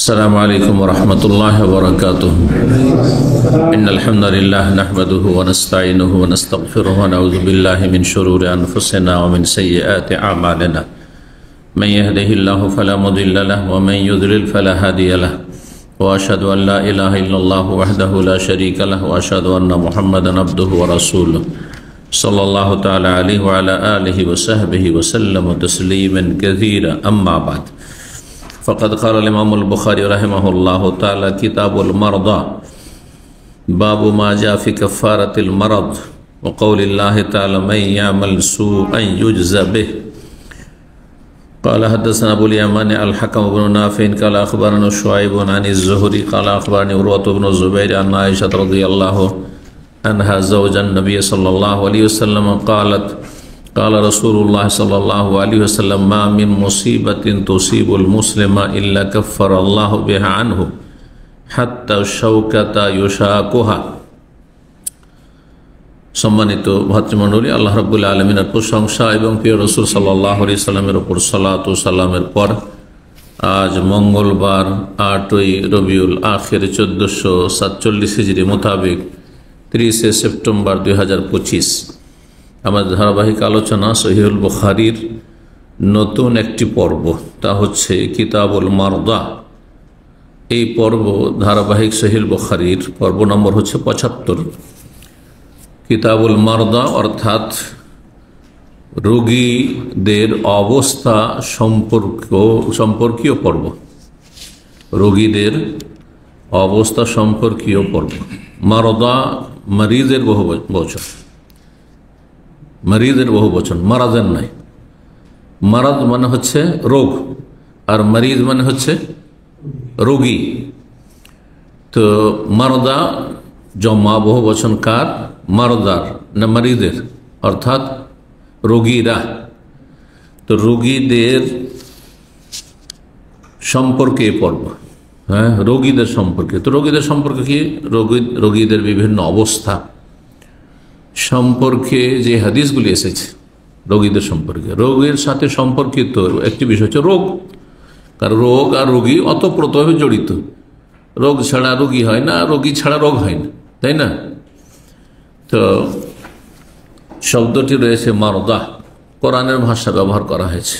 अस्सलामु अलैकुम वरहमतुल्लाहि वबरकातुहू। इन्नल हम्दुलिल्लाह नहमदुहु व नस्तईनुहु व नस्तगफिरुहु व नऊज़ु बिल्लाहि मिन शुरूरि अनफुसिना व मिन सय्यिआति अअमालिना। मन यहदिहिल्लाहु फला मुदिल्ल लहु व मन युद्लिल फला हादिय लहु व अशहदु अन ला इलाहा इल्लल्लाहु वहदहु ला शरीका लहु व अशहदु अन्न मुहम्मदन अब्दुहु व रसूलुहु सल्लल्लाहु तआला अलैहि व अला आलिहि व सहबिहि व सल्लम तस्लीमन कसीरा। अम्मा बाद फ़क़द क़ाल इमामुल बुख़ारी रहमहुल्लाहु तआला किताबुल मरदा बाबु मा जा फ़ी कफ़ारतिल मरद व क़ौलिल्लाहि तआला मन यअमल सूअन युज्ज़ा बिह। क़ाल हद्दसना अबुल यमान अल हकम इब्न नाफ़िअ क़ाल अख़बरना शुअैब अन ज़ुहरी क़ाल अख़बरनी उर्वत इब्न ज़ुबैर अन आयशा रज़ियल्लाहु अन्हा ज़ौजन नबी सल्लल्लाहु अलैहि वसल्लम क़ालत क़ाल रसूलुल्लाह सल्लल्लाहु अलैहि वसल्लम मा मिन मुसीबतिन तुसीबुल मुस्लिमा इल्ला कफ़्फ़रल्लाहु बिहा अन्हु हत्ता शौकता युशाकुहा। सम्मानित भातृमंडলী, আল্লাহ রাব্বুল আলামিনের প্রশংসা এবং প্রিয় রাসূল সাল্লাল্লাহু আলাইহি সাল্লামের উপর সালাত ও সালামের পর আজ মঙ্গলবার 8ই রবিউল আখির 1447 হিজরি মোতাবেক 30 সেপ্টেম্বর 2025 আমাদের ধারাবাহিক আলোচনা সহিহুল বুখারীর নতুন একটি পর্ব, তা হচ্ছে কিতাবুল মারদা। এই পর্ব ধারাবাহিক সহিহুল বুখারীর পর্ব নম্বর হচ্ছে 75। কিতাবুল মারদা অর্থাৎ রোগীদের অবস্থা সম্পর্কীয় পর্ব, রোগীদের অবস্থা সম্পর্কীয় পর্ব। মারদা মরিজের বহু বচন, মরিজের বহু বচন, মারাজের নাই। মারাজ মানে হচ্ছে রোগ আর মরিজ মানে হচ্ছে রোগী। তো মারদা জমা বহু বচন কার? মারদার না মরিজের, অর্থাৎ রোগীরা। তো রোগীদের সম্পর্কে পর্ব, হ্যাঁ, রোগীদের সম্পর্কে। তো রোগীদের সম্পর্কে কি? রোগীদের বিভিন্ন অবস্থা সম্পর্কে যে হাদিসগুলি এসেছে রোগীদের সম্পর্কে, রোগের সাথে সম্পর্কিত একটি বিষয় হচ্ছে রোগ। কারণ রোগ আর রোগী অতপ্রতভাবে জড়িত। রোগ ছাড়া রোগী হয় না, রোগী ছাড়া রোগ হয় না, তাই না? তো শব্দটি রয়েছে মারদা, কোরআনের ভাষা ব্যবহার করা হয়েছে।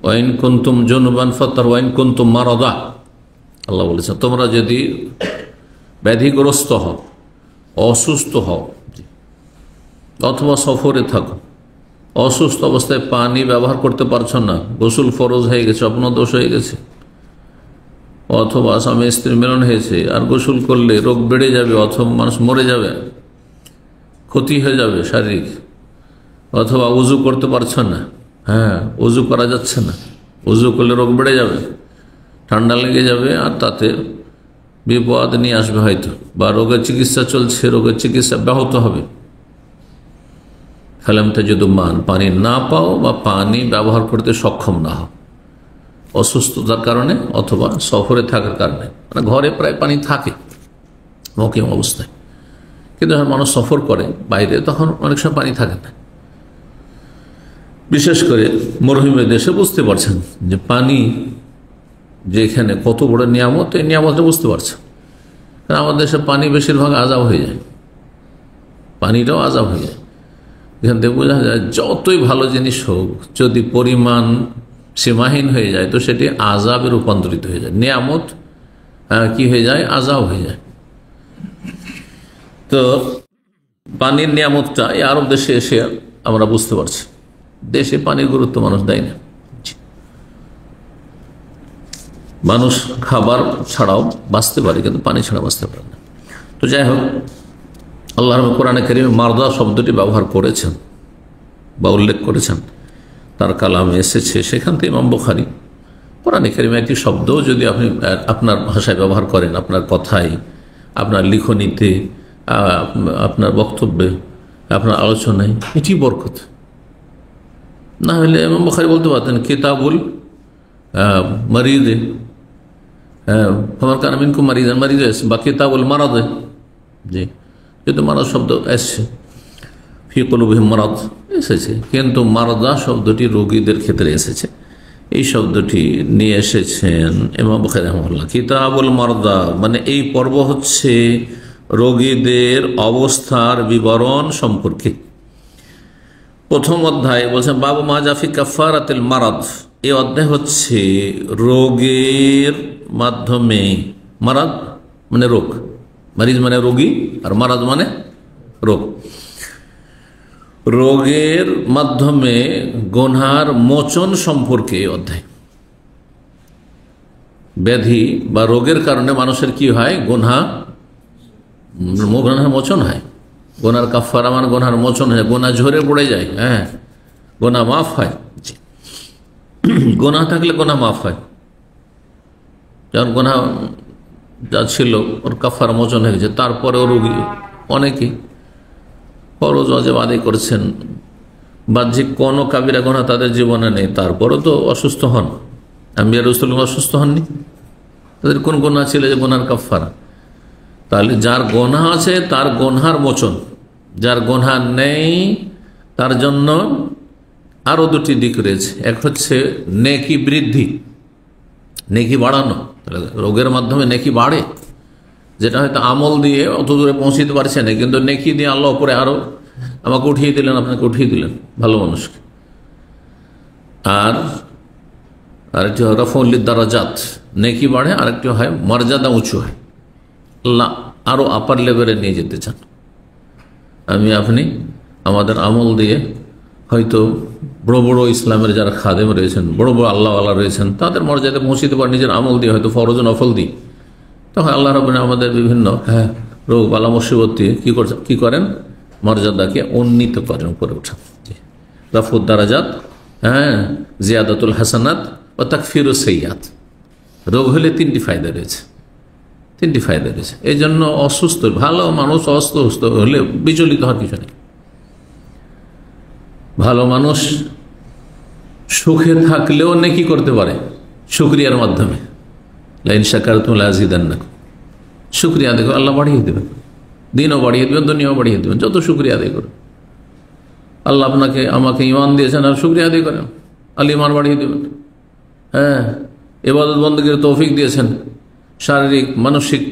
ওয়াইন কুনতুম জুনুবান ফাত্তার ওয়াইন কুনতুম মারদা, আল্লাহ বলেছেন তোমরা যদি ব্যাধিগ্রস্ত হও, অসুস্থ হও, অথবা সফরে থাকো, অসুস্থ অবস্থায় পানি ব্যবহার করতে পারছো না, গোসল ফরজ হয়ে গেছে, অপনদোষ হয়ে গেছে, অথবা স্বামী স্ত্রী মিলন হয়েছে আর গোসল করলে রোগ বেড়ে যাবে, অথবা মানুষ মরে যাবে, ক্ষতি হয়ে যাবে শারীরিক, অথবা উজু করতে পারছো না, হ্যাঁ উজু করা যাচ্ছে না, উজু করলে রোগ বেড়ে যাবে, ঠান্ডা লেগে যাবে আর তাতে বিপদ নিয়ে আসবে হয়তো, বা রোগের চিকিৎসা চলছে, রোগের চিকিৎসা ব্যাহত হবে। ফালামতে যদি পানি না পাও বা পানি ব্যবহার করতে সক্ষম না হও অসুস্থতার কারণে অথবা সফরে থাকার কারণে, মানে ঘরে প্রায় পানি থাকে মকিম অবস্থায়, কিন্তু যখন মানুষ সফর করে বাইরে তখন অনেক সময় পানি থাকে না। বিশেষ করে মরুভূমি দেশে বুঝতে পারছেন যে পানি যে এখানে কত বড় নিয়ামত, এই নিয়ামতটা বুঝতে পারছেন। কারণ আমাদের দেশে পানি বেশিরভাগ আযাব হয়ে যায়, পানিটাও আযাব হয়ে যায়। এখান থেকে বোঝা যায় যতই ভালো জিনিস হোক, যদি পরিমাণ সীমাহীন হয়ে যায় তো সেটি আযাবে রূপান্তরিত হয়ে যায়, নিয়ামত কি হয়ে যায়? আযাব হয়ে যায়। তো পানির নিয়ামতটা এই আরব দেশে এসে আমরা বুঝতে পারছি। দেশে পানির গুরুত্ব মানুষ দেয় না, মানুষ খাবার ছাড়াও বাঁচতে পারে কিন্তু পানি ছাড়া বাঁচতে পারে না। তো যাই হোক, আল্লাহ কোরআনে কারীমে মারদা শব্দটি ব্যবহার করেছেন বা উল্লেখ করেছেন, তার কালামে এসেছে। সেখান থেকে ইমাম বুখারী কোরআনে কারীমে একটি শব্দ যদি আপনি আপনার ভাষায় ব্যবহার করেন, আপনার কথায়, আপনার লিখনীতে, আপনার বক্তব্যে, আপনার আলোচনায়, এটি বরকত। না হলে ইমাম বুখারী বলতে পারতেন কিতাবুল মারিদে, ফামান কানা মিনকুম মারিদান, মারিদ বা কিতাবুল মারাদে। জি, যেহেতু মারাদ শব্দ এসছে, ফি কুলুবিহিম মারাদ এসেছে, কিন্তু মারদা শব্দটি রোগীদের ক্ষেত্রে এসেছে। এই শব্দটি নিয়ে এসেছেন ইমাম বুখারী রাহিমাহুল্লাহ। কিতাবুল মারদা মানে এই পর্ব হচ্ছে রোগীদের অবস্থার বিবরণ সম্পর্কে। প্রথম অধ্যায় বলছেন বাবু মা জাফি কাফারাতিল মারাদ। এই অধ্যায় হচ্ছে রোগের মাধ্যমে, মারাদ মানে রোগ, মারিজ মানে রোগী, আর মারাদ মানে রোগ, রোগের মাধ্যমে গুনার মোচন সম্পর্কে অধ্যায়। ব্যাধি বা রোগের কারণে মানুষের কি হয়? গুনার মোচন হয়, গুনার কাফারা মানে গুনার মোচন হয়, গুনাহ ঝরে পড়ে যায়। হ্যাঁ, গুনাহ মাফ হয়। গুনাহ থাকলে গুনাহ মাফ হয়। যেমন গুনাহ যা ছিল ওর কাফারা মোচন হয়ে গেছে, তারপরেও রোগী অনেকেই ফরজ ওয়াজিব আদায় করেছেন, বাহ্যিক কোনো কাবিরা গুনাহ তাদের জীবনে নেই, তারপরও তো অসুস্থ হন। আম্বিয়া রাসূল অসুস্থ হননি, তাদের কোন গুনাহ ছিল যে গুনার কাফারা? তাহলে যার গুনাহ আছে তার গুনার মোচন, যার গুনাহ নেই তার জন্য আরো দুটি দিক রয়েছে। এক হচ্ছে নেকি বৃদ্ধি, নেকি বাড়ানো। রোগের মাধ্যমে নেকি বাড়ে, যেটা হয়তো আমল দিয়ে অত দূরে পৌঁছতে পারছে না, কিন্তু নেকি দিয়ে আল্লাহ উপরে আরো আমাকে উঠিয়ে দিলেন, আপনাকে উঠিয়ে দিলেন, ভালো মানুষকে। আর আরেকটি হয় রফউল দারাজাত, নেকি বাড়ে। আরেকটি হয় মর্যাদা উঁচু হয়, আল্লাহ আরো আপার লেভেলে নিয়ে যেতে চান। আমি আপনি আমাদের আমল দিয়ে হয়তো বড় বড় ইসলামের যারা খাদেম রয়েছেন, বড় বড় আল্লাহওয়ালা রয়েছেন, তাদের মর্যাদায় পৌঁছতে পারে নিজের আমল দিয়ে, হয়তো ফরজ নফল দিই। তখন আল্লাহ রাব্বুল আমাদের বিভিন্ন রোগ বালা মুসিবত দিয়ে কি করেন? মর্যাদাকে উন্নীত করেন, উপরে ওঠান। রাফউদ দারাজাত, জিয়াদাতুল হাসানাত ও তাকফিরুস সাইয়্যাত। রোগ হলে তিনটি ফায়দা রয়েছে, তিনটি ফায়দা রয়েছে। এই জন্য অসুস্থ ভালো মানুষ অসুস্থ হলে বিচলিত হওয়ার কিছু নেই। ভালো মানুষ সুখে থাকলেও নেকি করতে পারে শুকরিয়ার মাধ্যমে। লাইন শাকারতুম লাযিদান্নাকুম, শুকরিয়া আদায় করে আল্লাহ বাড়িয়ে দেবেন, দিনও বাড়িয়ে দেবেন, দুনিয়াও বাড়িয়ে দেবেন, যত শুকরিয়া আদায় করেন। আল্লাহ আপনাকে আমাকে ঈমান দিয়েছেন, আর শুকরিয়া আদায় করেন, আল্লাহ ঈমান বাড়িয়ে দেবেন। হ্যাঁ, ইবাদত বন্দেগীর তৌফিক দিয়েছেন, শারীরিক মানসিক,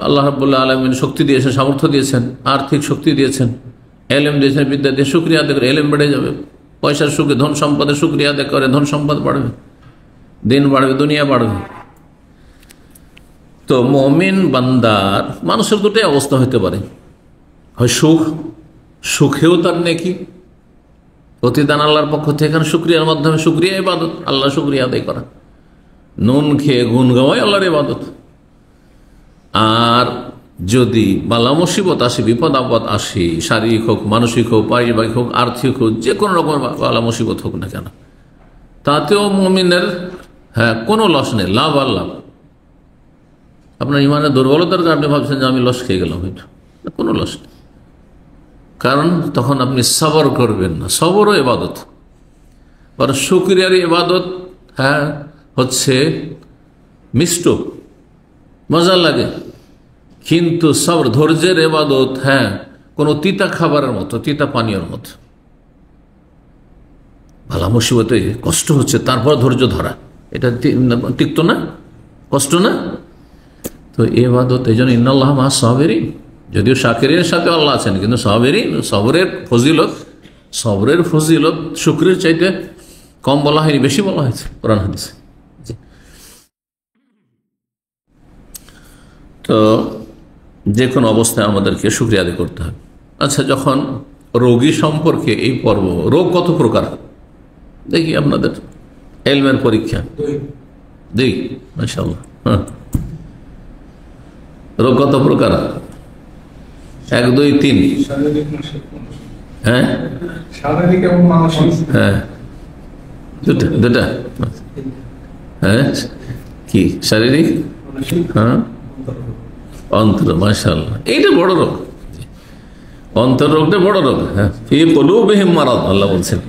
আল্লাহ রাব্বুল আলামিন শক্তি দিয়েছেন, সামর্থ্য দিয়েছেন, আর্থিক শক্তি দিয়েছেন, এলেম দিয়েছেন, বিদ্যা দিয়ে শুকরিয়া আদায় করে এলেম বেড়ে যাবে। পয়সার সুখে, ধন সম্পদের শুকরিয়া আদায় করে ধন সম্পদ বাড়বে, দিন বাড়বে, দুনিয়া বাড়বে। তো মুমিন বান্দার মানুষের দুটোই অবস্থা হতে পারে, হয় সুখেও তার নেকি, প্রতিদান আল্লাহর পক্ষ থেকে, শুকরিয়ার মাধ্যমে, শুকরিয়া ইবাদত, আল্লাহ শুকরিয়া আদায় করা, নুন খেয়ে গুণ গাওয়াই আল্লাহর ইবাদত। আর যদি বালা মুসিবত আসে, বিপদ আপদ আসে, শারীরিক হোক, মানসিক হোক, পারিবারিক হোক, আর্থিক হোক, যে কোনো রকম বালা মুসিবত হোক না কেন, তাতেও মুমিনের কোনো লস নেই, লাভ আর লাভ। আপনার ইমানের দুর্বলতার কারণে ভাবছেন যে আমি লস খেয়ে গেলাম, হয়তো কোনো লস নেই, কারণ তখন আপনি সবর করবেন না। সবরও ইবাদত, আর শুকরিয়ার ইবাদত হচ্ছে মিষ্ট, মজা লাগে, কিন্তু সবর ধৈর্যের ইবাদত কোনো তিতা খাবারের মতো, তিতা পানীয়র মতো। ভালা মুসিবতে কষ্ট হচ্ছে, তারপর ধৈর্য ধরা, এটা তিক্ত না, কষ্ট না? তো ইবাদত এই জন্য ইন্নাল্লাহ মা সাবিরিন, যদিও শাকিরের সাথে আল্লাহ আছেন, কিন্তু সাবিরিন, সবরের ফজিলত শুকরের চাইতে কম বলা হয়নি, বেশি বলা হয়েছে কোরআন হাদিসে। তো যে কোনো অবস্থায় আমাদেরকে শুকরিয়া আদায় করতে হবে। আচ্ছা, যখন রোগী সম্পর্কে এই পর্ব, রোগ কত প্রকার দেখি আপনাদের এলমের পরীক্ষা দেখি, মাশাআল্লাহ। রোগ কত প্রকার? 1, 2, 3। দুটা। কি শারীরিক? অন্তর, মাশাআল্লাহ, এইটা বড় রোগ, অন্তর রোগটা বড় রোগ। ফি কুলুবিহিম মারাদ, আল্লাহ বলছেন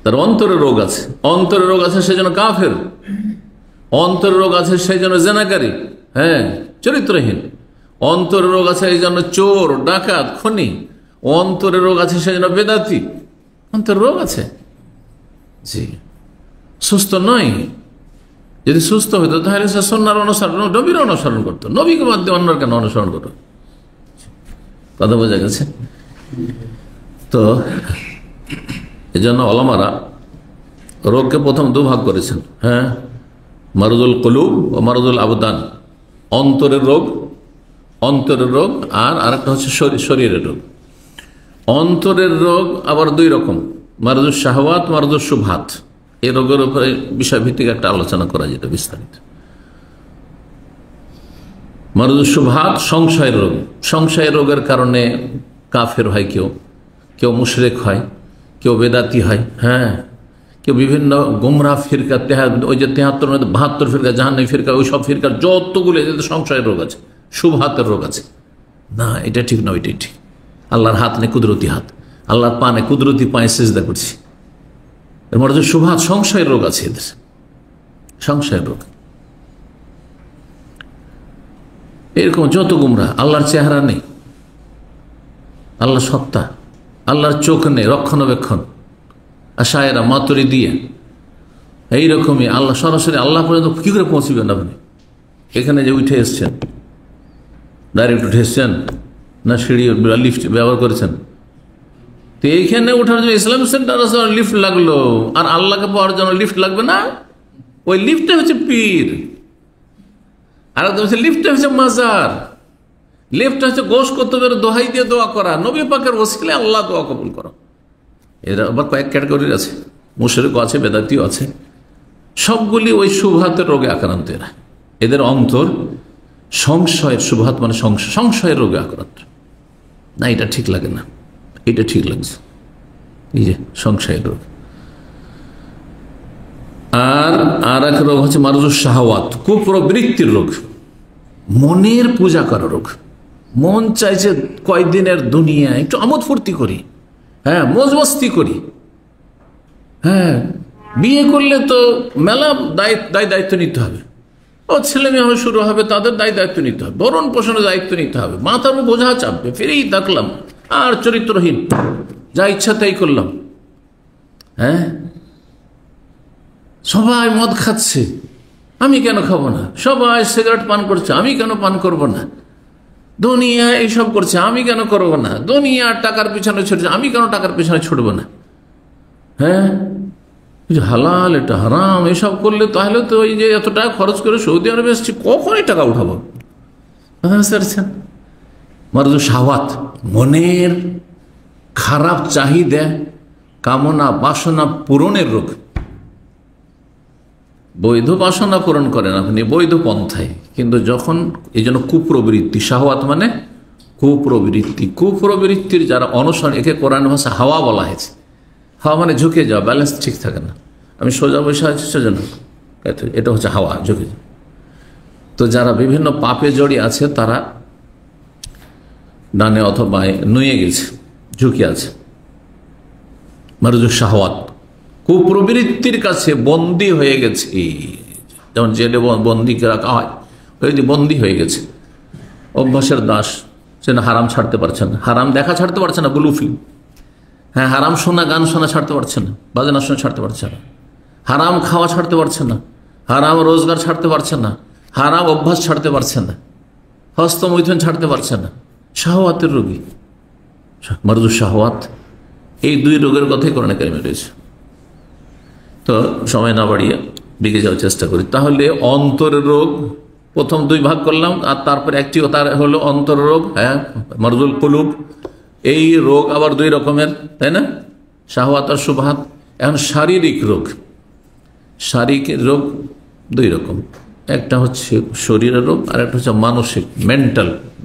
তার অন্তরে রোগ আছে। অন্তরে রোগ আছে সেজন্য কাফের, অন্তরে রোগ আছে সেই জন্য জেনাকারী, চরিত্রহীন। অন্তরে রোগ আছে এই জন্য চোর, ডাকাত, খনি। অন্তরে রোগ আছে সেই জন্য বেদাতি। অন্তরে রোগ আছে, জি। সুস্থ নয়। যদি সুস্থ হইতো তাহলে সে সুন্নাহর অনুসরণ, নবীর অনুসরণ করতো। নবীকে বাদ দিয়ে অন্যর কেন অনুসরণ করতো? কথা বোঝা গেছে? তো এই জন্য ওলামারা রোগকে প্রথম দুভাগ করেছেন। হ্যাঁ, মারুদুল কুলুব ও মারুদুল আবদান, অন্তরের রোগ, অন্তরের রোগ, আর আরেকটা হচ্ছে শরীরের রোগ। অন্তরের রোগ আবার দুই রকম, মারুদুল শাহওয়াত, মারুদুল শুবহাত। এই রোগের উপরে বিষয়ভিত্তিক একটা আলোচনা করা যেত বিস্তারিত। মারুদুল শুবহাত সংশয়ের রোগ। সংশয়ের রোগের কারণে কাফের হয়, কেউ মুশরিক হয়, কেউ বেদাতি হয়, হ্যাঁ, কেউ বিভিন্ন গোমরাহ ফিরকা, ওই যে 73-72 ফিরকা, জাহান্নামী ফিরকা, ওই সব ফিরকার যতগুলো এদের সংশয়ের রোগ আছে, শুবহাতের রোগ আছে। না, এটা ঠিক নয়, এটাই ঠিক। আল্লাহর হাত নেই, কুদরতি হাত। আল্লাহর পা নেই, কুদরতি পায়ে সিজদা করছি। এর মধ্যে যে শুবহাত, সংশয়ের রোগ আছে এদের, সংশয়ের রোগ। এরকম যত গুমরাহ, আল্লাহর চেহারা নেই, আল্লাহ সত্তা, আল্লাহর চোখ নেই, রক্ষণাবেক্ষণ, আশায়েরা, মাতুরিদিয়া, এইরকমই। আল্লাহ সরাসরি আল্লাহ পর্যন্ত কি করে পৌঁছবেন আপনি? এখানে যে উঠে এসছেন, ডাইরেক্ট উঠে এসছেন না সিঁড়ি লিফট ব্যবহার করেছেন? তো এইখানে ওঠার জন্য ইসলাম সেন্টার লিফট লাগলো, আর আল্লাহকে পাওয়ার জন্য লিফট লাগবে না? ওই লিফটটা হচ্ছে পীর, আর লিফটটা হচ্ছে মাজার, লিফটটা হচ্ছে গোশ কুতুবের দোহাই দিয়ে দোয়া করা, নবী পাকের ওসিলায় আল্লাহ দোয়া কবুল করা। এরা আবার কয়েক ক্যাটাগরির আছে, মুশরিক আছে, বেদাতিও আছে। সবগুলি ওই শুবহাতের রোগে আক্রান্ত এরা। এদের অন্তর সংশয়ের, শুবহাত মানে সংশয়ের রোগে আক্রান্ত। না, এটা ঠিক লাগে না, এটা ঠিক লাগছে, এই যে সংশয়ের রোগ। আর এক রোগ হচ্ছে মারুদুস শাহওয়াত, কুপ্রবৃত্তির রোগ, মনের পূজা করা রোগ। মন চাইছে কয়দিনের দুনিয়া একটু আমোদ ফুর্তি করি, হ্যাঁ, মজ মস্তি করি, হ্যাঁ, বিয়ে করলে তো মেলা দায়িত্ব নিতে হবে, ও ছেলে মেয়ে শুরু হবে, তাদের দায়িত্ব নিতে হবে, ভরণ পোষণের দায়িত্ব নিতে হবে, মাথার বোঝা চাপবে, ফিরেই দেখলাম আর চরিত্রহীন, যা ইচ্ছা তাই করলাম। হ্যাঁ, সবাই মদ খাচ্ছে, আমি কেন খাবো না? সবাই সিগারেট পান করছে, আমি কেন পান করব না? দুনিয়া এইসব করছে, আমি কেন করবো না? দুনিয়া টাকার পিছনে ছুটছে, আমি কেন টাকার পিছনে ছুটবো না? হ্যাঁ, হালাল এটা হারাম, এসব করলে তাহলে তো ওই যে এত টাকা খরচ করে সৌদি আরবে এসছি, কখন এই টাকা উঠাবো? মারুদু শাহওয়াত, মনের খারাপ চাহিদা, কামনা, বাসনা পূরণের রোগ। বৈধ বাসনা পূরণ করেন আপনি বৈধ পন্থায়, কিন্তু যখন এই জন্য কুপ্রবৃত্তি, শাহওয়াত মানে কুপ্রবৃত্তি, কুপ্রবৃত্তির যারা অনুসরণ, একে কোরআন ভাষা হাওয়া বলা হয়েছে। হাওয়া মানে ঝুঁকে যাওয়া, ব্যালেন্স ঠিক থাকে না, আমি সোজা বসে আছি সোজা না, এটা হচ্ছে হাওয়া, ঝুঁকে যাওয়া। তো যারা বিভিন্ন পাপে জড়িয়ে আছে তারা ডানে অথবা নুয়ে গেছে, ঝুঁকে আছে, মারুদুস শাহওয়াত, কুপ্রবৃত্তির কাছে বন্দী হয়ে গেছে। যেমন জেলে বন্দীকে রাখা হয়, ওই যে বন্দী হয়ে গেছে, অভ্যাসের দাস, সে না হারাম ছাড়তে পারছে না, হারাম দেখা ছাড়তে পারছে না, ব্লু ফিল্ম, হ্যাঁ, হারাম শোনা, গান শোনা ছাড়তে পারছে না, বাজনা শোনা ছাড়তে পারছে না, হারাম খাওয়া ছাড়তে পারছে না, হারাম রোজগার ছাড়তে পারছে না, হারাম অভ্যাস ছাড়তে পারছে না, হস্তমৈথুন ছাড়তে পারছে না। শাহওয়াতের রোগী, মারুদুস শাহওয়াত, এই দুই রোগের কথাই কোরআনে কারিমে রয়েছে। তো সময় না বাড়িয়ে দিকে যাওয়ার চেষ্টা করি। তাহলে অন্তরের রোগ প্রথম দুই ভাগ করলাম, আর তারপরে একটি তার হলো অন্তর রোগ, হ্যাঁ, মারুদুল কুলুব। এই রোগ আবার দুই রকমের, তাই না? শাহওয়াত আর শুবহাত। এখন শারীরিক রোগ, শারীরিক রোগ দুই রকম, একটা হচ্ছে শরীরের রোগ আর একটা হচ্ছে মানসিক,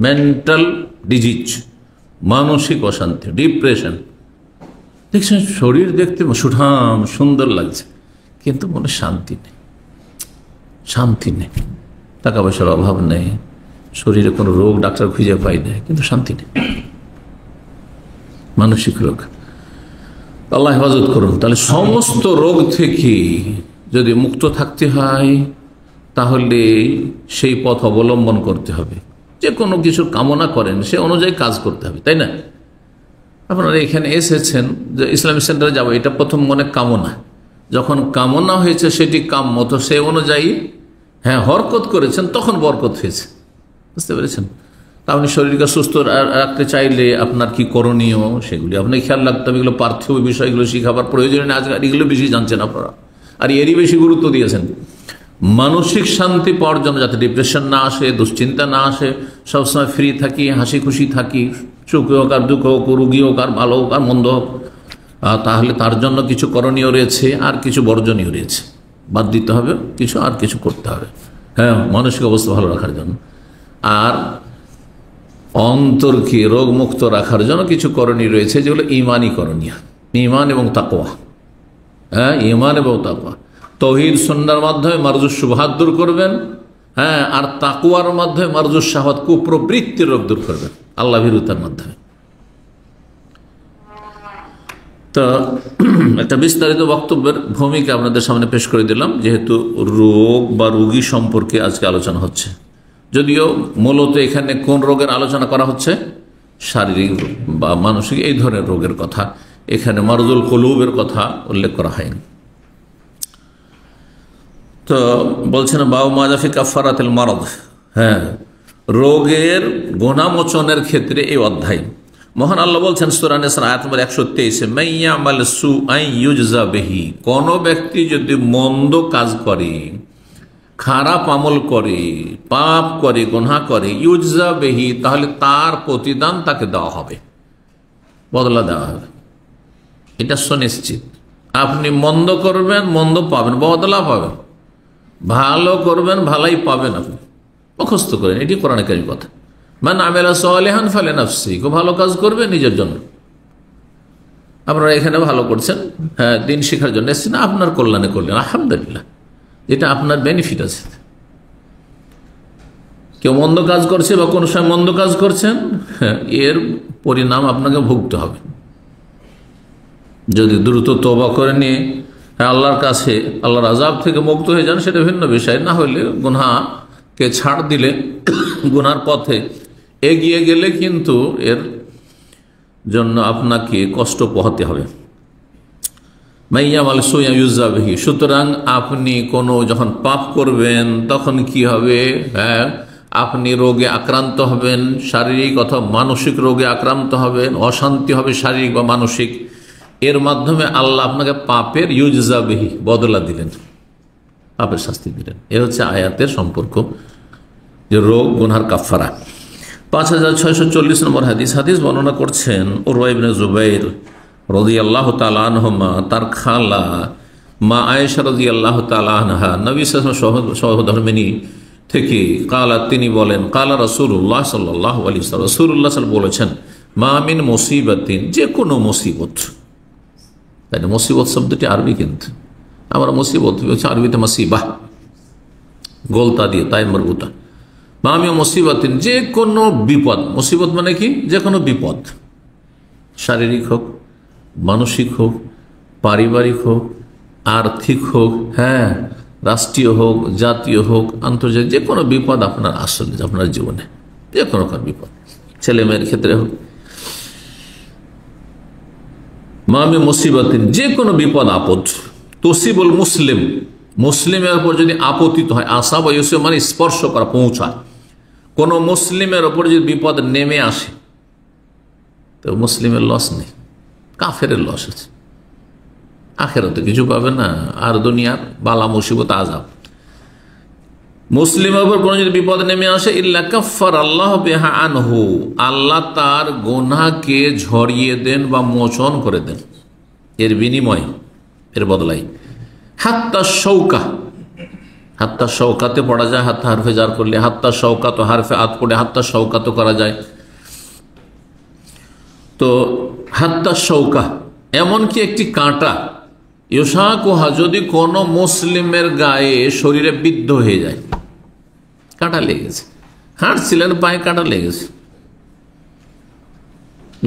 মেন্টাল ডিজিজ, মানসিক অশান্তি, ডিপ্রেশন। দেখছেন শরীর দেখতে সুঠাম সুন্দর লাগছে, কিন্তু মনে শান্তি নেই, শান্তি নেই, টাকা পয়সার অভাব নেই, শরীরে কোনো রোগ ডাক্তার খুঁজে পাই না, কিন্তু শান্তি নেই, মানসিক রোগ। আল্লাহ হেফাজত করুন। তাহলে সমস্ত রোগ থেকে যদি মুক্ত থাকতে হয় তাহলে সেই পথ অবলম্বন করতে হবে। যে কোনো কিছুর কামনা করেন সে অনুযায়ী কাজ করতে হবে, তাই না? আপনারা এখানে এসেছেন যে ইসলামিক সেন্টারে যাবো, এটা প্রথম মনে কামনা, যখন কামনা হয়েছে সেটি কাম্য, তো সে অনুযায়ী হরকত করেছেন, তখন বরকত হয়েছে। বুঝতে পেরেছেন? তা আপনি শরীরকে সুস্থ রাখতে চাইলে আপনার কি করণীয় সেগুলি আপনাকে খেয়াল রাখতে হবে। এগুলো পার্থিব বিষয়গুলো শিখাবার প্রয়োজন নেই, আজকাল এগুলো বেশি জানছেন আপনারা, আর এরই বেশি গুরুত্ব দিয়েছেন। মানসিক শান্তি পাওয়ার জন্য, যাতে ডিপ্রেশন না আসে, দুশ্চিন্তা না আসে, সবসময় ফ্রি থাকি, হাসি খুশি থাকি, সুখ হোক আর দুঃখ হোক, রুগী হোক আর ভালো হোক আর মন্দ হোক, তাহলে তার জন্য কিছু করণীয় রয়েছে আর কিছু বর্জনীয় রয়েছে। বাদ দিতে হবে কিছু, আর কিছু করতে হবে মানসিক অবস্থা ভালো রাখার জন্য। আর অন্তরকে রোগমুক্ত রাখার জন্য কিছু করণীয় রয়েছে, যেগুলো ঈমানী করণীয়, ঈমান এবং তাকওয়া। ঈমান এবং তাকওয়া, তাওহীদ সুন্নাহর মাধ্যমে মারজুস শুবহাত দূর করবেন, আর তাকওয়ার মাধ্যমে মারজুস শাহওয়াত, কুপ্রবৃত্তির রোগ দূর করবেন আল্লাহ ভীরুতার মাধ্যমে। তো একটা বিস্তারিত বক্তব্যের ভূমিকা আপনাদের সামনে পেশ করে দিলাম, যেহেতু রোগ বা রোগী সম্পর্কে আজকে আলোচনা হচ্ছে। যদিও মূলত এখানে কোন রোগের আলোচনা করা হচ্ছে, শারীরিক বা মানসিক এই ধরনের রোগের কথা, এখানে মারদুল কুলুবের কথা উল্লেখ করা হয়নি। তো বলছেন বাউ মাজাফি কাফারাতুল মারদ, রোগের গুনাহমোচনের ক্ষেত্রে এই অধ্যায়। মহান আল্লাহ বলছেন সূরা নিসা আয়াত নম্বর 123, মাইয়ামাল সুআই ইউজজা বিহি, কোন ব্যক্তি যদি মন্দ কাজ করে, খারাপ আমল করে, পাপ করে, গুনাহ করে, ইউজজা বিহি, তাহলে তার প্রতিদান তাকে দেওয়া হবে, বদলা দেওয়া হবে। এটা সুনিশ্চিত। আপনি মন্দ করবেন, মন্দ পাবেন, বদলা পাবেন। ভালো করবেন, ভালাই পাবেন। আপনি মুখস্থ করেন, এটি কোরআনে কারীমের কথা। মান আমিলা সালিহান ফালিনাফসি, খুব ভালো কাজ করবে নিজের জন্য। আপনারা এখানে ভালো করছেন, দিন শেখার জন্য এসেছেন, আপনার কল্যাণে করলেন, আলহামদুলিল্লাহ, যেটা আপনার বেনিফিট আছে। কেউ মন্দ কাজ করছে বা কোনো সময় মন্দ কাজ করছেন, এর পরিণাম আপনাকে ভুগতে হবে। যদি দ্রুত তওবা করে নিয়ে আল্লাহর কাছে, আল্লাহর আযাব থেকে মুক্ত হয়ে যান, সেটা ভিন্ন বিষয়। না হলে গুনাহকে ছাড় দিলে, গুনার পথে এগিয়ে গেলে কিন্তু এর জন্য আপনাকে কষ্ট পোহাতে হবে। মাইয়ামাল সুআ ইউজজা বিহি, সুতরাং আপনি কোনো যখন পাপ করবেন তখন কি হবে, আপনি রোগে আক্রান্ত হবেন, শারীরিক অথবা মানসিক রোগে আক্রান্ত হবেন, অশান্তি হবে শারীরিক বা মানসিক। এর মাধ্যমে আল্লাহ আপনাকে পাপের ইউজজা বিহি, বদলা দিলেন, পাপের শাস্তি দিলেন। এ হচ্ছে আয়াতের সম্পর্ক, যে রোগ গুনহার কাফারা। 5640 নম্বর হাদিস বর্ণনা করছেন উরওয়া ইবনে জুবাইর রাদিয়াল্লাহু তাআলা আনহুমা, তার খালা মা আয়েশা রাদিয়াল্লাহু তাআলা আনহা, নবী সাল্লাল্লাহু আলাইহি ওয়াসাল্লাম সহধর্মিণী থেকে, কালা, তিনি বলেন, কালা রাসূলুল্লাহ সাল্লাল্লাহু আলাইহি ওয়াসাল্লাম, রাসূলুল্লাহ সাল্লাল্লাহু আলাইহি ওয়াসাল্লাম বলেছেন, মা মিন মুসিবাতিন, যে কোনো মুসিবত। তাই না, মুসিবত শব্দটি আরবি, কিন্তু আমরা মুসিবত হচ্ছে আরবিতে মাসিবাহ, গোলতা দিয়ে, তাই মরবুতা। মামি মুসিবতিন, যে কোনো বিপদ। মুসিবত মানে কি, যে কোনো বিপদ, শারীরিক হোক, মানসিক হোক, পারিবারিক হোক, আর্থিক হোক, রাষ্ট্রীয় হোক, জাতীয় হোক, আন্তর্জাতিক, যে কোনো বিপদ আপনার আসলে আপনার জীবনে, যে কোনো বিপদ, ছেলে মেয়ের ক্ষেত্রে হোক। মামি মুসিবতিন, যে কোনো বিপদ আপদ, তসিবুল মুসলিম, মুসলিমের উপর যদি আপতিত হয়, আসা বা ইউসিব মানে স্পর্শ করা, পৌঁছা, কোন মুসলিমের ওপর যদি বিপদ নেমে আসে, তো মুসলিমের লস নেই, কাফেরের লস আছে। আখেরাতে কিছু পাবে না, আর দুনিয়ার বালা মুসিবত আযাব। মুসলিমের উপর কোন যদি বিপদ নেমে আসে, ইল্লা কাফার আল্লাহ বিহা আনহু, আল্লাহ তার গুনাহকে ঝরিয়ে দেন বা মোচন করে দেন, এর বিনিময়, এর বদলাই। হাত্তা শৌকা, হাত্তা শৌকাতে পড়া যায়, হাত্তা হারফে জার করলে, হাত্তা শৌকা তো হারফে আত পড়ে হাত্তা শৌকা তো করা যায়। তো হাত্তা শৌকা, এমনকি একটি কাঁটা, ইউসাকুহা, যদি কোনো মুসলিমের গায়ে, শরীরে বিদ্ধ হয়ে যায়, কাঁটা লেগেছে, হাঁটছিলেন পায়ে কাঁটা লেগেছে,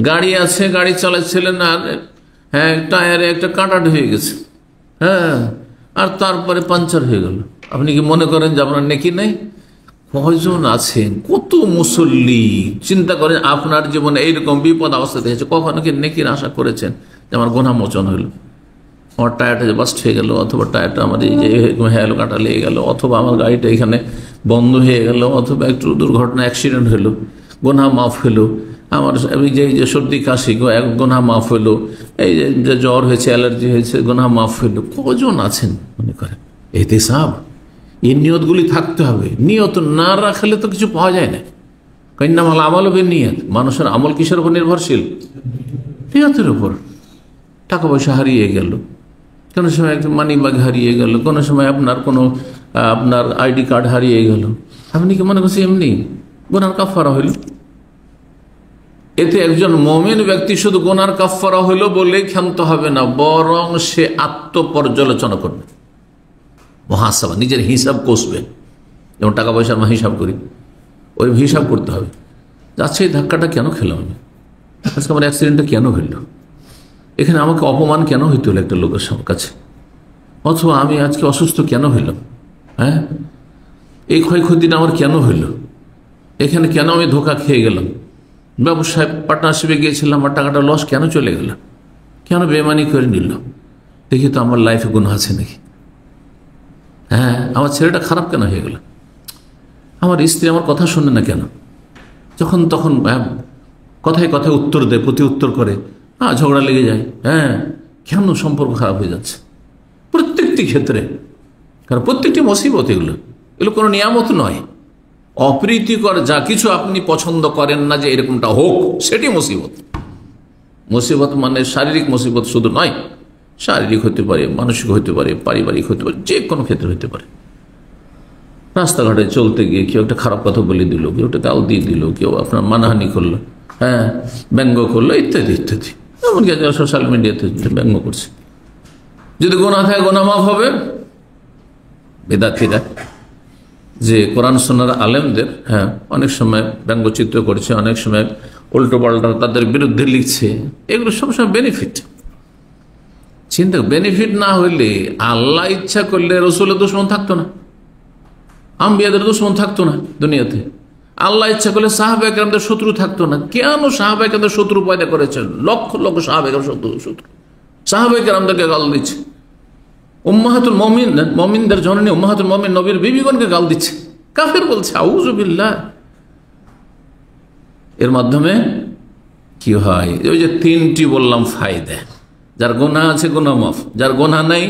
গাড়ি আছে, গাড়ি চালাচ্ছিলেন, আর টায়ারে একটা কাঁটা ঢুকে গেছে, আর তারপরে পাঞ্চার হয়ে গেল, আপনি কি মনে করেন যে আপনার নেকি নেই? কয়জন আছেন, কত মুসল্লি, চিন্তা করেন আপনার জীবনে এইরকম বিপদ অবস্থা দেখেছে, কখনো কি নেকির আশা করেছেন যে আমার গুনাহ মোচন হইল? আমার টায়ারটা যে বাস্ট হয়ে গেল, অথবা টায়ারটা আমার এই যে হেলো কাটা লেগে গেল, অথবা আমার গাড়িটা এখানে বন্ধ হয়ে গেল, অথবা একটু দুর্ঘটনা অ্যাক্সিডেন্ট হলো, গুনাহ মাফ হলো। আমার যে সর্দি কাশি গুনাহ মাফ হলো, এই যে জ্বর হয়েছে, অ্যালার্জি হয়েছে, গুনাহ মাফ হলো। কজন আছেন মনে করেন ইহতিসাব? এই নিয়তগুলি থাকতে হবে। নিয়ত না রাখলে তো কিছু পাওয়া যায় না। ইন্নামাল আমালু বিন্নিয়াত। মানুষের আমল কিসের উপর নির্ভরশীল? নিয়তের উপর। টাকা পয়সা হারিয়ে গেল, কোনো সময় একটা মানি ব্যাগ হারিয়ে গেল, কোনো সময় আপনার আইডি কার্ড হারিয়ে গেল, আপনি কি মনে করছেন এমনি গুনার কাফারা হইল? এতে একজন মুমিন ব্যক্তি শুধু গুনার কাফারা হইল বলে ক্ষান্ত হবে না, বরং সে আত্মপর্যালোচনা করবে, মুহাসাবা, নিজের হিসাব কষবে। যেমন টাকা পয়সার হিসাব করি, ওই হিসাব করতে হবে। আচ্ছা, এই ধাক্কাটা কেন খেলাম আমি? আজকে আমার অ্যাক্সিডেন্টটা কেন হইল? এখানে আমাকে অপমান কেন হইতে হলো একটা লোকের কাছে? অথবা আমি আজকে অসুস্থ কেন হইলাম? হ্যাঁ, এই ক্ষয়ক্ষতিটা আমার কেন হইল? এখানে কেন আমি ধোকা খেয়ে গেলাম? ব্যবসায় পার্টনারশিপে গিয়েছিলাম, আমার টাকাটা লস কেন চলে গেল? কেন বেমানি করে নিল? দেখি তো আমার লাইফে গুনাহ আছে নাকি? হ্যাঁ, আমার ছেলেটা খারাপ কেন হয়ে গেল? আমার স্ত্রী আমার কথা শুনে না কেন? যখন তখন কথায় কথায় উত্তর দেয়, প্রতি উত্তর করে, ঝগড়া লেগে যায়। হ্যাঁ, কেন সম্পর্ক খারাপ হয়ে যাচ্ছে? প্রত্যেকটি ক্ষেত্রে, কারণ প্রত্যেকটি মুসিবত, এগুলো কোনো নিয়ামত নয়। অপ্রীতিকর যা কিছু আপনি পছন্দ করেন না যে এরকমটা হোক, সেটি মুসিবত। মুসিবত মানে শারীরিক মুসিবত শুধু নয়, শারীরিক হতে পারে, মানসিক হতে পারে, পারিবারিক হতে পারে, যে কোনো ক্ষেত্রে হতে পারে। রাস্তাঘাটে চলতে গিয়ে কেউ একটা খারাপ কথা বলে দিল, কেউ একটা গাল দিয়ে দিল, কেউ আপনার মানহানি করলো, হ্যাঁ, ব্যঙ্গ করলো, ইত্যাদি ইত্যাদি। এমনকি সোশ্যাল মিডিয়াতে ব্যঙ্গ করছে। যদি গুনাহ থাকে, গুনাহ মাফ হবে। বিদআতীরা যে কোরআন সুন্নাহর আলেমদের অনেক সময় ব্যঙ্গচিত্র করছে, অনেক সময় উল্টো পাল্টা তাদের বিরুদ্ধে লিখছে, এগুলো সবসময় বেনিফিট। চিন্তা, বেনিফিট না হইলে আল্লাহ ইচ্ছা করলে রসুলের দুশমন থাকতো না, আম্বিয়াদের দুশমন থাকতো না দুনিয়াতে। আল্লাহ ইচ্ছা করলে সাহাবায়ে কেরামদের শত্রু থাকতো না। কেন সাহাবায়ে কেরামদের শত্রু পয়দা করেছেন? লক্ষ লক্ষ সাহাবায়ে কেরাম শত্রু। সাহাবায়ে কেরামদেরকে গাল দিচ্ছে, উম্মাহাতুল মুমিনদের জননী উম্মাহাতুল মুমিন নবীর বিবিগণকে গাল দিচ্ছে, কাফের বলছে, আউযু বিল্লাহ। এর মাধ্যমে কি হয়? ওই যে তিনটি বললাম ফায়দা। যার গুনাহ আছে গুনাহ মাফ, যার গুনাহ নাই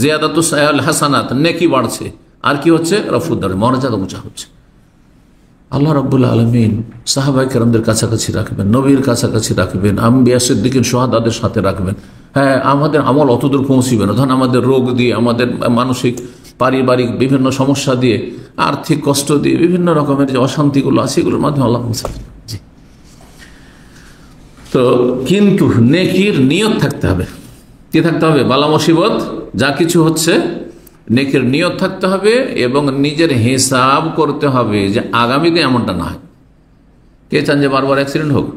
জিয়াদাতুস হাসানাত, নেকি বাড়ছে। আর কি হচ্ছে? রফুদ দার, মর্যাদা উঁচা হচ্ছে। আল্লাহ রাব্বুল আলামিন সাহাবায়ে কেরামদের কাছাকাছি রাখবেন, নবীর কাছাকাছি রাখবেন, আম্বিয়া সিদ্দিকিন শুহাদাদের সাথে রাখবেন। হ্যাঁ, আমাদের আমল অতদূর পৌঁছিবে না। ধরেন আমাদের রোগ দিয়ে, আমাদের মানসিক পারিবারিক বিভিন্ন সমস্যা দিয়ে, আর্থিক কষ্ট দিয়ে, বিভিন্ন রকমের যে অশান্তিগুলো আছে, এগুলোর মাধ্যমে আল্লাহ পৌঁছাবে। তো কিন্তু নেকির নিয়ত থাকতে হবে। কি থাকতে হবে? বালা মুসিবত যা কিছু হচ্ছে, নেকির নিয়ত থাকতে হবে এবং নিজের হিসাব করতে হবে যে আগামীতে এমনটা না হয়। কে চান যে বারবার অ্যাক্সিডেন্ট হোক?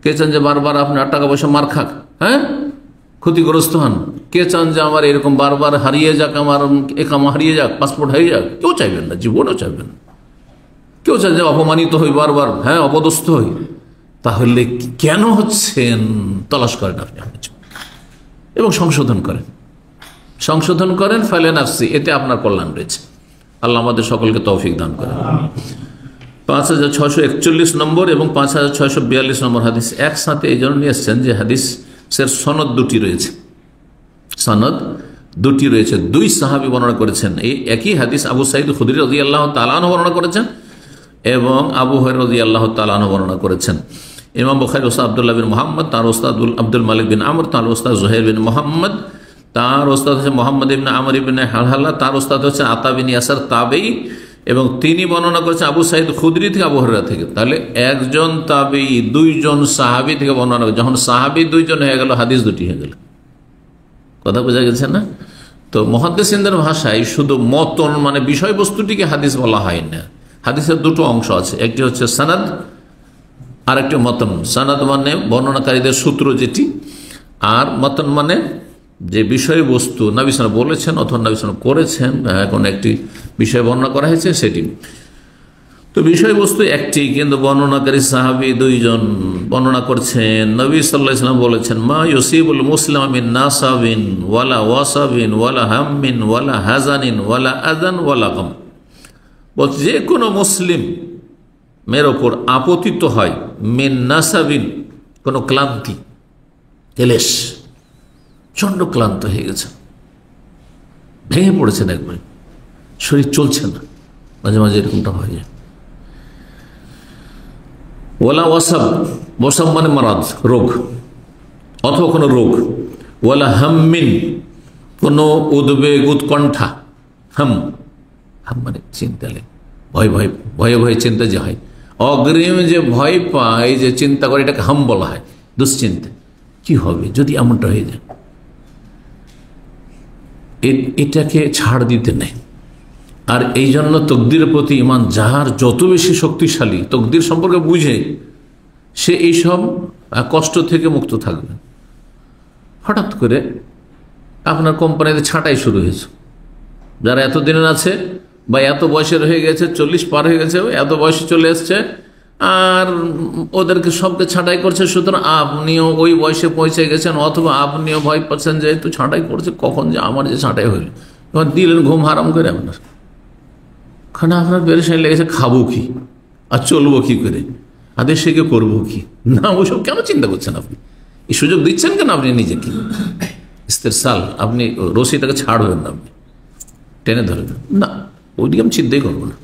কে চান যে বারবার আপনার টাকা পয়সা মার খাক, হ্যাঁ, ক্ষতিগ্রস্ত হন? কে চান যে আমার এরকম বারবার হারিয়ে যাক, আমার একামা হারিয়ে যাক, পাসপোর্ট হারিয়ে যাক? কেউ চাইবেন না, জীবনেও চাইবেন না। কেউ চান যে অপমানিত হই বারবার, হ্যাঁ, অপদস্থ হই। তাহলে কেন হচ্ছেন তলাশ করেন আপনি এবং সংশোধন করেন ফালে নাফসি, এতে আপনার কল্যাণ রয়েছে। আল্লাহ আমাদের সকলকে তৌফিক দান করেন। 5641 নম্বর এবং 5642 নম্বর হাদিস একসাথে এই জন্য নিয়ে এসছেন যে হাদিসের সনদ দুটি রয়েছে। সনদ দুটি রয়েছে, দুই সাহাবী বর্ণনা করেছেন এই একই হাদিস। আবু সাঈদ খুদরী রাদিয়াল্লাহু তাআলা আনহু বর্ণনা করেছেন এবং আবু হুরায়রা রাদিয়াল্লাহু তাআলা আনহু বর্ণনা করেছেন। ইমাম বুখারী ওস্তাদ আব্দুল্লাহ বিন মুহাম্মদ, তার ওস্তাদ আব্দুল মালিক বিন আমর, তার ওস্তাদ জুহাইর বিন মুহাম্মদ, তার ওস্তাদ হচ্ছে মোহাম্মদ ইবনে আমর ইবনে হালহালা, তার ওস্তাদ হচ্ছে আতা বিন ইয়াসার তাবেঈ, এবং তিনি বর্ণনা করেছেন আবু সাঈদ খুদরী থেকে, আবু হুরায়রা থেকে। তাহলে একজন তাবেঈ দুইজন সাহাবী থেকে বর্ণনা করে। যখন সাহাবী দুইজন হয়ে গেল, হাদিস দুটি হয়ে গেল। কথা বোঝা গেছে না? তো মুহাদ্দিসিনদের ভাষায় শুধু মতন মানে বিষয়বস্তুটিকে হাদিস বলা হয় না। হাদিসের দুটো অংশ আছে, একটি হচ্ছে সনদ আর একটি মতন। সনদ মানে বর্ণনাকারীদের সূত্র যেটি, আর মতন মানে যে বিষয়বস্তু নবী সাল্লাল্লাহু আলাইহি ওয়াসাল্লাম বলেছেন অথবা নবী সাল্লাল্লাহু আলাইহি ওয়াসাল্লাম করেছেন, কোনো একটি বিষয় বর্ণনা করা হয়েছে সেটি। তো বিষয়বস্তু একটি, কিন্তু বর্ণনাকারী সাহাবী দুইজন বর্ণনা করছেন। নবী সাল্লাল্লাহু আলাইহি ওয়াসাল্লাম বলেছেন, মা ইউসিবুল মুসলিমা মিন নাসাবিন ওয়ালা ওয়াসাবিন ওয়ালা হাম্মিন ওয়ালা হাজানিন ওয়ালা আযান ওয়ালা গাম। বলছে যে কোনো মুসলিম মের ওপর আপতিত হয় মিন নাসাবিন, কোনো ক্লান্তি, ক্লেশ, চন্ড ক্লান্ত হয়ে গেছে, ভেঙে পড়েছেন, একবার শরীর চলছে না, মাঝে মাঝে এরকমটা হয়ে যায়। ওয়ালা ওয়াসাব, ওয়াসাব মানে মারাদ, রোগ, অথবা কোনো রোগ। ওয়ালা হাম্মিন, কোনো উদ্বেগ, উৎকণ্ঠা। হাম, হাম মানে চিন্তা, ভয় ভয় ভয়ে ভয়ে চিন্তা যে হয়, অগ্রিম যে ভয় পায়, যে চিন্তা করে, এটাকে হাম বলা হয়, দুশ্চিন্তা। কি হবে যদি এমনটা হয়ে যায়, এটাকে ছাড় দিতে নেই। আর এই জন্য তকদিরের প্রতি ইমান যার যত বেশি শক্তিশালী, তকদির সম্পর্কে বুঝে, সে এইসব কষ্ট থেকে মুক্ত থাকবে। হঠাৎ করে আপনার কোম্পানিতে ছাঁটাই শুরু হয়েছে, যারা এতদিনের আছে বা এত বয়সের হয়ে গেছে, 40 পার হয়ে গেছে, এত বয়সে চলে এসছে, আর ওদেরকে সবকে ছাঁটাই করছে। সুতরাং আপনিও ওই বয়সে পৌঁছে গেছেন, অথবা আপনিও ভয় পাচ্ছেন যে একটু ছাঁটাই করছে, কখন যে আমার যে ছাঁটাই হইল, তখন দিলেন ঘুম হারাম করে আপনার। খানা আপনার পেরেশানি লেগেছে, খাবো কি আর চলবো কি করে, আর দেশে গিয়ে করবো কি না, ওইসব কেন চিন্তা করছেন আপনি? এই সুযোগ দিচ্ছেন কেন আপনি নিজেকে? ইস্তেরসাল, আপনি রশিটাকে ছাড়বেন না, আপনি টেনে ধরবেন না, ওইদিকে আমি চিন্তাই করবো না।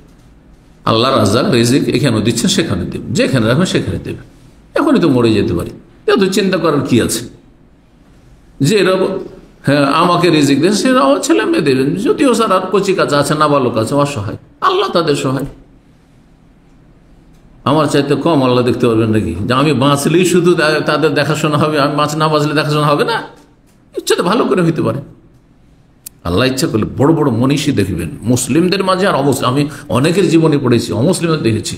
আল্লাহ রাজ্জাক, রিজিক এখানেও দিচ্ছেন, সেখানে দেবেন, যেখানে রাখবেন সেখানে দেবেন। এখনই তো মরে যেতে পারি, এত চিন্তা করার কি আছে? যে এরা হ্যাঁ আমাকে রিজিক দেন, সেরাও ছেলে মেয়ে দেবেন, যদিও স্যার আর কচি কাছে আছে, নাবালক আছে, অসহায়, আল্লাহ তাদের সহায়। আমার চাইতে কম আল্লাহ দেখতে পারবেন নাকি? যে আমি বাঁচলেই শুধু তাদের দেখাশোনা হবে, আমি না বাঁচলে দেখাশোনা হবে না? ইচ্ছা তো ভালো করে হইতে পারে। আল্লাহ ইচ্ছা করলে বড় বড় মনীষী দেখবেন মুসলিমদের মাঝে, আর অমুসলিম, আমি অনেকের জীবনে পড়েছি, অমুসলিমদের দেখেছি,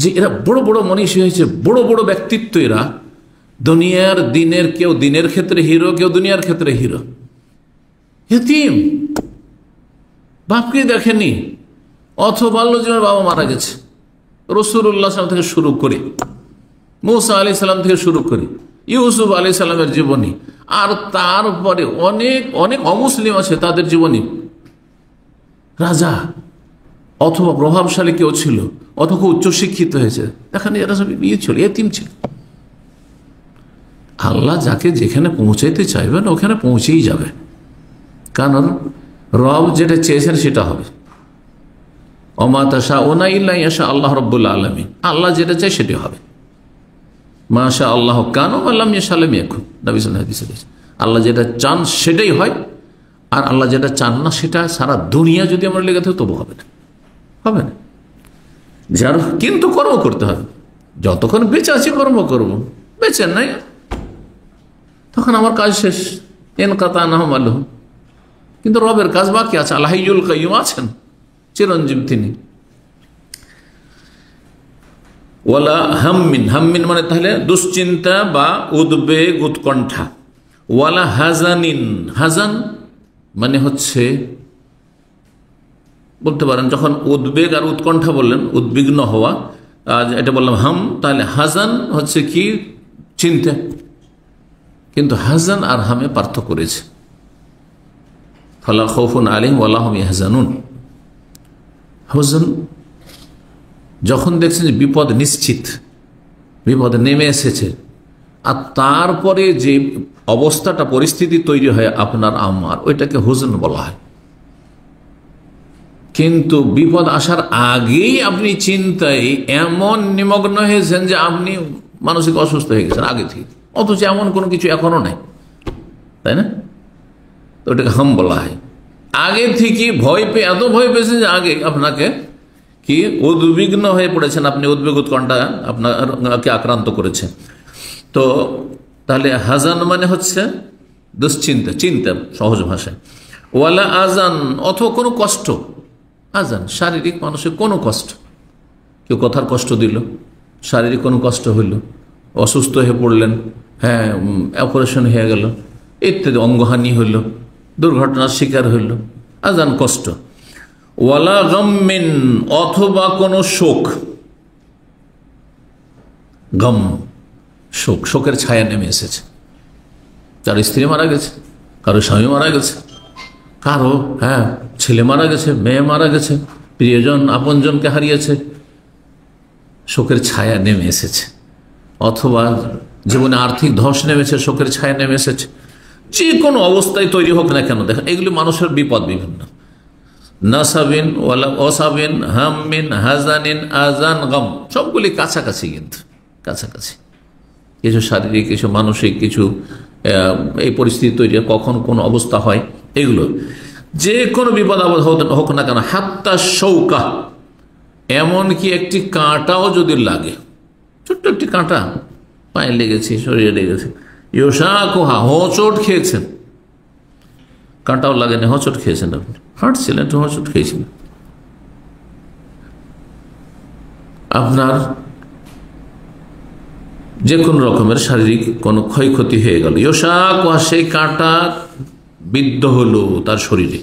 যে এরা বড় বড় মনীষী হয়েছে, বড় বড় ব্যক্তিত্ব এরা, দুনিয়ার দিনের, কেউ দিনের ক্ষেত্রে হিরো, কেউ দুনিয়ার ক্ষেত্রে হিরো। এতিম, বাপকে দেখেনি, অথবা বাল্য জীবনে বাবা মারা গেছে। রাসূলুল্লাহ সাল্লাল্লাহু আলাইহি ওয়াসাল্লাম থেকে শুরু করে, মূসা আলাইহিস সালাম থেকে শুরু করে, ইউসুফ আলাইহিস সালামের জীবনী, আর তারপরে অনেক অনেক অমুসলিম আছে, তাদের জীবনী, রাজা অথবা প্রভাবশালী কেউ ছিল, অথবা উচ্চশিক্ষিত হয়েছে, এখানে এরা সব ইয়ে ছিল, এতিম ছিল। আল্লাহ যাকে যেখানে পৌঁছাইতে চাইবেন ওখানে পৌঁছেই যাবে, কারণ রব যেটা চেয়েছেন সেটা হবে। ওমা তাশাউনা ইল্লা ইয়াশা আল্লাহ রাব্বুল আলামিন, আল্লাহ যেটা চায় সেটাই হবে। মাশা আল্লাহ কান ওয়া লাম ইয়াশা লাম ইয়াকুন, নবী সাল্লাল্লাহু আলাইহি ওয়াসাল্লাম, আল্লাহ যেটা চান সেটাই হয়, আর আল্লাহ যেটা চান না সেটা সারা দুনিয়া যদি আমরা লেগে থাকি তবু হবে না, হবে না। যার কিন্তু কর্ম করতে হবে, যতক্ষণ বেঁচে আছি কর্ম করব, বেঁচে নাই তখন আমার কাজ শেষ, ইনকাতা নাহমালহু। কিন্তু রবের কাজ বাকি আছে, আল হাইয়ুল কাইয়ুম আছেন, চিরঞ্জীব তিনি। ওয়ালা হাম্মিন, হাম্মিন মানে তাহলে দুশ্চিন্তা বা উদ্বেগ, উৎকণ্ঠা। ওয়ালা হাজানিন, হাজান মানে হচ্ছে বলতে পারেন যখন উদ্বেগ আর উৎকণ্ঠা বললেন, উদ্বিগ্ন হওয়া, এটা বললাম হাম, তাহলে হাজান হচ্ছে কি চিন্তা। কিন্তু হাজান আর হামে পার্থক্য করেছে, ফালা খাউফুন আলাইহিম ওয়ালা হুম ইয়াহজানুন। হুজন যখন দেখছেন যে বিপদ নিশ্চিত, বিপদ নেমে এসেছে, আর তারপরে যে অবস্থাটা, পরিস্থিতি তৈরি হয় আপনার আমার, ওইটাকে হুজন বলা হয়। কিন্তু বিপদ আসার আগেই আপনি চিন্তায় এমন নিমগ্ন হয়েছেন যে আপনি মানসিক অসুস্থ হয়ে গেছেন আগে থেকে, অথচ এমন কোনো কিছু এখনো নাই, তাই না? তো ওটাকে হাম বলা হয়। আগে থেকে ভয় পেয়ে, এত ভয় পেয়েছেন যে আগে আপনাকে কি উদ্বিগ্ন হয়ে পড়েছেন, আপনি উদ্বেগ, উৎকণ্ঠা আপনাকে আক্রান্ত করেছে। তো তাহলে হাজান মানে হচ্ছে দুশ্চিন্তা, চিন্তা সহজ ভাষায়। ওয়ালা আজান, অথবা কোনো কষ্ট, আজান শারীরিক মানসিক কোনো কষ্ট, কেউ কথার কষ্ট দিল, শারীরিক কোনো কষ্ট হইল, অসুস্থ হয়ে পড়লেন, হ্যাঁ অপারেশন হয়ে গেল ইত্যাদি, অঙ্গহানি হইল, দুর্ঘটনার শিকার হইল, আজান কষ্ট। ওয়ালা গাম্মিন, অথবা কোনো শোক, গম শোক, শোকের ছায়া নেমে এসেছে। কারো স্ত্রী মারা গেছে, কারো স্বামী মারা গেছে, কারো ছেলে মারা গেছে, মেয়ে মারা গেছে, প্রিয়জন আপনজনকে হারিয়েছে, শোকের ছায়া নেমে এসেছে। অথবা জীবনে আর্থিক ধস নেমেছে, শোকের ছায়া নেমে এসেছে। যে কোনো অবস্থায় তৈরি হোক না কেন, দেখেন এগুলি মানুষের বিপদ বিভিন্ন। নাসাবিন ওয়ালা অসাবিন, হামিন, হাজানিন, আজান, গম, সবগুলি কাছাকাছি, কিন্তু কাছাকাছি। কিছু শারীরিক, কিছু মানসিক, কিছু এই পরিস্থিতি তৈরি কখন কোন অবস্থা হয়, এগুলো যে কোনো বিপদ আপদ হোক না কেন, হাত্তা শৌকা, এমনকি একটি কাঁটাও যদি লাগে, ছোট্ট একটি কাঁটা পায়ে লেগেছে, শরীরে লেগেছে, ইয়োশাকুহা, হোঁচট খেয়েছেন, কাঁটাও লাগেনি, হোঁচট খেয়েছেন, আপনি হাঁটছিলেন, একটু হোঁচট খেয়েছিলেন, আপনার যে কোনো রকমের শারীরিক কোনো ক্ষয়ক্ষতি হয়ে গেল, ইয়োশাকুহা, সেই কাঁটা বিদ্ধ হলো তার শরীরে,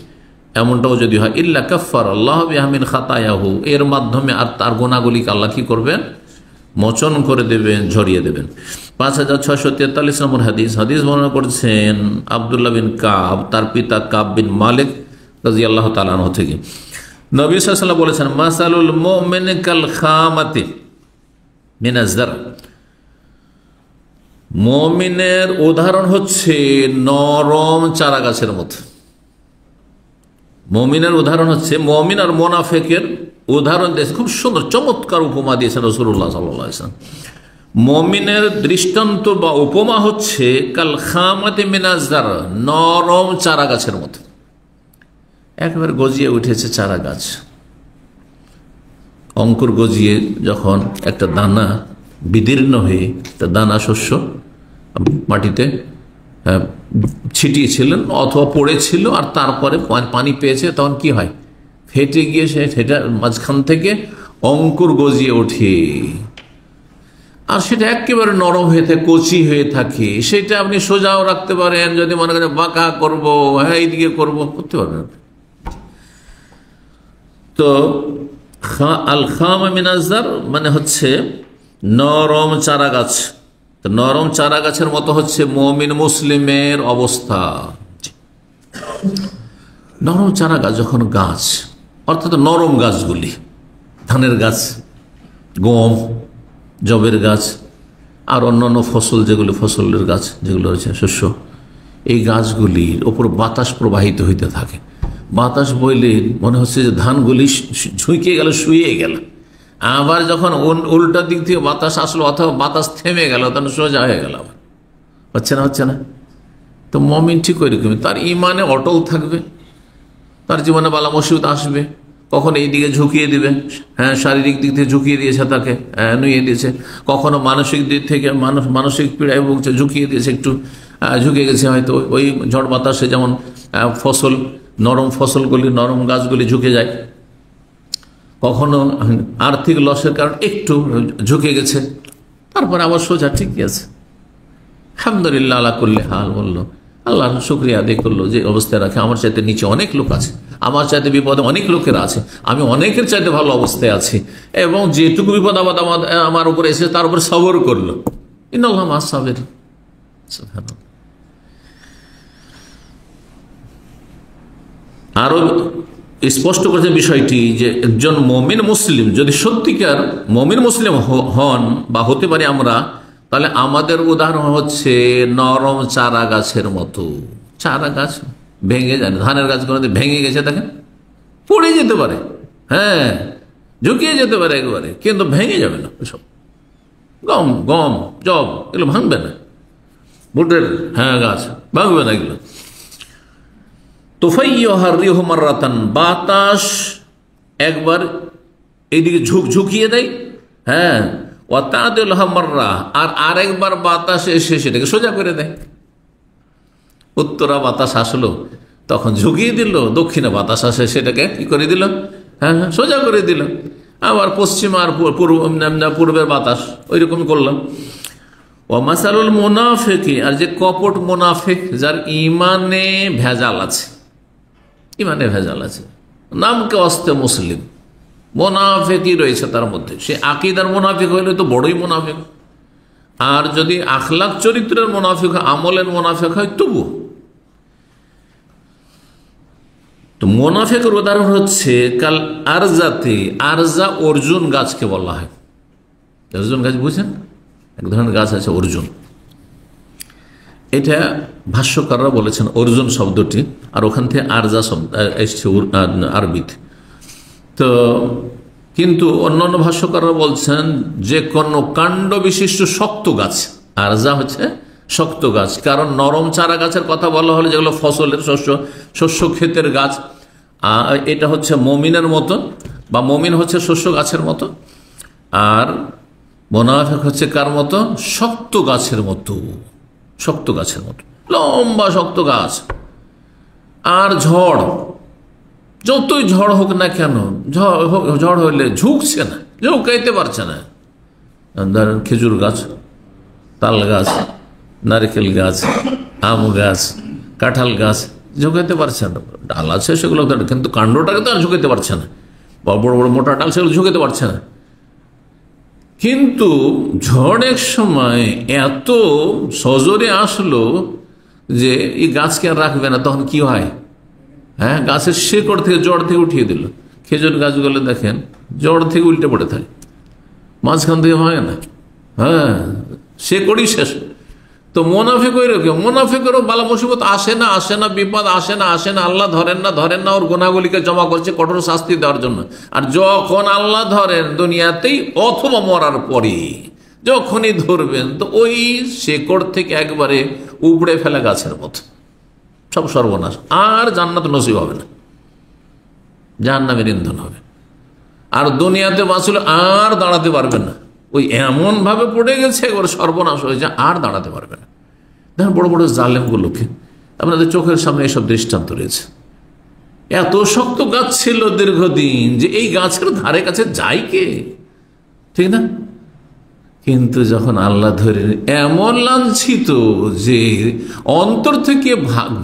এমনটাও যদি হয়, ইল্লা কাফার আল্লাহ বিহা মিন খাতায়াহু, এর মাধ্যমে আর তার গুনাহগুলিকে আল্লাহ কি করবেন, মোচন করে দেবেন, ঝরিয়ে দেবেন। 5643 নম্বর হাদিস বর্ণনা করছেন আব্দুল্লাহ বিন কাব, তার পিতা কাব বিন মালিক রাদিয়াল্লাহু তাআলা আনহু থেকে। নবী সাল্লাল্লাহু আলাইহি ওয়াসাল্লাম বলেছেন, মাসালুল মুমিন কাল খামাতি মিনাজ যার, মুমিনের উদাহরণ হচ্ছে নরম চারা গাছের মতো। মুমিনের উদাহরণ হচ্ছে, মুমিন আর মুনাফিকের উদাহরণ দিয়েছে, খুব সুন্দর চমৎকার উপমা দিয়েছেন রাসূলুল্লাহ সাল্লাল্লাহু আলাইহি ওয়াসাল্লাম। মুমিনের দৃষ্টান্ত বা উপমা হচ্ছে কাল খামাতি মিনাজ যার, নরম চারা গাছের মতো। একবার গজিয়ে উঠেছে চারা গাছ, অঙ্কুর গজিয়ে যখন একটা দানা বিদীর্ণ হয়ে, দানা শস্য মাটিতে ছিটিয়েছিলেন অথবা পড়েছিল, আর তারপরে পানি পেয়েছে, তখন কি হয়, ফেটে গিয়ে সেটার মাঝখান থেকে অঙ্কুর গজিয়ে ওঠে, আর সেটা একেবারে নরম হয়ে থাকে, কচি হয়ে থাকে। সেটা আপনি সোজাও রাখতে পারেন, যদি মনে করেন বাঁকা করবো, এইদিকে করবো, করতে পারবেন। তো আল খাম মিনাজ যার মানে হচ্ছে নরম চারা গাছ। নরম চারা গাছের মতো হচ্ছে মুমিন মুসলিমের অবস্থা। নরম চারা গাছ যখন গাছ, অর্থাৎ নরম গাছগুলি, ধানের গাছ, গম, জবের গাছ, আর অন্যান্য ফসল, যেগুলো ফসলের গাছ যেগুলো রয়েছে, শস্য, এই গাছগুলির ওপর বাতাস প্রবাহিত হইতে থাকে। বাতাস বইলে মনে হচ্ছে যে ধানগুলি ঝুঁকে গেল, শুয়ে গেল। আবার যখন উল্টা দিক থেকে বাতাস আসলো অথবা বাতাস থেমে গেল, তখন সোজা হয়ে গেল। হচ্ছে না। তো মুমিন ঠিক ওই রকমই, তার ইমানে অটল থাকবে, তার জীবনে বালা মুসিবত আসবে, কখনো এই দিকে ঝুঁকিয়ে দিবে, শারীরিক দিক থেকে ঝুঁকিয়ে দিয়েছে, তাকে নুয়ে দিয়েছে, কখনো মানসিক দিক থেকে মানসিক পীড়ায় ভুগছে, ঝুঁকিয়ে দিয়েছে, একটু ঝুঁকে গেছে, হয়তো ওই ঝড় বাতাসে যেমন ফসল, নরম ফসলগুলি, নরম গাছগুলি ঝুঁকে যায়, কখনো আর্থিক লসের কারণে একটু ঝুঁকে গেছে, তারপর আবার সোজা ঠিকই আছে। আলহামদুলিল্লাহ আলা কুল্লি হাল বললো, আল্লাহর শুকরিয়া আদায় করলো যে অবস্থায় রাখে। আমার চাইতে নিচে অনেক লোক আছে, আমার চাইতে বিপদে অনেক লোকেরা আছে, আমি অনেকের চাইতে ভালো অবস্থায় আছি, এবং যেটুকু বিপদ আপদ আমার উপরে এসে তার উপরে সবর করলো। ইন্নাল্লাহা মা'আস সাবিরিন। সুবহানাল্লাহ। আরো স্পষ্ট করেছে বিষয়টি যে একজন মুমিন মুসলিম যদি সত্যিকার মুমিন মুসলিম হন বা হতে পারি আমরা, তাহলে আমাদের উদাহরণ হচ্ছে নরম চারা গাছের মতো। চারা গাছ ভেঙে যায় না, ধানের গাছ কোনো ভেঙে গেছে দেখেন, পড়ে যেতে পারে, ঝুঁকিয়ে যেতে পারে একবারে, কিন্তু ভেঙে যাবে না। সব গম জব এগুলো ভাঙবে না, ভুটের গাছ ভাঙবে না এগুলো। বাতাস একবার এইদিকে ঝুঁকিয়ে দেয়, আর আরেকবার বাতাস এসে সেটাকে সোজা করে দেয়। উত্তরা বাতাস আসলো তখন ঝুঁকিয়ে দিল, দক্ষিণে বাতাস আসে সেটাকে কি করে দিল, সোজা করে দিল। আবার পশ্চিম আর পূর্বের বাতাস ওই রকম করলাম। ও মাসালুল মুনাফিকি, আর যে কপট মুনাফিক, যার ইমানে ভেজাল আছে, নামকে অস্তে মুসলিম, মোনাফেকই রয়েছে তার মধ্যে। সে আকীদার মোনাফেক হইলে তো বড়ই মোনাফেক, আর যদি আখলাক চরিত্রের মোনাফেক, আমলের মোনাফেক হয় তবু। তো মোনাফেকের উদাহরণ হচ্ছে কাল আরজাতে, আরজা অর্জুন গাছকে বলা হয়। অর্জুন গাছ বুঝছেন? এক ধরনের গাছ আছে অর্জুন, এটা ভাষ্যকাররা বলেছেন অর্জুন শব্দটি, আর ওখান থেকে আরজা শব্দ এসছে আরবিতে। তো কিন্তু অন্যান্য ভাষ্যকাররা বলছেন যে কোনো কাণ্ড বিশিষ্ট শক্ত গাছ, আরজা হচ্ছে শক্ত গাছ। কারণ নরম চারা গাছের কথা বলা হলে যেগুলো ফসলের শস্য ক্ষেতের গাছ, এটা হচ্ছে মমিনের মতো, বা মমিন হচ্ছে শস্য গাছের মতো, আর মোনাফেক হচ্ছে কার মতো? শক্ত গাছের মতো, শক্ত গাছের মতো, লম্বা শক্ত গাছ। আর ঝড়, যতই ঝড় হোক না কেন, ঝড় হইলে ঝুঁকছে না, ঝুঁকাইতে পারছে না। ধরেন খেজুর গাছ, তাল গাছ, নারকেল গাছ, আম গাছ, কাঁঠাল গাছ ঝুঁকাইতে পারছে না। ডাল আছে সেগুলো, কিন্তু কাণ্ডটাকে তো আর ঝুঁকাইতে পারছে না। বড় বড় মোটা ডাল সেগুলো ঝুঁকাইতে পারছে না। কিন্তু ঝড়ের সময় এত সজোরে আসলো যে এই গাছকে আর রাখবে না, তখন কি হয়? হ্যাঁ, গাছের শেকড় থেকে, জড় থেকে উঠিয়ে দিল। খেজুর গাছগুলো দেখেন জড় থেকে উল্টে পড়ে থাকে, মাঝখান থেকে হয় না, হ্যাঁ, শেকড়ই শেষ। তো মোনাফেক ওই রকম, মোনাফেকেরও বালা মুসিবত আসে না, আসে না, বিপদ আসে না, আসে না, আল্লাহ ধরেন না, ওর গুনাহগুলিকে জমা করছে কঠোর শাস্তি দেওয়ার জন্য। আর যখন আল্লাহ ধরেন দুনিয়াতেই অথবা মরার পরে, যখনই ধরবেন তো ওই শেকড় থেকে একবারে উপড়ে ফেলা গাছের মতো সব সর্বনাশ, আর জান্নাত নসিব হবে না, জাহান্নামের ইন্ধন হবে। আর দুনিয়াতে বাঁচলে আর দাঁড়াতে পারবে না, ওই এমন ভাবে পড়ে গেছে একবার সর্বনাশ হয়ে যায়, আর দাঁড়াতে পারবে না। দেখেন বড় বড় জালেমগুলোকে, আপনাদের চোখের সামনে এসব দৃষ্টান্ত রয়েছে। এত শক্ত গাছ ছিল দীর্ঘদিন যে এই গাছের ধারে কাছে যায় কে, ঠিক না? কিন্তু যখন আল্লাহ ধরে, এমন লাঞ্ছিত যে অন্তর থেকে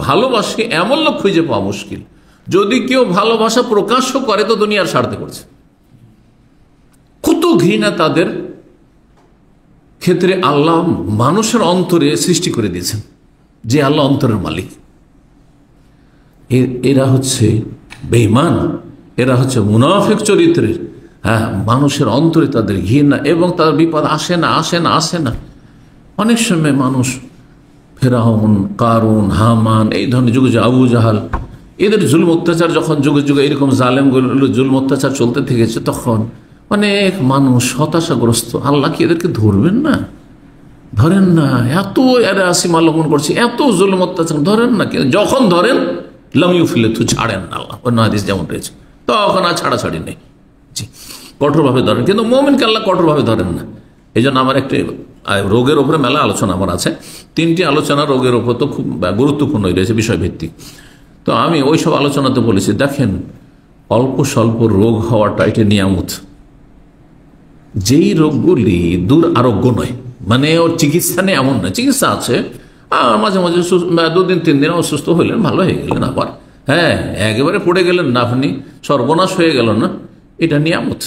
ভালোবাসে এমন লোক খুঁজে পাওয়া মুশকিল। যদি কেউ ভালোবাসা প্রকাশ্য করে তো দুনিয়ার স্বার্থে করছে। কত ঘৃণা তাদের ক্ষেত্রে আল্লাহ মানুষের অন্তরে সৃষ্টি করে দিয়েছেন, যে আল্লাহ অন্তরের মালিক। এরা হচ্ছে বেঈমান, এরা হচ্ছে মুনাফিক চরিত্রের। হ্যাঁ, মানুষের অন্তরে তাদের ঘৃণা, এবং তাদের বিপদ আসে না। অনেক সময় মানুষ ফেরাউন, কারুন, হামান, এই ধরনের যুগে আবু জাহাল, এদের জুলম অত্যাচার যখন যুগে যুগে এরকম জালেমগুলো জুলম অত্যাচার চলতে থেকেছে, তখন অনেক মানুষ হতাশাগ্রস্ত। আল্লাহ কি এদেরকে ধরবেন না? ধরেন না, এত এরা সীমা লঙ্ঘন করছে, এত জুলম অত্যাচার, ধরেন না। যখন ধরেন লামিউ ফেলে তো ছাড়েন না আল্লাহ, অন্য হাদিস যেমন রয়েছে, তখন আর ছাড়াছাড়ি নেই, জি, কঠোরভাবে ধরেন। কিন্তু মুমিনকে আল্লাহ কঠোরভাবে ধরেন না। এই জন্য আমার একটি রোগের ওপরে মেলা আলোচনা আমার আছে, 3টি আলোচনা রোগের ওপর তো খুব গুরুত্বপূর্ণ রয়েছে, বিষয়ভিত্তিক। তো আমি ওই সব আলোচনাতে বলেছি, দেখেন অল্প স্বল্প রোগ হওয়াটা এটা নিয়ামত। যেই রোগগুলি দুরারোগ্য নয়, মানে ওর চিকিৎসা নেই এমন নয়, চিকিৎসা আছে, মাঝে মাঝে 2 দিন 3 দিন অসুস্থ হইলেন, ভালো হয়ে গেলেন, আবার হ্যাঁ একেবারে পড়ে গেলেন না, আপনি সর্বনাশ হয়ে গেল না, এটা নিয়ামত।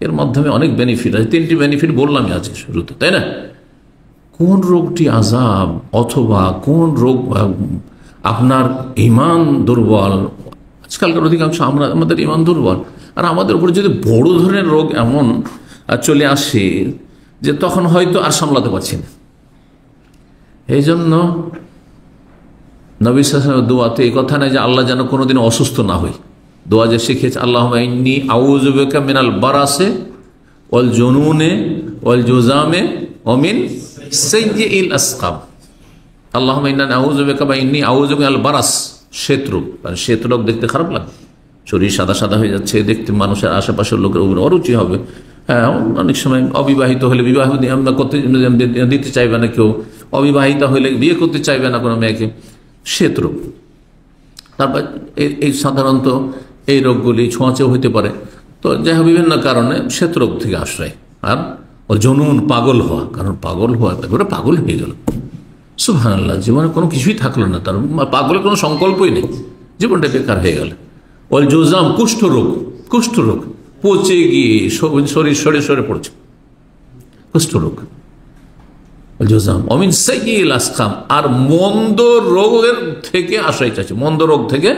এর মাধ্যমে অনেক বেনিফিট আছে। 3টি বেনিফিট বললামই আজকে শুরুতে, তাই না? কোন রোগটি আযাব, অথবা কোন রোগ আপনার ঈমান দুর্বল। আজকালকার অধিকাংশ আমাদের ঈমান দুর্বল, আর আমাদের উপর যদি বড় ধরনের রোগ এমন চলে আসে যে তখন হয়তো আর সামলাতে পারছি না। এই জন্য নবী সাল্লাল্লাহু আলাইহি ওয়াসাল্লামের দোয়াতে এই কথা নেই যে আল্লাহ যেন কোনোদিন অসুস্থ না হই। দোয়া যে শিখেছে, আল্লাহুম্মা ইন্নী আউযু বিকা মিনাল বারাসে ওয়াল জুনুনে ওয়াল জুযামে ওয়া মিন সাইয়্যিল আসকাম। আল্লাহুম্মা ইন্নী আউযু বিকা, বা ইন্নী আউযু মিনাল বারাস, শ্বেতরোগ। শ্বেতরোগ দেখতে খারাপ লাগে, শরীর সাদা সাদা হয়ে যাচ্ছে, দেখতে মানুষের আশেপাশের লোকের উপর অরুচি হবে। হ্যাঁ, অনেক সময় অবিবাহিত হলে বিবাহ করতে দিতে চাইবে না কেউ, অবিবাহিতা হলে বিয়ে করতে চাইবে না কোনো মেয়েকে, শ্বেতরোগ। তারপর এই সাধারণত এই রোগগুলি ছোঁয়াচেও হইতে পারে। তো যাই হোক, বিভিন্ন কারণে শ্বেতরোগ থেকে আশ্রয়। আর ওর জনুন, পাগল হওয়া, কারণ পাগল হওয়া একেবারে পাগল হয়ে গেল, সুবহানাল্লাহ, জীবনে কোনো কিছুই থাকলো না, তার পাগলের কোনো সংকল্পই নেই, জীবনটা বেকার হয়ে গেল। ওল জুজাম কুষ্ঠরোগ পচে গিয়ে শরীর সরে সরে পড়ছে, কুষ্ঠরোগ। জুজাম অমিন সাইয়িল আসকাম, আর মন্দ রোগের থেকে আশ্রয় চাইছে, মন্দ রোগ থেকে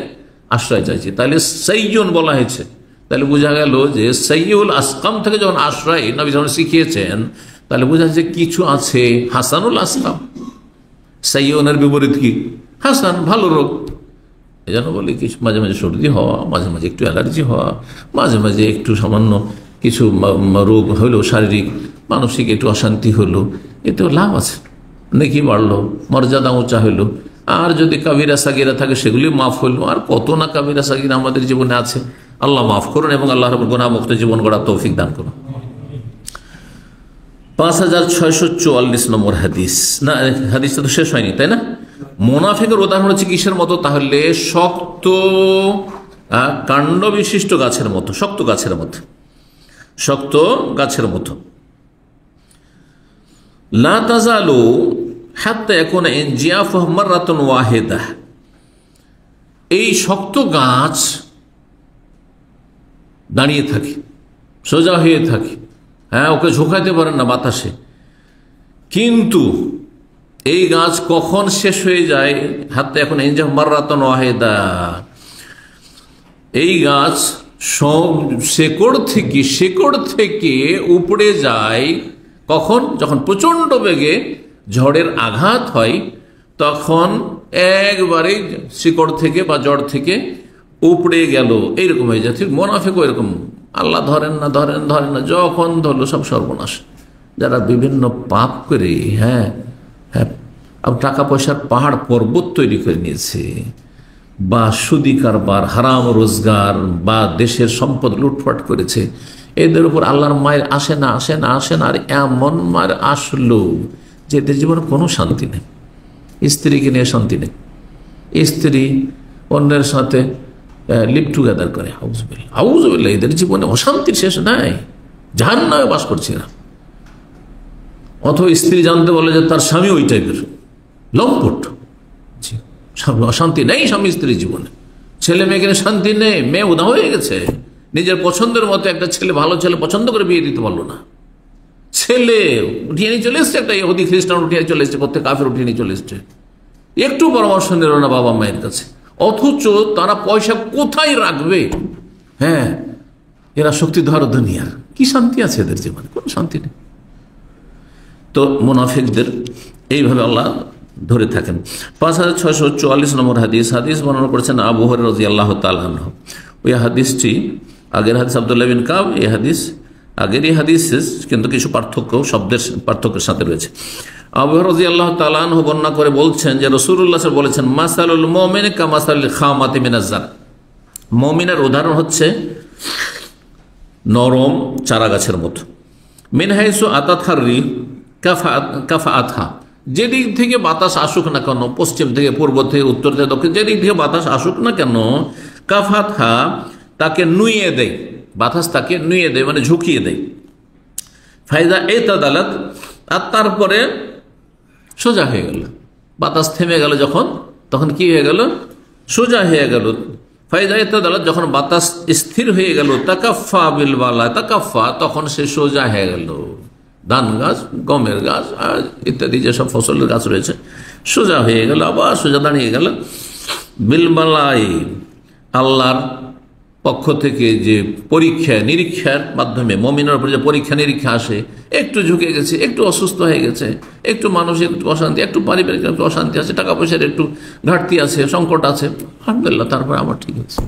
আশ্রয় চাইছে। তাহলে সাইয়ুন বলা হয়েছে, তাহলে বোঝা গেল যে সাইয়ুল আসকাম থেকে যখন আশ্রয় নবী যখন শিখিয়েছেন, তাহলে বোঝা যাচ্ছে কিছু আছে হাসানুল আসকাম। সাইয়ুনের বিপরীত কি? হাসান, ভালো রোগ। এই জন্য বলি কিছু মাঝে মাঝে সর্দি হওয়া, মাঝে মাঝে একটু অ্যালার্জি হওয়া, মাঝে মাঝে একটু সামান্য কিছু রোগ হলো, শারীরিক মানসিক একটু অশান্তি হলো, এতেও লাভ আছে, নেকি বাড়লো, মর্যাদা উঁচা হইলো। আর যদি কাবিরা সাগিরা থাকে সেগুলি মাফ হইলো। আর কত না কাবিরা সাগিরা আমাদের জীবনে আছে, আল্লাহ মাফ করুন এবং আল্লাহ রাব্বুল গুনাহমুক্ত জীবন গড়ার তৌফিক দান করুন। 5644 নম্বর হাদিস। না, হাদিসটা তো শেষ হয়নি, তাই না? মুনাফিকের উদাহরণ হচ্ছে কিসের মতো? তাহলে শক্ত কাণ্ড বিশিষ্ট গাছের মতো, শক্ত গাছের মতো, শক্ত গাছের মতো। লা তাজালু হাত্তা ইয়াকুনা ইনজিয়াফুহু মাররাতুন ওয়াহিদা, এই শক্ত গাছ দাঁড়িয়ে থাকে, সোজা হয়ে থাকে, হ্যাঁ, ওকে ঝোঁকাতে পারেন না বাতাসে, কিন্তু এই গাছ কখন শেষ হয়ে যায়? হাতে এখন ইনজিয়াফুহু মাররাতুন ওয়াহিদা, এই গাছ সব শেকড় থেকে উপড়ে যায় কখন? যখন প্রচন্ড বেগে ঝড়ের আঘাত হয়, তখন একবারে শিকড় থেকে বা জড় থেকে উপড়ে গেল, এইরকম হয়ে যায়। ঠিক মুনাফিকও এরকম, আল্লাহ ধরেন না, যখন ধরলো সব সর্বনাশ। যারা বিভিন্ন পাপ করে, হ্যাঁ, টাকা পয়সার পাহাড় পর্বত তৈরি করে নিয়েছে, বা সুদি কারবার, হারাম রোজগার, বা দেশের সম্পদ লুটপাট করেছে, এদের উপর আল্লাহর মায়ের আসে না। আর এমন মায়ের আসলো যে এদের জীবনে কোনো শান্তি নেই, স্ত্রীকে নিয়ে শান্তি নেই, স্ত্রী অন্যের সাথে লিভ টুগেদার করে, আউযুবিল্লাহ, এদের জীবনে অশান্তির শেষ নাই, জাহান্নামে বাস করছে না। অথবা স্ত্রী জানতে বলে যে তার স্বামী ওই টাইপের লম্পট, শান্তি নেই স্বামী স্ত্রীর জীবনে, ছেলে মেয়েকে শান্তি নেই, মেয়ে উদাহ হয়ে গেছে, নিজের পছন্দের মতো একটা ছেলে, ভালো ছেলে পছন্দ করে বিয়ে দিতে পারলো না, ছেলে উঠিয়ে নিয়ে চলে এসছে, একটা ইহুদি খ্রিস্টান উঠিয়ে চলে এসছে, প্রত্যেক কাফের উঠিয়ে নিয়ে চলে এসছে, একটু পরামর্শ নিল না বাবা মায়ের কাছে। অথচ তারা পয়সা কোথায় রাখবে? হ্যাঁ, এরা শক্তিধর দুনিয়ার, কি শান্তি আছে এদের জীবনে? কোনো শান্তি নেই। তো মুনাফিকদের এইভাবে আল্লাহ ধরে থাকেন। 5644 নম্বর হাদিস বর্ণনা করেছেন আবু হুরায়রা রাদিয়াল্লাহু তাআলা আনহু। ওই হাদিসটি আগের হাদিস আব্দুল্লাহ বিন কাব, এই হাদিস আগেরই হাদিস, কিন্তু কিছু পার্থক্য, শব্দের পার্থক্যের সাথে রয়েছে। আবু হুরায়রা রাদিয়াল্লাহু তাআলা আনহু বর্ণনা করে বলছেন যে রাসূলুল্লাহ সাল্লাল্লাহু আলাইহি ওয়াসাল্লাম বলেছেন, মাসালুল মুমিন কামাসালিল খামাতি মিনাজ জার, মুমিনের উদাহরণ হচ্ছে নরম চারা গাছের মতো। মিন হাইসু আতাতহার রিহ কাফাআতহা, যেদিক থেকে বাতাস আসুক না কেন, পশ্চিম থেকে, পূর্ব থেকে, উত্তর থেকে, দক্ষিণ, যেদিক থেকে বাতাস আসুক না কেন, কাফাতহা, তাকে নুইয়ে দেয়, বাতাস তাকে নুইয়ে দেয়, মানে ঝুঁকিয়ে দেয়। ফাইদা ইতাদালাত, আর তারপরে সোজা হয়ে গেল, বাতাস থেমে গেল যখন, তখন কি হয়ে গেল? সোজা হয়ে গেল। ফাইদা ইতাদালাত, যখন বাতাস স্থির হয়ে গেল, তাকাফফা বিল বালা, তাকাফফা, তখন সে সোজা হয়ে গেল। ধান গাছ, গমের গাছ ইত্যাদি যেসব ফসলের গাছ রয়েছে, সোজা হয়ে গেল, আবার সোজা দাঁড়িয়ে গেল। বিলবালাই, আল্লাহর পক্ষ থেকে যে পরীক্ষা নিরীক্ষার মাধ্যমে মুমিনের উপর যে পরীক্ষা নিরীক্ষা আসে, একটু ঝুঁকে গেছে, একটু অসুস্থ হয়ে গেছে, একটু মানসিক একটু অশান্তি, একটু পারিবারিক একটু অশান্তি আছে, টাকা পয়সার একটু ঘাটতি আছে, সংকট আছে, আলহামদুলিল্লাহ, তারপরে আমার ঠিক আছে।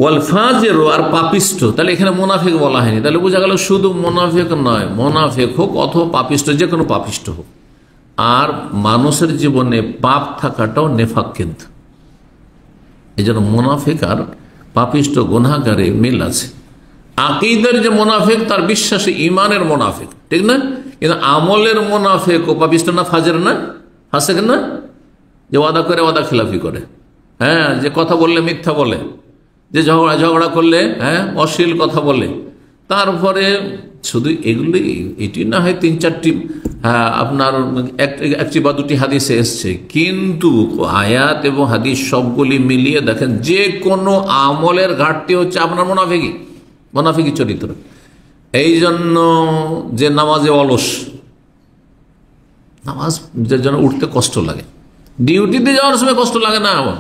ওয়াল ফাজির, আর পাপিষ্ট, তাহলে এখানে মুনাফিক বলা হয়নি, তাহলে বোঝা গেল শুধু মুনাফিক নয়, মুনাফিক হোক অথবা পাপিষ্ট, যে কোনো পাপিষ্ট হোক। আর মানুষের জীবনে পাপ থাকাটাও নেফাক, কিন্তু এই জন্য মুনাফিক আর পাপিষ্ট গুনাহগারে মিল আছে। আকীদার যে মুনাফিক, তার বিশ্বাসে ঈমানের মুনাফিক, ঠিক না? কিন্তু আমলের মুনাফিক ও পাপিষ্ট না, ফাজির না, ফাসিক না, যে ওয়াদা করে ওয়াদা খিলাফি করে, হ্যাঁ, যে কথা বললে মিথ্যা বলে, যে ঝগড়া করলে, হ্যাঁ, অশ্লীল কথা বলে, তারপরে শুধু এগুলি, এটি না হয় 3-4টি আপনার একটি বা দুটি হাদিসে এসছে, কিন্তু আয়াত এবং হাদিস সবগুলি মিলিয়ে দেখেন যে কোনো আমলের ঘাটতি হচ্ছে আপনার মুনাফিকি চরিত্র। এই জন্য যে নামাজে অলস, নামাজ যে জন্য উঠতে কষ্ট লাগে, ডিউটিতে যাওয়ার সময় কষ্ট লাগে না, আমার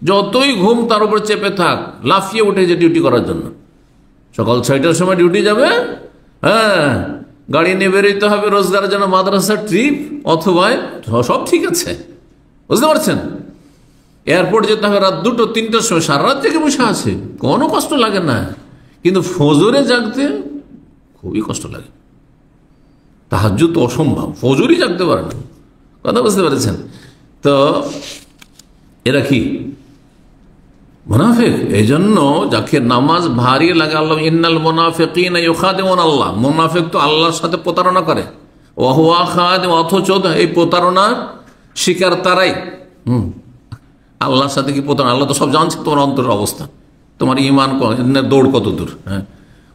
যতই ঘুম তার উপর চেপে থাক, লাফিয়ে উঠে যে ডিউটি করার জন্য। সকাল 6টার সময় ডিউটি যাবে, হ্যাঁ, গাড়ি নিয়ে বেরোতে হবে রোজগারের জন্য, মাদ্রাসার ট্রিপ অথবা সব ঠিক আছে, বুঝতে পারছেন। এয়ারপোর্ট যেতে হবে রাত 2-3টার সময়, সারা রাত থেকে বসে আছে, কোনো কষ্ট লাগে না। কিন্তু ফজরে জাগতে খুবই কষ্ট লাগে, তাহাজ্জুদ তো অসম্ভব, ফজরই জাগতে পারে না, কথা বুঝতে পেরেছেন। তো এরা কি মুনাফিক। এই জন্য যাকে নামাজ ভারী লাগে, আল্লাহ ইন্নাল মুনাফিকিনা ইউখাদিমুন আল্লাহ, মুনাফিক তো আল্লাহর সাথে প্রতারণা করে, ওয়া হুয়া খাদিম, অথচ এই প্রতারণা শিকার তারাই। আল্লাহর সাথে কি প্রতারণা, আল্লাহ তো সব জানছে তোমার অন্তরের অবস্থা, তোমার ইমান দৌড় কত দূর। হ্যাঁ,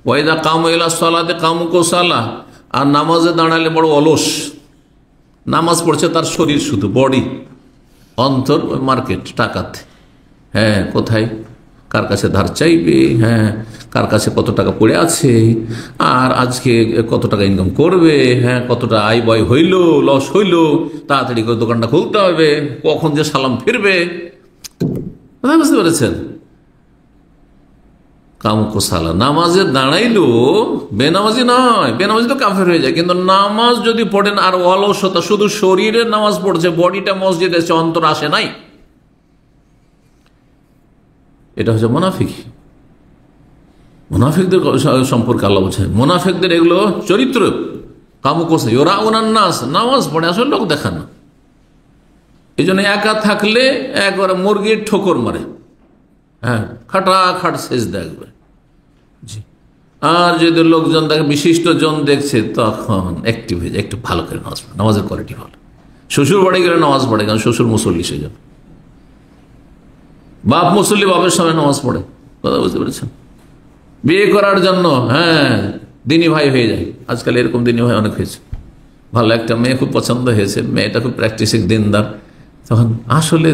ওয়াইদা কামু ইলা সালাতে কামু কুসালা, আর নামাজে দাঁড়ালে বড় অলস, নামাজ পড়ছে তার শরীর শুধু, বডি, অন্তর মার্কেট, টাকাতে। হ্যাঁ, কোথায় কার কাছে ধার চাইবে, হ্যাঁ, কার কাছে কত টাকা পড়ে আছে, আর আজকে কত টাকা ইনকাম করবে, হ্যাঁ, কতটা আয় ব্যয় হইল, লস হইল, তাড়াতাড়ি করে দোকানটা খুলতে হবে, কখন যে সালাম ফিরবে, বুঝতে পেরেছেন। কামকুসালা, নামাজে দাঁড়াইলো, বেনামাজি নয়, বেনামাজি তো কাফের হয়ে যায়, কিন্তু নামাজ যদি পড়েন আর অলসতা, শুধু শরীরের নামাজ পড়ছে, বডিটা মসজিদে এসে, অন্তর আসে নাই, এটা হচ্ছে মুনাফিক। মুনাফিকদের সম্পর্কে আল্লাহ বলছে, মুনাফিকদের এগুলো চরিত্র, কামকুসা ইউরাউনান নাস, নামাজ পড়ে আসলে লোক দেখান না। এই জন্য একা থাকলে একবারে মুরগির ঠোকর মারে, হ্যাঁ, খাটাখাট সেজদা একবার, জি। আর যদি লোকজন দেখে, বিশিষ্ট জন দেখছে, তখন অ্যাক্টিভ হয়ে যায়, একটু ভালো করে নামাজ পড়ে, নামাজের কোয়ালিটি ভালো। শ্বশুর বাড়ি গেলে নামাজ পড়ে, কারণ শ্বশুর মুসল্লি সেই জন্য। বাপ মুসল্লি, বাপের সামনে নামাজ পড়ে, কথা বুঝতে পেরেছেন। বিয়ে করার জন্য, হ্যাঁ, দিনী ভাই হয়ে যায়, আজকাল এরকম দিনী ভাই অনেক হয়েছে। ভালো একটা মেয়ে খুব পছন্দ হয়েছে, মেয়েটা খুব প্র্যাকটিসিং দিনদার, তখন আসলে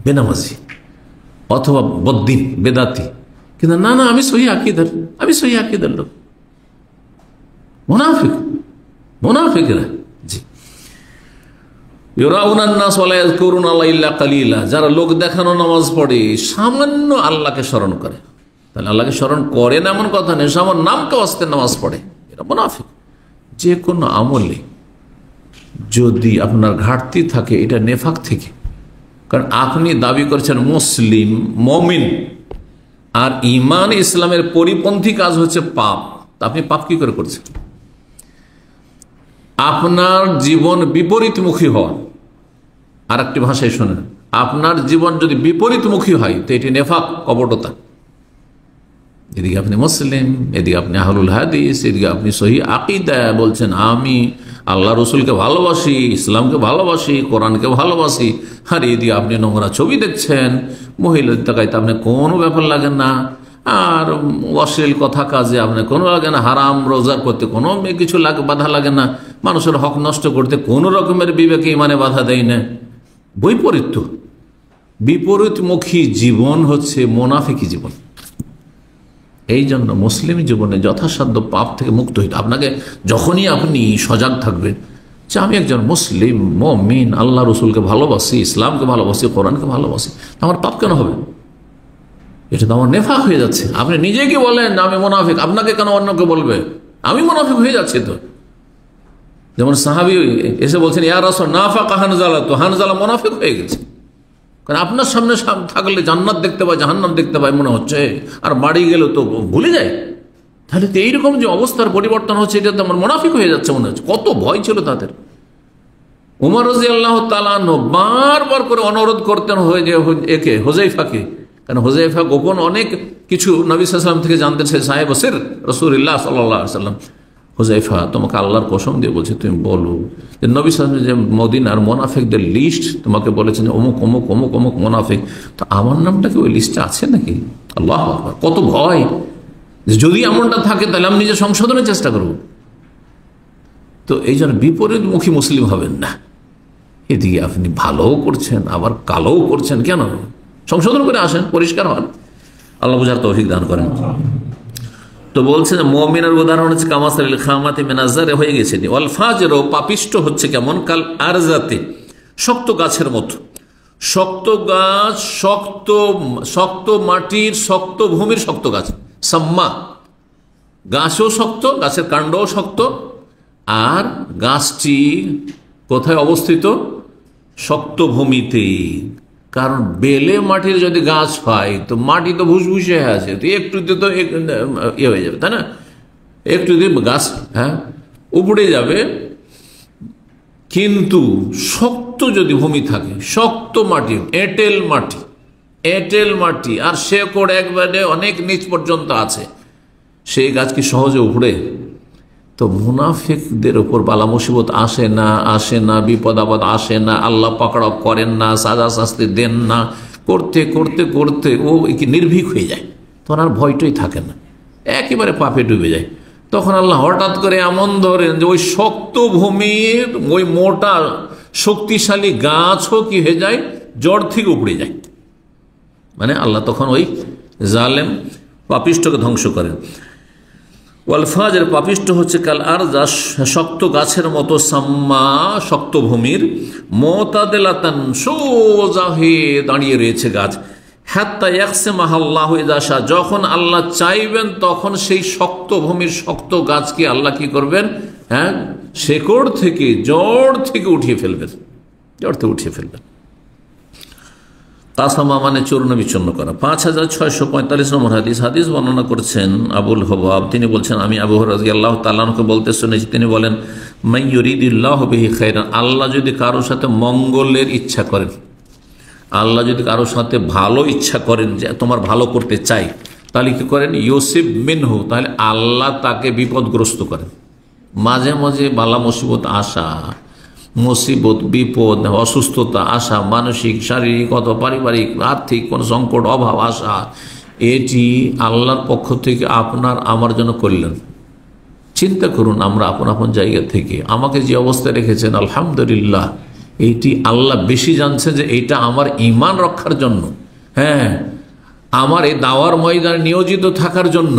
বেনামাজি অথবা বদ্দিন, বেদাতি, কিন্তু না না আমি সহি আকিদার লোক, মুনাফিক, মুনাফিকরা, জি। ইউরাউনান নাস ওয়া লা ইয়াযকুরুনাল্লাহ ইল্লা কালিলা, যারা লোক দেখানো নামাজ পড়ে, সামান্য আল্লাহকে স্মরণ করে, তাহলে আল্লাহকে স্মরণ করে না এমন কথা নেই, সামান্য নামকে ওয়াস্তে নামাজ পড়ে, এরা মুনাফিক। যে কোনো আমলে যদি আপনার ঘাটতি থাকে, এটা নেফাক থেকে, কারণ আপনি দাবি করছেন মুসলিম, মমিন, আর ইমান ইসলামের পরিপন্থী কাজ হচ্ছে পাপ, তা আপনি পাপ কি করে করছেন? আপনার জীবন বিপরীতমুখী হওয়া, আর একটি ভাষায় শোনেন, আপনার জীবন যদি বিপরীতমুখী হয় তো এটি নেফাক, কপটতা। এদিকে আপনি মুসলিম, এদিকে আপনি আহলুল হাদিস, এদিকে আপনি সহি আকীদা বলছেন, আমি আল্লাহ রসুলকে ভালোবাসি, ইসলামকে ভালোবাসি, কোরআনকে ভালোবাসি, আর এদিকে আপনি নোংরা ছবি দেখছেন, মহিলাদের তাকাইতে আপনি কোনো ব্যাপার লাগে না, আর অশ্লীল কথা কাজে আপনি কোনো লাগে না, হারাম রোজার করতে কোনো কিছু বাধা লাগে না, মানুষের হক নষ্ট করতে কোনো রকমের বিবেকে ইমানে বাধা দেয় না। বৈপরীত্য, বিপরীতমুখী জীবন হচ্ছে মুনাফিকি জীবন। এই জন্য মুসলিম জীবনে যথাসাধ্য পাপ থেকে মুক্ত হইতে, আপনাকে যখনই আপনি সজাগ থাকবেন যে আমি একজন মুসলিম, মুমিন, আল্লাহ রসুলকে ভালোবাসি, ইসলামকে ভালোবাসি, কোরআনকে ভালোবাসি, আমার পাপ কেন হবে? এটা তো আমার নেফাক হয়ে যাচ্ছে। আপনি নিজেকে বলেন আমি মুনাফিক, আপনাকে কেন অন্যকে বলবে? আমি মুনাফিক হয়ে যাচ্ছি তো। যেমন সাহাবী এসে বলছেন ইয়া রাসূল নাফাকা হানজালা, তো হানজালা মুনাফিক হয়ে গেছে, কারণ আপনার সামনে থাকলে জান্নাত দেখতে পায়, জাহান্নাম দেখতে পায় মনে হচ্ছে, আর বাড়ি গেল তো ভুলে যায়। তাহলে তো এইরকম যে অবস্থার পরিবর্তন হচ্ছে, এটা তো আমার মুনাফিক হয়ে যাচ্ছে মনে হচ্ছে। কত ভয় ছিল তাদের। উমর রাদিয়াল্লাহু তাআলা আনহু বারবার করে অনুরোধ করতেন একে হুযায়ফাকে, কারণ হুযায়ফা গোপন অনেক কিছু নবী সাল্লাল্লাহু আলাইহি ওয়াসাল্লাম থেকে জানতেন, সে সাহেব সির রাসূলুল্লাহ সাল্লাল্লাহু আলাইহি ওয়াসাল্লাম। হুযায়ফা, তোমাকে আল্লাহর কসম দিয়ে বলছে, তুমি বলো যে নবী সাল্লাল্লাহু আলাইহি ওয়াসাল্লাম যে মদিনার মুনাফিকদের লিস্ট তোমাকে বলেছেন, অমুক অমুক অমুক অমুক মুনাফিক, তো আমার নামটা কি ওই লিস্টে আছে নাকি? আল্লাহু আকবার, কত ভয় যদি এমনটা থাকে তাহলে আমি নিজে সংশোধনের চেষ্টা করব। তো এই জন্য বিপরীতমুখী মুসলিম হবেন না। এদিকে আপনি ভালোও করছেন আবার কালোও করছেন, কেন? সংশোধন করে আসেন, পরিষ্কার হন, আল্লাহ বুঝার তৌফিক দান করেন। তো বলছেন মুমিনের উদাহরণ হচ্ছে কামাসালিল খামাতি মিনাজ্জারে, হয়ে গেছে। ওয়াল ফাজিরু, পাপিষ্ট হচ্ছে কেমন? কাল আরজাতে, শক্ত গাছের মতো। শক্ত গাছ, শক্ত মাটির, শক্ত ভূমির শক্ত গাছ, সাম্মা, গাছও শক্ত, গাছের কাণ্ডও শক্ত, আর গাছটি কোথায় অবস্থিত? শক্ত ভূমিতে। কারণ বেলে মাটির যদি গাছ হয় তো মাটি তো ভুসভুসে হয়ে আছে, তো একটুতে তো ইয়ে হয়ে যাবে, তাই না? একটু গাছ উপড়ে যাবে। কিন্তু শক্ত যদি ভূমি থাকে, শক্ত মাটি, এঁটেল মাটি, আর শেকড় একবারে অনেক নিচ পর্যন্ত আছে, সেই গাছ কি সহজে উপড়ে? তো মুনাফিকদের উপর বালা মুসিবত আসে না, বিপদ আপদ আসে না, আল্লাহ পাকড়াও করেন না, সাজা শাস্তি দেন না, করতে করতে করতে ও কি নির্ভীক হয়ে যায়, তখন আর ভয়টাই থাকে না, একেবারে পাপে ডুবে যায়। তখন আল্লাহ হঠাৎ করে এমন ধরেন যে ওই শক্ত ভূমির ওই মোটা শক্তিশালী গাছও কি হয়ে যায়, জড় থেকে উপড়ে যায়। মানে আল্লাহ তখন ওই জালেম পাপিষ্টকে ধ্বংস করেন। ওয়াল ফাজির, পাপিষ্ট হচ্ছে কাল আরজা, শক্ত গাছের মতো, সাম্মা, শক্ত ভূমির, মুতাদিলাতান, সোজা হয়ে দাঁড়িয়ে রয়েছে গাছ। হাত্তা ইয়াকসিমাহা আল্লাহু ইযা শা, যখন আল্লাহ চাইবেন তখন সেই শক্ত ভূমির শক্ত গাছকে আল্লাহ কি করবেন? শেকড় থেকে, জড় থেকে উঠিয়ে ফেলবেন, তাসামা মানে চূর্ণ বিচ্ছন্ন করা। 5645 নম্বর হাদিস বর্ণনা করছেন আবুল হুবাব। তিনি বলছেন, আমি আবু হুরায়রা রাদিয়াল্লাহু তাআলা আনহু বলতে শুনেছি, তিনি বলেন, মান ইউরিদিল্লাহু বিহি খায়রান, আল্লাহ যদি কারোর সাথে মঙ্গলের ইচ্ছা করেন, আল্লাহ যদি কারোর সাথে ভালো ইচ্ছা করেন, যে তোমার ভালো করতে চাই, তাহলে কি করেন? ইউসিব মিনহু, তাহলে আল্লাহ তাকে বিপদগ্রস্ত করেন। মাঝে মাঝে বালা মুসিবত আসা, মুসিবত, বিপদ, অসুস্থতা আসা, মানসিক, শারীরিক অথবা পারিবারিক, আর্থিক কোন সংকট, অভাব আসা, এটি আল্লাহর পক্ষ থেকে আপনার আমার জন্য করলেন। চিন্তা করুন, আমরা আপন আপন জায়গা থেকে আমাকে যে অবস্থায় রেখেছেন, আলহামদুলিল্লাহ, এইটি আল্লাহ বেশি জানছে যে এইটা আমার ঈমান রক্ষার জন্য, আমার এই দাওয়ার ময়দানে নিয়োজিত থাকার জন্য,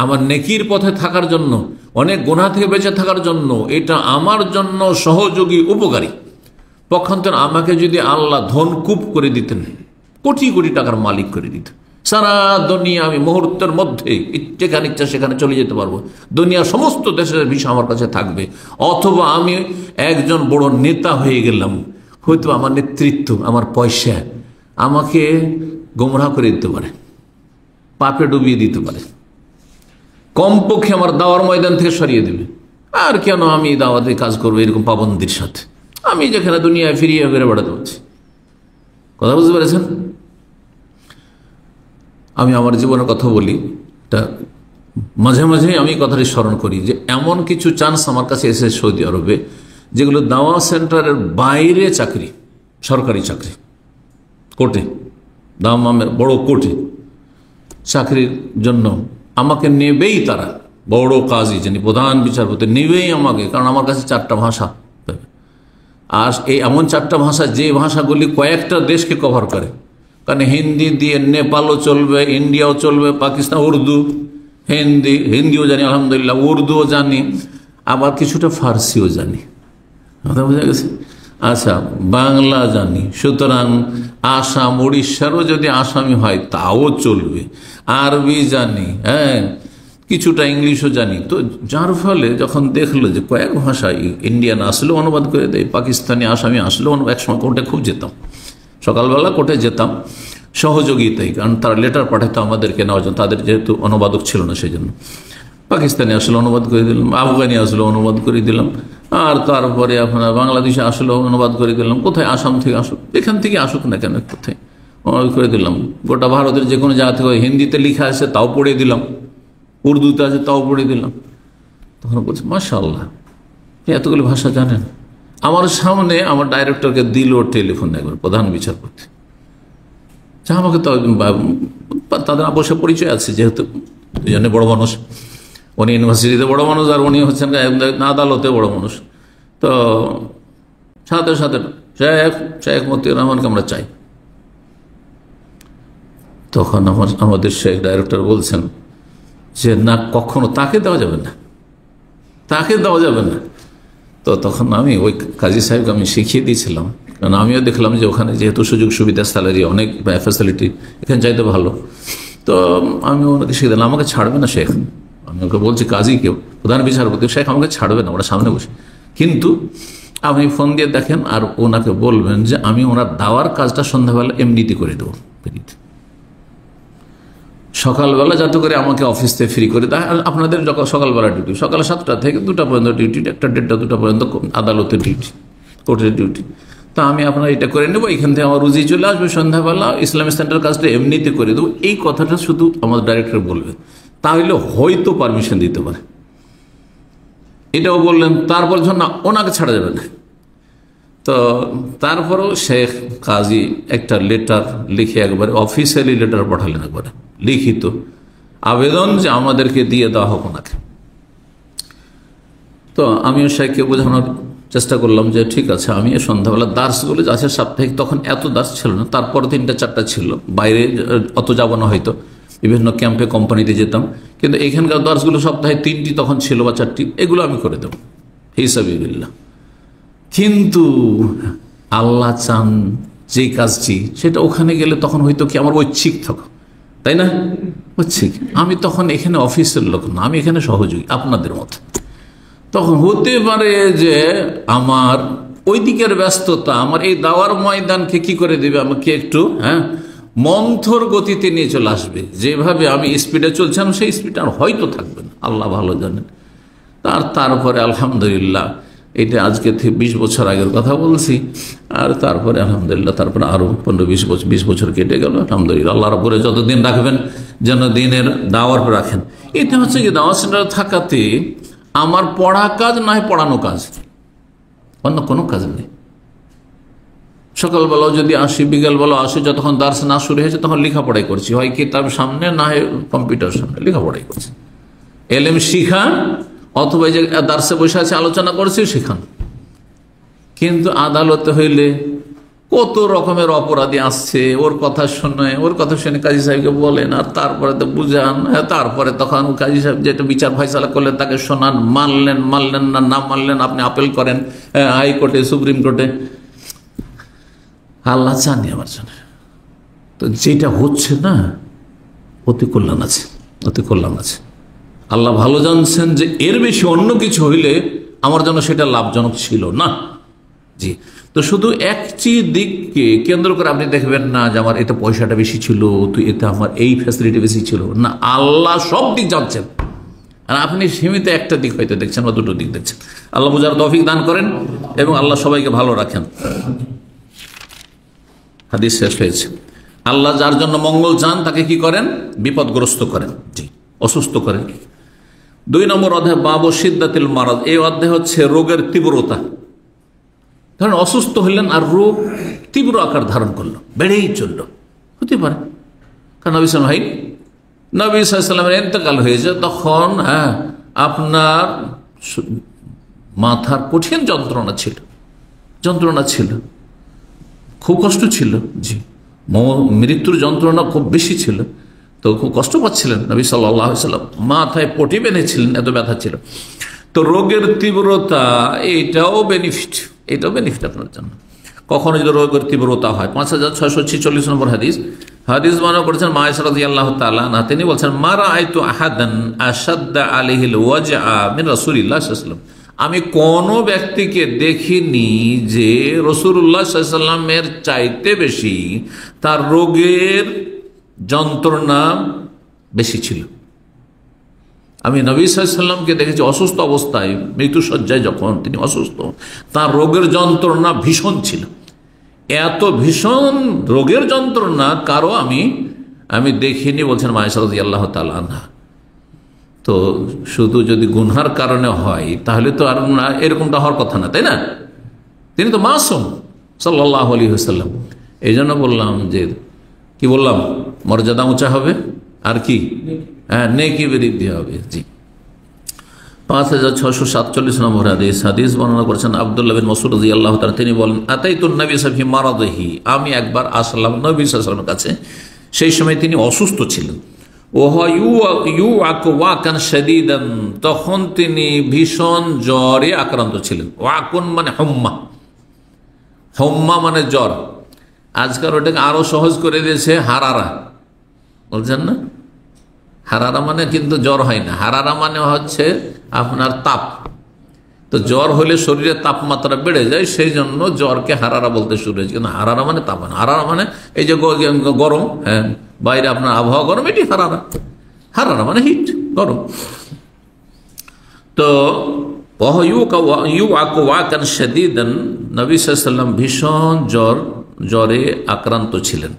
আমার নেকির পথে থাকার জন্য, অনেক গুনাহ থেকে বেঁচে থাকার জন্য, এটা আমার জন্য সহযোগী, উপকারী। পক্ষান্তর আমাকে যদি আল্লাহ ধনকূপ করে দিতেন, কোটি কোটি টাকার মালিক করে দিতেন, সারা দুনিয়া আমি মুহূর্তের মধ্যে যেখানে ইচ্ছা সেখানে চলে যেতে পারবো, দুনিয়ার সমস্ত দেশের ভিসা আমার কাছে থাকবে, অথবা আমি একজন বড় নেতা হয়ে গেলাম, হয়তো আমার নেতৃত্ব, আমার পয়সা আমাকে গোমরাহ করে দিতে পারে, পাপে ডুবিয়ে দিতে পারে, কমপক্ষে আমার দাওয়ার ময়দান থেকে সরিয়ে দেবে। আর কেন আমি দাওয়াতে কাজ করবো এরকম পাবন্দির সাথে? আমি যেখানে দুনিয়ায় ফিরিয়ে ফিরে বেড়াতে পারছি। কথা বুঝতে পেরেছেন? আমি আমার জীবনের কথা বলি, তা মাঝে মাঝে আমি কথাটি স্মরণ করি যে এমন কিছু চান্স আমার কাছে এসে সৌদি আরবে, যেগুলো দাওয়া সেন্টারের বাইরে চাকরি, সরকারি চাকরি, কোর্টে, দামামের বড় কোর্টে চাকরির জন্য আমাকে নেবেই তারা, বড় কাজী যিনি প্রধান বিচারপতি নেবেই আমাকে, কারণ আমার কাছে 4টা ভাষা। আর এই এমন 4টা ভাষা, যে ভাষাগুলি কয়েকটা দেশকে কভার করে, কারণ হিন্দি দিয়ে নেপালও চলবে, ইন্ডিয়াও চলবে, পাকিস্তান, উর্দু, হিন্দিও জানি আলহামদুলিল্লাহ, উর্দুও জানি, আবার কিছুটা ফার্সিও জানি। কথা বোঝা গেছে? আচ্ছা, বাংলা জানি, সুতরাং আসাম, উড়িষ্যারও যদি আসামি হয় তাও চলবে, আরবি জানি, কিছুটা ইংলিশও জানি। তো যার ফলে যখন দেখলো যে কয়েক ভাষায় ইন্ডিয়ান আসলেও অনুবাদ করে দেয়, পাকিস্তানি, আসামি আসলেও, একসময় কোর্টে খুব যেতাম, সকালবেলা কোর্টে যেতাম সহযোগিতায়, কারণ তারা লেটার পাঠাতো আমাদেরকে নেওয়ার জন্য, তাদের যেহেতু অনুবাদক ছিল না সেই জন্য। পাকিস্তানি আসলে অনুবাদ করে দিলাম, আফগানি আসলে অনুবাদ করে দিলাম, আর তারপরে আপনার বাংলাদেশে আসলে অনুবাদ করে দিলাম, কোথায় আসাম থেকে আসুক, এখান থেকে আসুক না কেন, কোথায় অনুবাদ করে দিলাম। গোটা ভারতের যে কোনো জায়গা থেকে হিন্দিতে লেখা আছে তাও পড়ে দিলাম, উর্দুতে আছে তাও পড়ে দিলাম। তখন বলছে মাশাআল্লাহ, এতগুলো ভাষা জানেন। আমার সামনে আমার ডাইরেক্টরকে দিল টেলিফোন একবার, প্রধান বিচারপতি, যা আমাকে তো তাদের অবশ্য পরিচয় আছে, যেহেতু দুজনে বড় মানুষ, উনি ইউনিভার্সিটিতে বড় মানুষ আর উনি হচ্ছেন আদালতে বড় মানুষ। তো সাথে সাথে শেখ মতিউর রহমানকে আমরা চাই। তখন আমাদের শেখ ডাইরেক্টর বলছেন যে না, কখনো তাকে দেওয়া যাবে না, তাকে দেওয়া যাবে না। তো তখন আমি ওই কাজী সাহেবকে আমি শিখিয়ে দিয়েছিলাম, কারণ আমিও দেখলাম যে ওখানে যেহেতু সুযোগ সুবিধা, স্যালারি অনেক, ফ্যাসিলিটি এখানে চাইতে ভালো। তো আমি ওনাকে শিখে দিলাম, আমাকে ছাড়বে না শেখ। আমি ওকে বলছি কাজীকে, প্রধান বিচারপতি, শেখ আমাকে ছাড়বে না, ওরা সামনে বসে, কিন্তু আপনি ফোন দিয়ে দেখেন আর ওনাকে বলবেন যে আমি ওনার দাওয়ার কাজটা সন্ধ্যাবেলা এমনিতে করে দেবো, সকালবেলা যাতে করে আমাকে অফিস থেকে ফ্রি করে দেয়। আপনাদের যখন সকালবেলা ডিউটি, সকাল 7টা থেকে 2টা পর্যন্ত ডিউটি, 1টা 1:30 2টা পর্যন্ত আদালতের ডিউটি, কোর্টের ডিউটি। তা আমি আপনার এটা করে নেবো, এখান থেকে আমার রুজি চলে আসবে, সন্ধ্যাবেলা ইসলামিক সেন্টার কাজটা এমনিতে করে দেবো। এই কথাটা শুধু আমাদের ডাইরেক্টর বলবে, তাহলে হয়তো পারমিশন দিতে পারে। এটাও বললেন। তারপর না, ওনাকে ছাড়া যাবে না। তো তারপরেও শেখ কাজী একটা লেটার লিখে, একবারে অফিসিয়ালি লেটার পাঠালেন, একবারে লিখিত আবেদন যে আমাদেরকে দিয়ে দেওয়া হোক ওনাকে। তো আমিও শেখকে বোঝানোর চেষ্টা করলাম যে ঠিক আছে, আমি সন্ধ্যাবেলা দার্সগুলো আছে সাপ্তাহিক, তখন এত দার্স ছিল না, তারপর 3টা 4টা ছিল, বাইরে অত যাব না হয়তো, বিভিন্ন ক্যাম্পে কোম্পানিতে যেতাম, কিন্তু এখানকার দার্সগুলো সপ্তাহে 3টি তখন ছিল বা 4টি, এগুলো আমি করে দেবো হিসাবিল্লাহ। কিন্তু আল্লাহ চান যে কাজটি, সেটা ওখানে গেলে তখন হয়তো কি আমার ঐচ্ছিক থাকো, তাই না? ঐচ্ছিক। আমি তখন এখানে অফিসের লোক না, আমি এখানে সহযোগী আপনাদের মতো। তখন হতে পারে যে আমার ওই দিকের ব্যস্ততা আমার এই দাওয়ার ময়দানকে কি করে দেবে, আমাকে একটু মন্থর গতিতে নিয়ে চলে আসবে। যেভাবে আমি স্পিডে চলছিলাম সেই স্পিডে আর হয়তো থাকবে না, আল্লাহ ভালো জানেন। তারপরে আলহামদুলিল্লাহ, এটা আজকে থেকে 20 বছর আগের কথা বলছি, আর তারপরে আলহামদুলিল্লাহ তারপরে আরো 15-20 বছর কেটে গেল। আলহামদুলিল্লাহ, আল্লাহর উপরে যতদিন রাখবেন যেন দিনের দাওয়ার রাখেন। এটা হচ্ছে কি, দাওয়া সেন্টার থাকাতে আমার পড়া কাজ না হয় পড়ানো কাজ, অন্য কোনো কাজ নেই। সকালবেলাও যদি আসি, বিকালবেলাও আসি, যতক্ষণ দার্স না শুরু হয়েছে তখন লেখাপড়াই করছি, হয় কিতাব সামনে না হয় কম্পিউটার সামনে লেখাপড়াই করছি। এলেম শিখা, অথবা যে দার্সে বসে আছে আলোচনা করছি শিখান। কিন্তু আদালতে হইলে কত রকমের অপরাধী আসছে, ওর কথা শুনে কাজী সাহেবকে বলেন, আর তারপরে তো বুঝান, তারপরে তখন কাজী সাহেব যেটা বিচার ফয়সালা করলেন তাকে শোনান, মানলেন না, না মানলেন আপনি আপিল করেন হাইকোর্টে, সুপ্রিম কোর্টে। আল্লাহ জানি আমার জন্য। তো যেটা হচ্ছে না, অতি কল্যাণ আছে। আল্লাহ ভালো জানছেন যে এর বেশি অন্য কিছু হইলে আমার জন্য সেটা লাভজনক ছিল না। জি, তো শুধু একটি দিককে কেন্দ্র করে আপনি দেখবেন না যে আমার এতে পয়সাটা বেশি ছিল, তো এতে আমার এই ফ্যাসিলিটি বেশি ছিল না। আল্লাহ সব দিক জানছেন, আর আপনি সীমিত একটা দিক হয়তো দেখছেন বা দুটো দিক দেখছেন। আল্লাহ বুঝার তৌফিক দান করেন এবং আল্লাহ সবাইকে ভালো রাখেন। হাদিস শেষ হয়েছে। আল্লাহ যার জন্য মঙ্গল চান তাকে কি করেন? বিপদগ্রস্ত করেন, জি, অসুস্থ করেন। 2 নম্বর অধ্যায় বাবু সিদ্দাতিল মারাদ। এই অধ্যায় হচ্ছে রোগের তীব্রতা। ধরেন অসুস্থ হইলেন আর রোগ তীব্র আকার ধারণ করলো, বেড়েই চললো, হতে পারে। কারণ নবী সাল্লামের ইন্তেকাল হয়েছে, তখন আপনার মাথার কঠিন যন্ত্রণা ছিল, খুব কষ্ট ছিল, জি, মৃত্যুর যন্ত্রণা খুব বেশি ছিল, তো খুব কষ্ট পাচ্ছিলেন নবী সাল্লাল্লাহু আলাইহি ওয়াসাল্লাম, মাথায় পটি বেঁধেছিলেন, এত ব্যথা ছিল। তো রোগের তীব্রতা এটাও বেনিফিট আপনার জন্য। কখনো যদি রোগের তীব্রতা হয়, 5646 নম্বর হাদিস বর্ণনা করেছেন মা আয়েশা রাদিয়াল্লাহু তাআলা আনহা, তিনি বলছেন মা রাআইতু আহাদান আশাদ্দা আলাইহিল ওয়াজআ মিন রাসূলিল্লাহ সাল্লাল্লাহু আলাইহি ওয়াসাল্লাম, আমি কোন ব্যক্তিকে দেখিনি যে রাসূলুল্লাহ সাল্লাল্লাহু আলাইহি ওয়াসাল্লামের চাইতে বেশি তার রোগের যন্ত্রণা বেশি ছিল। আমি নবী সাল্লাল্লাহু আলাইহি ওয়াসাল্লামকে দেখেছি অসুস্থ অবস্থায়, মৃত্যুশয্যায় যখন তিনি অসুস্থ, তার রোগের যন্ত্রণা ভীষণ ছিল। এত ভীষণ রোগের যন্ত্রণা কারো আমি দেখিনি, বলছেন মা আয়েশা রাদিয়াল্লাহু তাআলা আনহা। তো শুধু যদি গুনহার কারণে হয় তাহলে তো আর এরকমটা হওয়ার কথা না, তাই না? তিনি তো মাসুম সাল্লাল্লাহু আলাইহি ওয়াসাল্লাম। এই জন্য বললাম যে, কি বললাম, মর্যাদা উঁচা হবে আর কি? হ্যাঁ, নেকি বৃদ্ধি হবে। জি, 5647 নম্বর হাদিস বর্ণনা করেছেন আব্দুল্লাহ বিন মাসউদ রাদিয়াল্লাহু তাআলা। তিনি বলেন, আতাইতুন নবী সাল্লাল্লাহু আলাইহি মারাদিহি, আমি একবার আসলাম নবী সাল্লাল্লাহু আলাইহি ওয়াসাল্লামের কাছে। সেই সময় তিনি অসুস্থ ছিলেন। তখন তিনি ভীষণ জ্বরে আক্রান্ত ছিলেন। ওয়াকুন মানে হম্মা, হম্মা মানে জ্বর। আজকাল ওটাকে আরো সহজ করে দিয়েছে হারারা, বলছেন না? হারারা মানে কিন্তু জ্বর হয় না, হারারা মানে হচ্ছে আপনার তাপ। তো জ্বর হলে শরীরের তাপমাত্রা বেড়ে যায়, সেই জন্য জ্বরকে হারারা বলতে শুরু হয়েছে। কিন্তু হারারা মানে তাপ না, হারারা মানে এই যে গরম, হ্যাঁ বাইরে আপনার আবহাওয়া গরম, এটি হারারা। হারারা মানে হিট, গরম। তো নবী সাল্লাল্লাহু আলাইহি ওয়াসাল্লাম ভীষণ জ্বরে আক্রান্ত ছিলেন।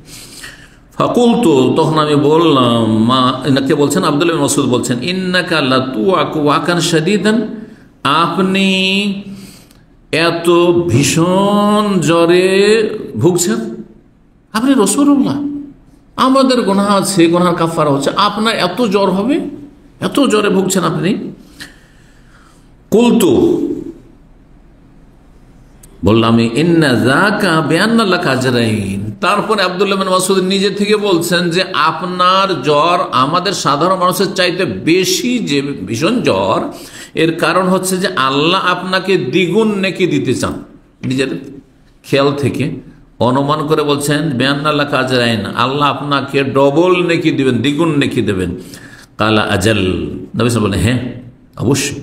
ফাকুলতু, তখন আমি বললাম, মা, কে বলছেন? আব্দুল্লাহ বিন মাসউদ বলছেন, ইন্নাকা লাতুআকু ওয়াকান শাদীদান, আপনি এত ভীষণ জ্বরে ভুগছেন, আপনি রাসূলুল্লাহ, আমাদের গুনাহ আছে, গুনাহের কাফারা হচ্ছে, আপনার এত জ্বর হবে, এত জ্বরে ভুগছেন আপনি? কুলতু, বললাম, ইন্না যাকা বিআন্না লাকা আজরাইন। তারপরে আব্দুল্লাহ বিন মাসউদ নিজে থেকে বলছেন যে আপনার জ্বর আমাদের সাধারণ মানুষের চাইতে বেশি, যে ভীষণ জ্বর, এর কারণ হচ্ছে যে আল্লাহ আপনাকে দ্বিগুণ নেকি দিতে চান। নিজের খেয়াল থেকে অনুমান করে বলছেন বিআন্না লাকা আজরাইন, আল্লাহ আপনাকে ডবল নেকি দিবেন, দ্বিগুণ নেকি দেবেন। কালা আজাল, নবী সাল্লাল্লাহু আলাইহি ওয়াসাল্লাম বলেন, হ্যাঁ অবশ্যই।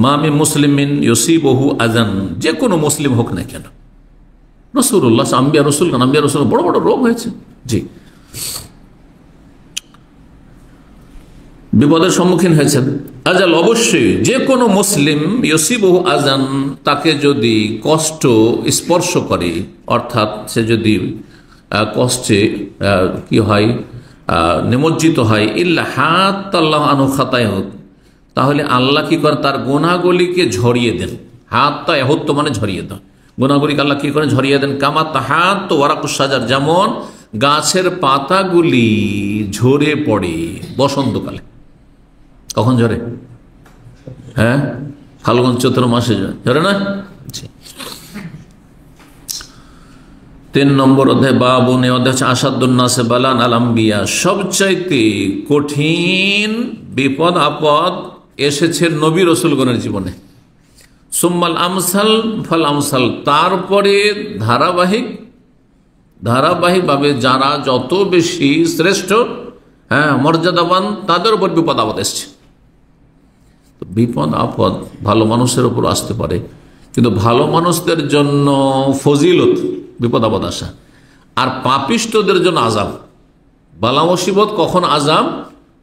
মামি মুসলিমিন ইউসিবহু আযান, যে কোনো মুসলিম হোক না কেন, রাসূলুল্লাহ, আম্বিয়া রাসূল, আম্বিয়া রাসূল বড় বড় রোগ হয়েছে, জি, বিপদের সম্মুখীন হয়েছেন। আজাল, অবশ্যই যে কোনো মুসলিম, ইউসিবহু আযান, তাকে যদি কষ্ট স্পর্শ করে, অর্থাৎ সে যদি কষ্টে কি হয়, নিমজ্জিত হয়, ইল্লা হাত্তাল্লাহু আনহু খাতায়াহু, তাহলে আল্লাহ কি করে, তার গুনাহগুলিকে ঝরিয়ে দেন। হাত্তা এহত্ত মানে ঝরিয়ে দেন, গুনাহগুলিকে আল্লাহ কি করে ঝরিয়ে দেন। কামা তাহাত্ত ওয়ারাকুস শাজার, যেমন গাছের পাতাগুলি ঝরে পড়ে বসন্তকালে। কখন ঝরে? হ্যাঁ, ফাল্গুন চৈত্র মাসে ঝরে না? 3 নম্বর অধ্যায়, বাবুন, অধ্যায় হচ্ছে আসাদুন নাসে বালান আল আম্বিয়া, সবচাইতে কঠিন বিপদ আপদ এসেছে নবী রাসূলগণের জীবনে। সুম্মাল আমসাল ফাল আমসাল, তারপরে ধারাবাহিকভাবে যারা যত বেশি শ্রেষ্ঠ, হ্যাঁ মর্যাদাবান, তাদের উপর বিপদ আপদ এসছে। বিপদ আপদ ভালো মানুষের উপর আসতে পারে, কিন্তু ভালো মানুষদের জন্য ফজিলত বিপদ আপদ আসা, আর পাপিষ্টদের জন্য আযাব। বালা মুসিবত কখন আযাব?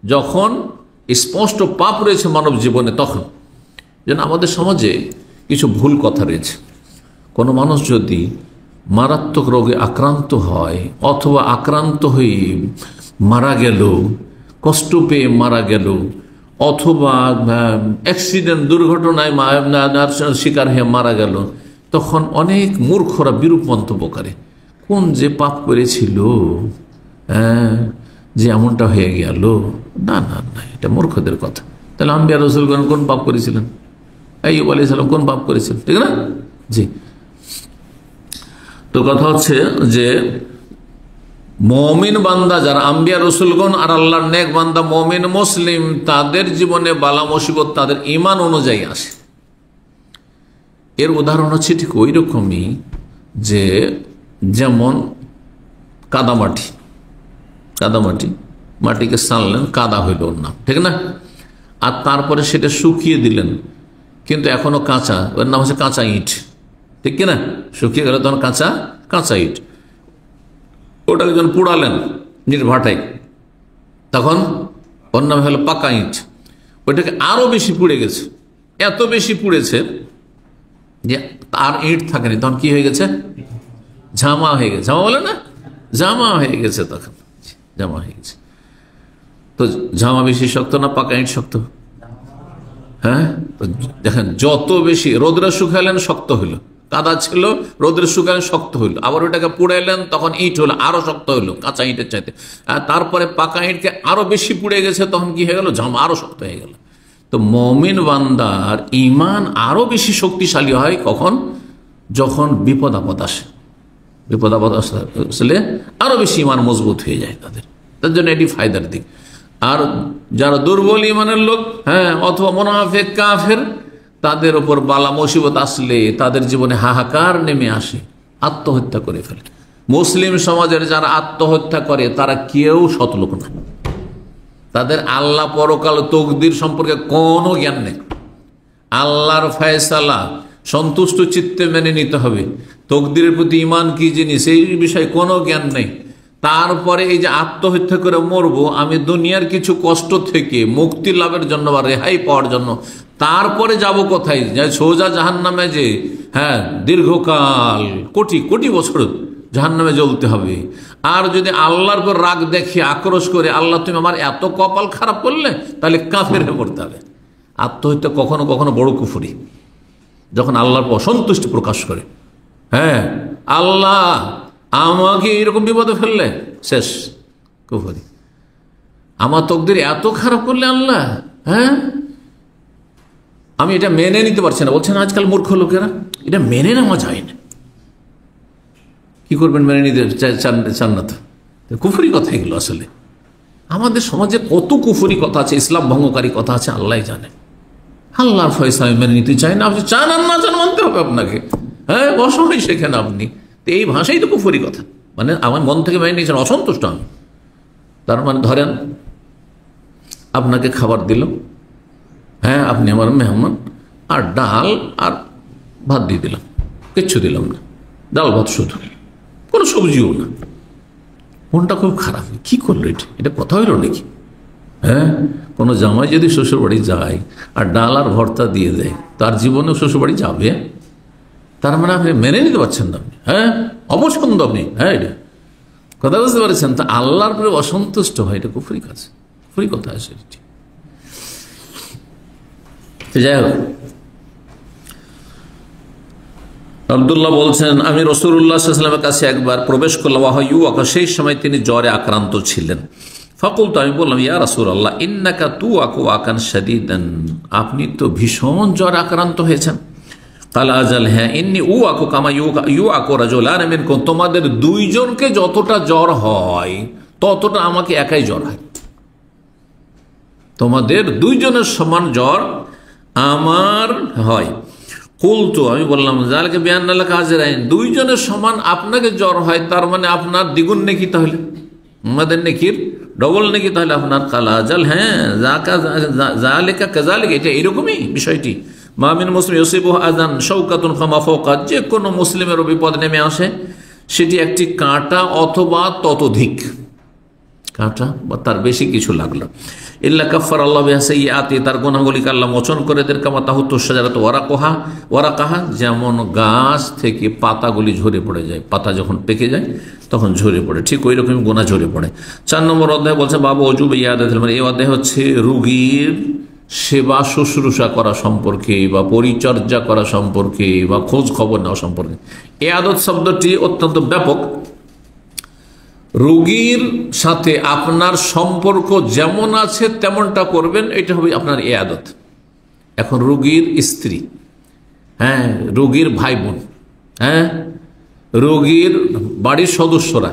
যখন স্পষ্ট পাপ রয়েছে মানব জীবনে, তখন। যেন আমাদের সমাজে কিছু ভুল কথা রয়েছে। কোনো মানুষ যদি মারাত্মক রোগে আক্রান্ত হয়, অথবা আক্রান্ত হয়ে মারা গেল, কষ্ট পেয়ে মারা গেল, অথবা অ্যাক্সিডেন্ট, দুর্ঘটনায় শিকার হয়ে মারা গেল, তখন অনেক মূর্খরা বিরূপ মন্তব্য করে, কোন যে পাপ করেছিল, যে এমনটা হয়ে গেল। না না না, এটা মূর্খদের কথা। তাহলে আম্বিয়া রাসূলগণ কোন পাপ করেছিলেন? আইয়ুব আলাইহিস সালাম কোন পাপ করেছিলেন? ঠিক না? জি। তো কথা হচ্ছে যে মুমিন বান্দা যারা, আম্বিয়া রাসূলগণ আর আল্লাহর নেক বান্দা মুমিন মুসলিম, তাদের জীবনে বালা মুসিবত তাদের ঈমান অনুযায়ী আসে। এর উদাহরণ হচ্ছে ঠিক ওই রকমই, যে যেমন কাদামাটি, মাটিকে সানলেন, কাদা হইল ওর নাম, ঠিক না? আর তারপরে সেটা শুকিয়ে দিলেন, কিন্তু এখনো কাঁচা, ওর নাম হচ্ছে কাঁচা ইট, ঠিক কিনা? শুকিয়ে গেল তখন কাঁচা ইট। ওটাকে যখন পুড়ালেন নির্ভাটাই, তখন ওর নাম হলো পাকা ইট। ওইটাকে আরো বেশি পুড়ে গেছে, এত বেশি পুড়েছে যে আর ইট থাকেনি, তখন কি হয়ে গেছে? ঝামা হয়ে গেছে। ঝামা বলে না, জামা হয়ে গেছে, তখন জামা হয়ে গেছে। তো জামা বেশি শক্ত না পাকা ইট শক্ত? হ্যাঁ, দেখেন যত বেশি রোদ্রে শুকালেন শক্ত হইল, কাদা ছিল, রোদের শুকালে শক্ত হইল, আবার ওইটাকে পুড়াইলেন, তখন ইট হলো, আরো শক্ত হইলো কাঁচা ইটের চাইতে। তারপরে পাকা ইটকে আরো বেশি পুড়ে গেছে, তখন কি হয়ে গেল, জামা আরো শক্ত হয়ে গেল। তো মুমিন বান্দার ঈমান আরো বেশি শক্তিশালী হয় কখন? যখন বিপদ আপদ আসে। বিপদ আপদ আসলে আরো বেশি ঈমান মজবুত হয়ে যায় তার জন্য এটি ফায়দার দিক। আর যারা দুর্বল ঈমানের লোক, অথবা মুনাফিক কাফের, তাদের উপর বালা মুসিবত আসলে তাদের জীবনে হাহাকার নেমে আসে, আত্মহত্যা করে ফেলে। মুসলিম সমাজের যারা আত্মহত্যা করে তারা কেউ সৎলোক না, তাদের আল্লাহ পরকাল তকদির সম্পর্কে কোনো জ্ঞান নেই। আল্লাহর ফয়সালা সন্তুষ্ট চিত্তে মেনে নিতে হবে, তকদিরের প্রতি ঈমান কি জিনিস এই বিষয়ে কোনো জ্ঞান নেই। তারপরে এই যে আত্মহত্যা করে মরবো আমি দুনিয়ার কিছু কষ্ট থেকে মুক্তি লাভের জন্য বা রেহাই পাওয়ার জন্য, তারপরে যাব কোথায়? সোজা জাহান্নামে, যে দীর্ঘকাল কোটি কোটি বছর জাহান্নামে জ্বলতে হবে। আর যদি আল্লাহর উপর রাগ দেখে আক্রোশ করে, আল্লাহ তুমি আমার এত কপাল খারাপ করলে, তাহলে কাফের হয়ে পড়তে হবে। আত্মহত্যা কখনো কখনো বড় কুফরি, যখন আল্লাহর অসন্তুষ্টি প্রকাশ করে। আল্লাহ আমাকে এরকম বিপদে ফেললে, শেষ কুফরি। আমার তকদির এত খারাপ করলে আল্লাহ, আমি এটা মেনে নিতে পারছি না। বলছেন আজকাল মূর্খ লোকেরা, এটা মেনে নেওয়া যায় না। কি করবেন, মেনে নিতে চান না তো? কুফরি কথা এগুলো। আসলে আমাদের সমাজে কত কুফরি কথা আছে, ইসলাম ভঙ্গকারী কথা আছে, আল্লাহ জানে। আল্লাহর ফয়সালা মেনে নিতে চাই না, আপনি চান আর না চান মানতে হবে আপনাকে। অসময় শেখেন আপনি, তো এই ভাষাই তো কুফরি কথা। মানে আমার মন থেকে মেনে নিয়েছেন, অসন্তুষ্ট আমি। তার মানে ধরেন আপনাকে খাবার দিল, আপনি আমার মেহমান, আর ডাল আর ভাত দিয়ে দিলাম, কিচ্ছু দিলাম না, ডাল ভাত শুধু, কোনো সবজিও না। মনটা খুব খারাপ, কি করলো এটা কথা হইল নাকি? কোনো জামাই যদি শ্বশুরবাড়ি যায় আর ডাল আর ভর্তা দিয়ে দেয়, তার জীবনেও শ্বশুরবাড়ি যাবে? তার মানে আপনি মেনে নিতে পারছেন না, আপনি অপছন্দ আপনি, এটা কথা বুঝতে পারছেন? তা আল্লাহর উপরে অসন্তুষ্ট হয়, এটা কুফরি কাজ, কুফরি কথা আছে। যাই হোক, আব্দুল্লাহ বলছেন আমি রাসূলুল্লাহ সাল্লাল্লাহু আলাইহি ওয়াসাল্লামের কাছে একবার প্রবেশ করলাম, সেই সময় তিনি জ্বরে আক্রান্ত ছিলেন। ফাকুলতু, আমি বললাম, ইয়া রাসূলুল্লাহ ইন্নাকা তুআকু আকান শাদীদান, আপনি তো ভীষণ জ্বরে আক্রান্ত হয়েছেন। কাল আজাল, হ্যাঁ, ইন্নী উআকু কামা ইউআকু রাজুলান মিনকুম, তোমাদের দুইজনকে যতটা জ্বর হয় ততটা আমাকে একাই জ্বর হয়। তোমাদের দুইজনের সমান জ্বর আমার হয়। কুলতু, আমি বললাম, যালকে বিআন্না কাজের আইন, দুইজনের সমান আপনাকে জ্বর হয়, তার মানে আপনার দ্বিগুণ নেকি, তাহলে আমাদের নেকির ডবল নেকি তাহলে আপনার। কাল আজাল, হ্যাঁ, যালিকা কাযালিকা, এটা এরকমই বিষয়টি। মামিন মুসলিম ইউসিবুহু আযান শাওকাতুন ফামা ফাওকা, যে কোনো মুসলিমের বিপদ নেমে আসে সেটি একটি কাঁটা অথবা ততোধিক কাঁটা বা তার বেশি কিছু লাগলো। ইল্লা কাফফারাল্লাহু বিহা সাইয়্যাতি, তার গুনাহগুলিকে আল্লাহ মোচন করে দেন। কামা তাহুত্তু শাজারাতু ওয়ারাকাহা, যেমন গাছ থেকে পাতাগুলি ঝরে পড়ে যায়, পাতা যখন পেকে যায় তখন ঝরে পড়ে, ঠিক ওই রকম গুনাহ ঝরে পড়ে। 4 নম্বর অধ্যায় বলছে বাবু ওযুব ইয়াদাতুল মারীদ, এই অধ্যায় হচ্ছে রোগীর সেবা শুশ্রূষা করা সম্পর্কে বা পরিচর্যা করা সম্পর্কে বা খোঁজ খবর নেওয়া সম্পর্কে। ইয়াদত শব্দটি অত্যন্ত ব্যাপক। রোগীর সাথে আপনার সম্পর্ক যেমন আছে তেমনটা করবেন, এটা হবে আপনার ইয়াদত। এখন রোগীর স্ত্রী, রোগীর ভাই বোন, রোগীর বাড়ির সদস্যরা,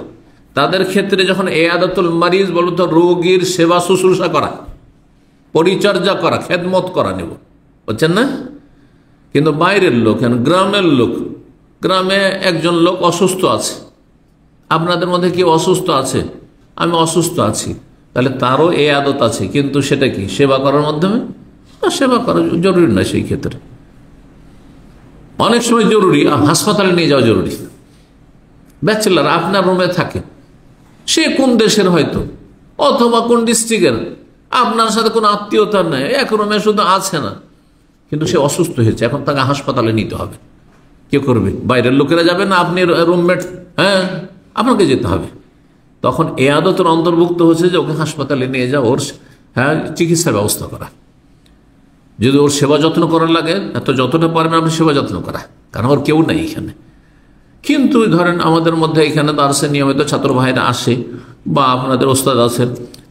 তাদের ক্ষেত্রে যখন ইয়াদাতুল মারিজ বলবো, তো রোগীর সেবা শুশ্রূষা করা, পরিচর্যা করা, খেদমত করা, নেব, বুঝছেন না? কিন্তু বাইরের লোক, গ্রামের লোক, গ্রামে একজন লোক অসুস্থ আছে, আপনাদের মধ্যে কেউ অসুস্থ আছে, আমি অসুস্থ আছি, তাহলে তারও এই আদত আছে, কিন্তু সেটা কি সেবা করার মাধ্যমে? সেবা করা জরুরি না সেই ক্ষেত্রে। অনেক সময় জরুরি, হাসপাতালে নিয়ে যাওয়া জরুরি। ব্যাচেলার আপনার রুমে থাকে, সে কোন দেশের হয়তো অথবা কোন ডিস্ট্রিক্টের, আপনার সাথে কোনো আত্মীয়তা নেই, এক রুমে শুধু আছে না, কিন্তু সে অসুস্থ হয়েছে, এখন তাকে হাসপাতালে নিতে হবে। কে করবে? বাইরের লোকেরা যাবে না, আপনি রুমমেট, আপনাকে যেতে হবে। তখন এ আদতের অন্তর্ভুক্ত হচ্ছে যে ওকে হাসপাতালে নিয়ে যাও, ওর চিকিৎসার ব্যবস্থা করা, যদি ওর সেবা যত্ন করার লাগে তো যতটা পারবেন আপনি সেবা যত্ন করা, কারণ ওর কেউ নেই এখানে। কিন্তু ধরেন আমাদের মধ্যে এখানে দার্সে নিয়মিত ছাত্র ভাইরা আসে, বা আপনাদের ওস্তাদ আছেন,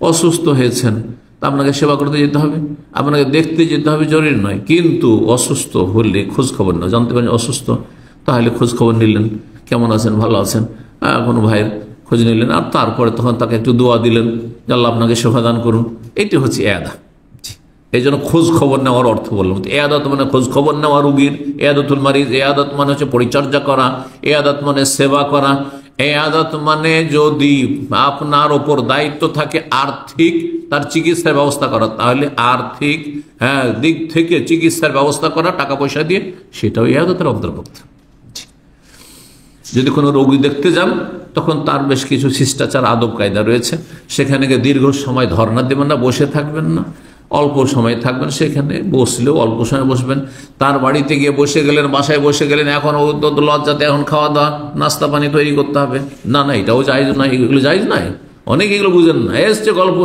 অসুস্থ হয়েছেন, তা আপনাকে সেবা করতে যেতে হবে, আপনাকে দেখতে যেতে হবে, জরুরি নয়। কিন্তু অসুস্থ হলে খোঁজ খবর না, জানতে পারেন অসুস্থ, তাহলে খোঁজ খবর নিলেন, কেমন আছেন, ভালো আছেন, কোনো ভাইয়ের খোঁজ নিলেন, আর তারপরে তখন তাকে একটু দোয়া দিলেন যে আল্লাহ আপনাকে সেবা দান করুন। এটি হচ্ছে এয়াদা। এই জন্য খোঁজ খবর নেওয়ার অর্থ বললাম। এয়াদত মানে খোঁজ খবর নেওয়া রুগীর, এয়াদতুল মারিজ। এয়াদত মানে হচ্ছে পরিচর্যা করা, এয়াদত মানে সেবা করা। এয়াদত মানে যদি আপনার ওপর দায়িত্ব থাকে আর্থিক তার চিকিৎসার ব্যবস্থা করা, তাহলে আর্থিক দিক থেকে চিকিৎসার ব্যবস্থা করা টাকা পয়সা দিয়ে, সেটাও এয়াদতের অন্তর্ভুক্ত। যদি কোনো রোগী দেখতে যান তখন তার বেশ কিছু শিষ্টাচার আদব কায়দা রয়েছে। সেখানে গিয়ে দীর্ঘ সময় ধর্ণা দেবেন না, বসে থাকবেন না, অল্প সময় থাকবেন, সেখানে বসলেও অল্প সময় বসবেন। তার বাড়িতে গিয়ে বসে গেলেন, বাসায় বসে গেলেন, এখন লজ্জাতে এখন খাওয়া দাওয়া নাস্তা পানি তৈরি করতে হবে, না না, এটাও জায়েজ নয়, এগুলো জায়েজ নয়। অনেকে এগুলো বুঝেন না, এসছে গল্প,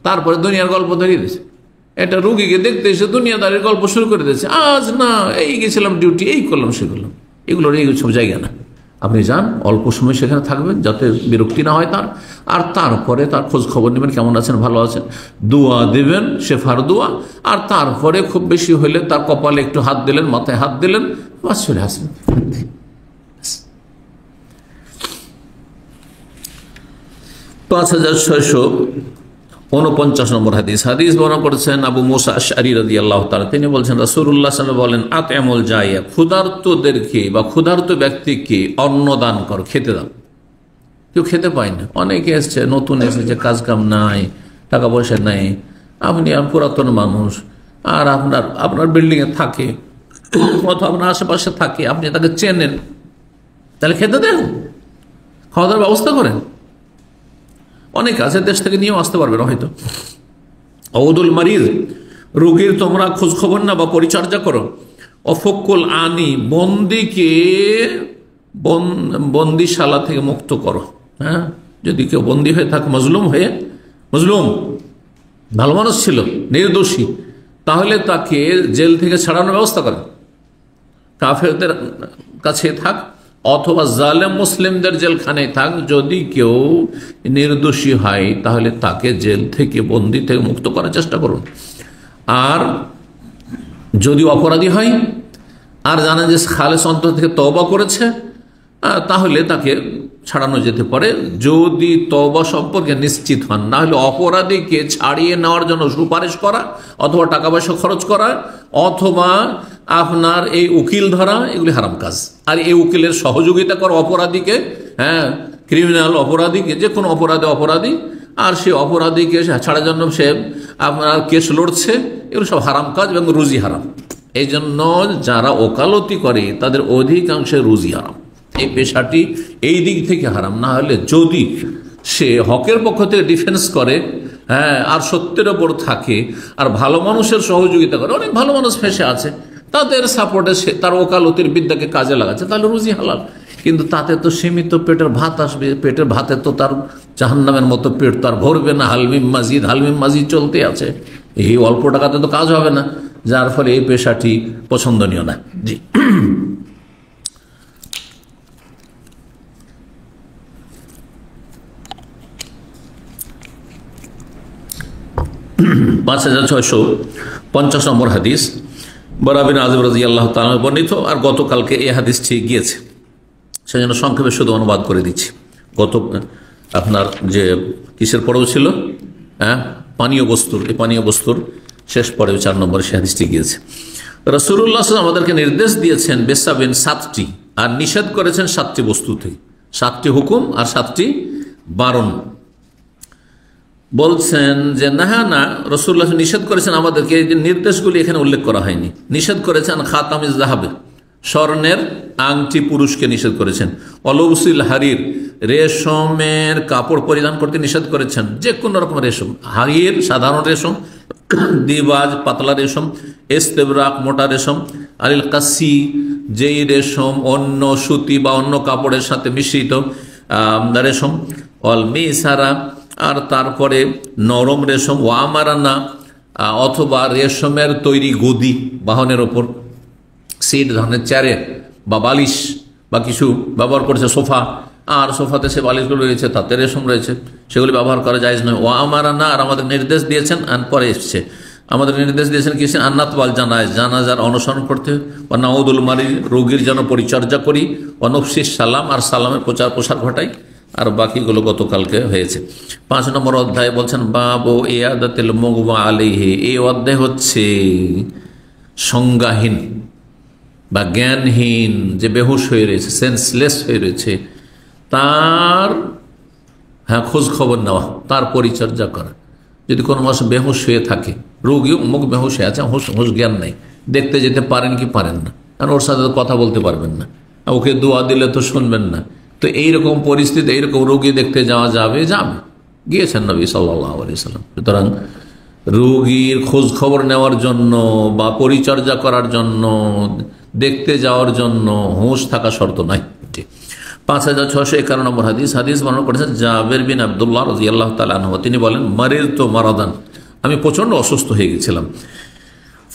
তারপরে দুনিয়ার গল্প ধরিয়ে দিয়েছে। এটা রুগীকে দেখতে এসে দুনিয়াদারির গল্প শুরু করে দিয়েছে। আজ না এই গেছিলাম ডিউটি, এই করলাম, সে করলাম, এগুলোর এই সব জায়গা না। আপনি যান, অল্প সময় সেখানে থাকবেন যাতে বিরক্তি না হয় তার, আর তারপরে তার খোঁজ খবর নেবেন, কেমন আছেন, ভালো আছেন, দোয়া দেবেন, শেফার দোয়া, আর তারপরে খুব বেশি হলে তার কপালে একটু হাত দিলেন, মাথায় হাত দিলেন, বাস চলে আসেন। 5649 নম্বর হাদিস বর্ণনা করেছেন আবু মুসা আশআরী রাদিয়াল্লাহু তাআলা। তিনি বলছেন রাসূলুল্লাহ সাল্লাল্লাহু আলাইহি ওয়াসাল্লাম বলেন, আত'ইমুল জাইয়া, ক্ষুধার্তদেরকে বা ক্ষুধার্ত ব্যক্তিকে অন্ন দান করো, খেতে দাও। কেউ খেতে পায় না, অনেকে এসছে, নতুন এসেছে, কাজ কাম নাই, টাকা পয়সা নাই, আপনি পুরাতন মানুষ, আর আপনার বিল্ডিংয়ে থাকে অথবা আপনার আশেপাশে থাকে, আপনি তাকে চেনেন, তাহলে খেতে দেন, খাওয়া দাওয়ার ব্যবস্থা করেন। অনেক আছে দেশ থেকে নিয়েও আসতে পারবে না হয়তো। আউদুল মারিজ, রোগীর তোমরা খোঁজ খবর না বা পরিচর্যা করো। অফকুল আনি, বন্দিকে বন্দিশালা থেকে মুক্ত করো। হ্যাঁ, যদি কেউ বন্দী হয়ে থাকে, মজলুম ভালো মানুষ ছিল, নির্দোষী, তাহলে তাকে জেল থেকে ছাড়ানোর ব্যবস্থা করে। কাফেরদের কাছে থাক অথবা জালেম মুসলিমদের জেলখানায় থাক, যদি কেউ নির্দোষী হয় তাহলে তাকে জেল থেকে, বন্দি থেকে মুক্ত করার চেষ্টা করুন। আর যদি অপরাধী হয় আর জানেন যে খালেস অন্তর থেকে তওবা করেছে, তাহলে তাকে ছাড়ানো যেতে পারে যদি তওবা সম্পর্কে নিশ্চিত হন। না হলে অপরাধীকে ছাড়িয়ে নেওয়ার জন্য সুপারিশ করা অথবা টাকা পয়সা খরচ করা অথবা আপনার এই উকিল ধরা, এগুলি হারাম কাজ। আর এই উকিলের সহযোগিতা করা অপরাধীকে, ক্রিমিনাল অপরাধীকে, যে কোনো অপরাধী, আর সে অপরাধীকে ছাড়ার জন্য সে আপনার কেস লড়ছে, এগুলো সব হারাম কাজ এবং রুজি হারাম। এই জন্য যারা ওকালতি করে তাদের অধিকাংশে রুজি হারাম। এই পেশাটি এই দিক থেকে হারাম। না হলে যদি সে হকের পক্ষ থেকে ডিফেন্স করে, আর সত্যের ওপর থাকে, আর ভালো মানুষের সহযোগিতা করে, অনেক ভালো মানুষ ফেসে আছে, তাদের সাপোর্টে সে তার ওকালতির বিদ্যাকে কাজে লাগাচ্ছে, তাহলে রুজি হালাল। কিন্তু তাতে তো সীমিত পেটের ভাত আসবে, পেটের ভাতে তো তার জাহান্নামের মতো পেট তার ভরবে না। হালমিম মাজিদ চলতে আছে, এই অল্প টাকাতে তো কাজ হবে না, যার ফলে এই পেশাটি পছন্দনীয় না। জি, 5650 নম্বর হাদিস বারা বিন আযিব রাদিয়াল্লাহু তাআলা বর্ণিত। আর গতকালকে এই হাদিসটি গিয়েছে, সেজন্য সংক্ষেপে শুধু অনুবাদ করে দিচ্ছি। আপনার যে কিসের পরেও ছিল, পানীয় বস্তুর, এই পানীয় বস্তুর শেষ পরেও 4 নম্বরে সে হাদিসটি গিয়েছে। রাসূলুল্লাহ সাল্লাল্লাহু আলাইহি ওয়াসাল্লাম আমাদেরকে নির্দেশ দিয়েছেন বেসাবিন 7টি, আর নিষেধ করেছেন 7টি বস্তু থেকে। 7টি হুকুম আর 7টি বারণ। বলছেন যে না, রাসূলুল্লাহ নিষেধ করেছেন আমাদেরকে, এই যে নির্দেশগুলি এখানে উল্লেখ করা হয়নি। নিষেধ করেছেন খাতামিজ যাহাবে, স্বর্ণের আংটি পুরুষকে নিষেধ করেছেন। অলুবসিল হারির, রেশমের কাপড় পরিধান করতে নিষেধ করেছেন, যে কোনো রকম রেশম, হারির সাধারণ রেশম, দিবাজ পাতলা রেশম, ইস্তেবরাক মোটা রেশম, আলিল কাসি যেই রেশম অন্য সুতি বা অন্য কাপড়ের সাথে মিশ্রিত রেশম, অল মিসারা আর তারপরে নরম রেশম, ওয়ামারানা অথবা রেশমের তৈরি গদি বাহনের ওপর, সিট ধরনের চেয়ারে বা বালিশ বা কিছু ব্যবহার করেছে, সোফা, আর সোফাতে সে বালিশগুলো রয়েছে, তাতে রেশম রয়েছে, সেগুলি ব্যবহার করা জায়েজ নয়। ও আমারা না, আর আমাদের নির্দেশ দিয়েছেন, পরে এসছে আমাদের নির্দেশ দিয়েছেন কি, আন্নাতওয়াল জানাজার অনুসরণ করতে, ও নাউদুল মারি, রোগীর যেন পরিচর্যা করি, ও নফসিস সালাম, আর সালামের প্রচার প্রসার ঘটাই, আর বাকিগুলো গতকালকে হয়েছে। 5 নম্বর অধ্যায় বলছেন বাবু ইয়াদাতিল মুগমা আলাইহি। এই অধ্যায় হচ্ছে সংজ্ঞাহীন বা জ্ঞানহীন, যে বেহুশ হয়ে রয়েছে, সেন্সলেস হয়ে রয়েছে, তার খোঁজ খবর নেওয়া, তার পরিচর্যা করা। যদি কোনো মানুষ বেহুশ হয়ে থাকে, রোগী মুখ বেহুশ হয়ে আছে, হুঁশ জ্ঞান নেই, দেখতে যেতে পারেন কি পারেন না, কারণ ওর সাথে কথা বলতে পারবেন না, ওকে দোয়া দিলে তো শুনবেন না, তো এইরকম পরিস্থিতি, এইরকম রোগী দেখতে যাওয়া যাবে, গিয়েছেন নবী সাল্লাল্লাহু আলাইহি ওয়াসাল্লাম। সুতরাং রোগীর খোঁজ খবর নেওয়ার জন্য বা পরিচর্যা করার জন্য, দেখতে যাওয়ার জন্য হুঁশ থাকা শর্ত নাই। 5651 নম্বর হাদিস বর্ণনা করেছেন জাবের বিন আব্দুল্লাহ রাদিয়াল্লাহু তাআলা আনহু। তিনি বলেন, মারিরতু মারাদান, আমি প্রচন্ড অসুস্থ হয়ে গেছিলাম।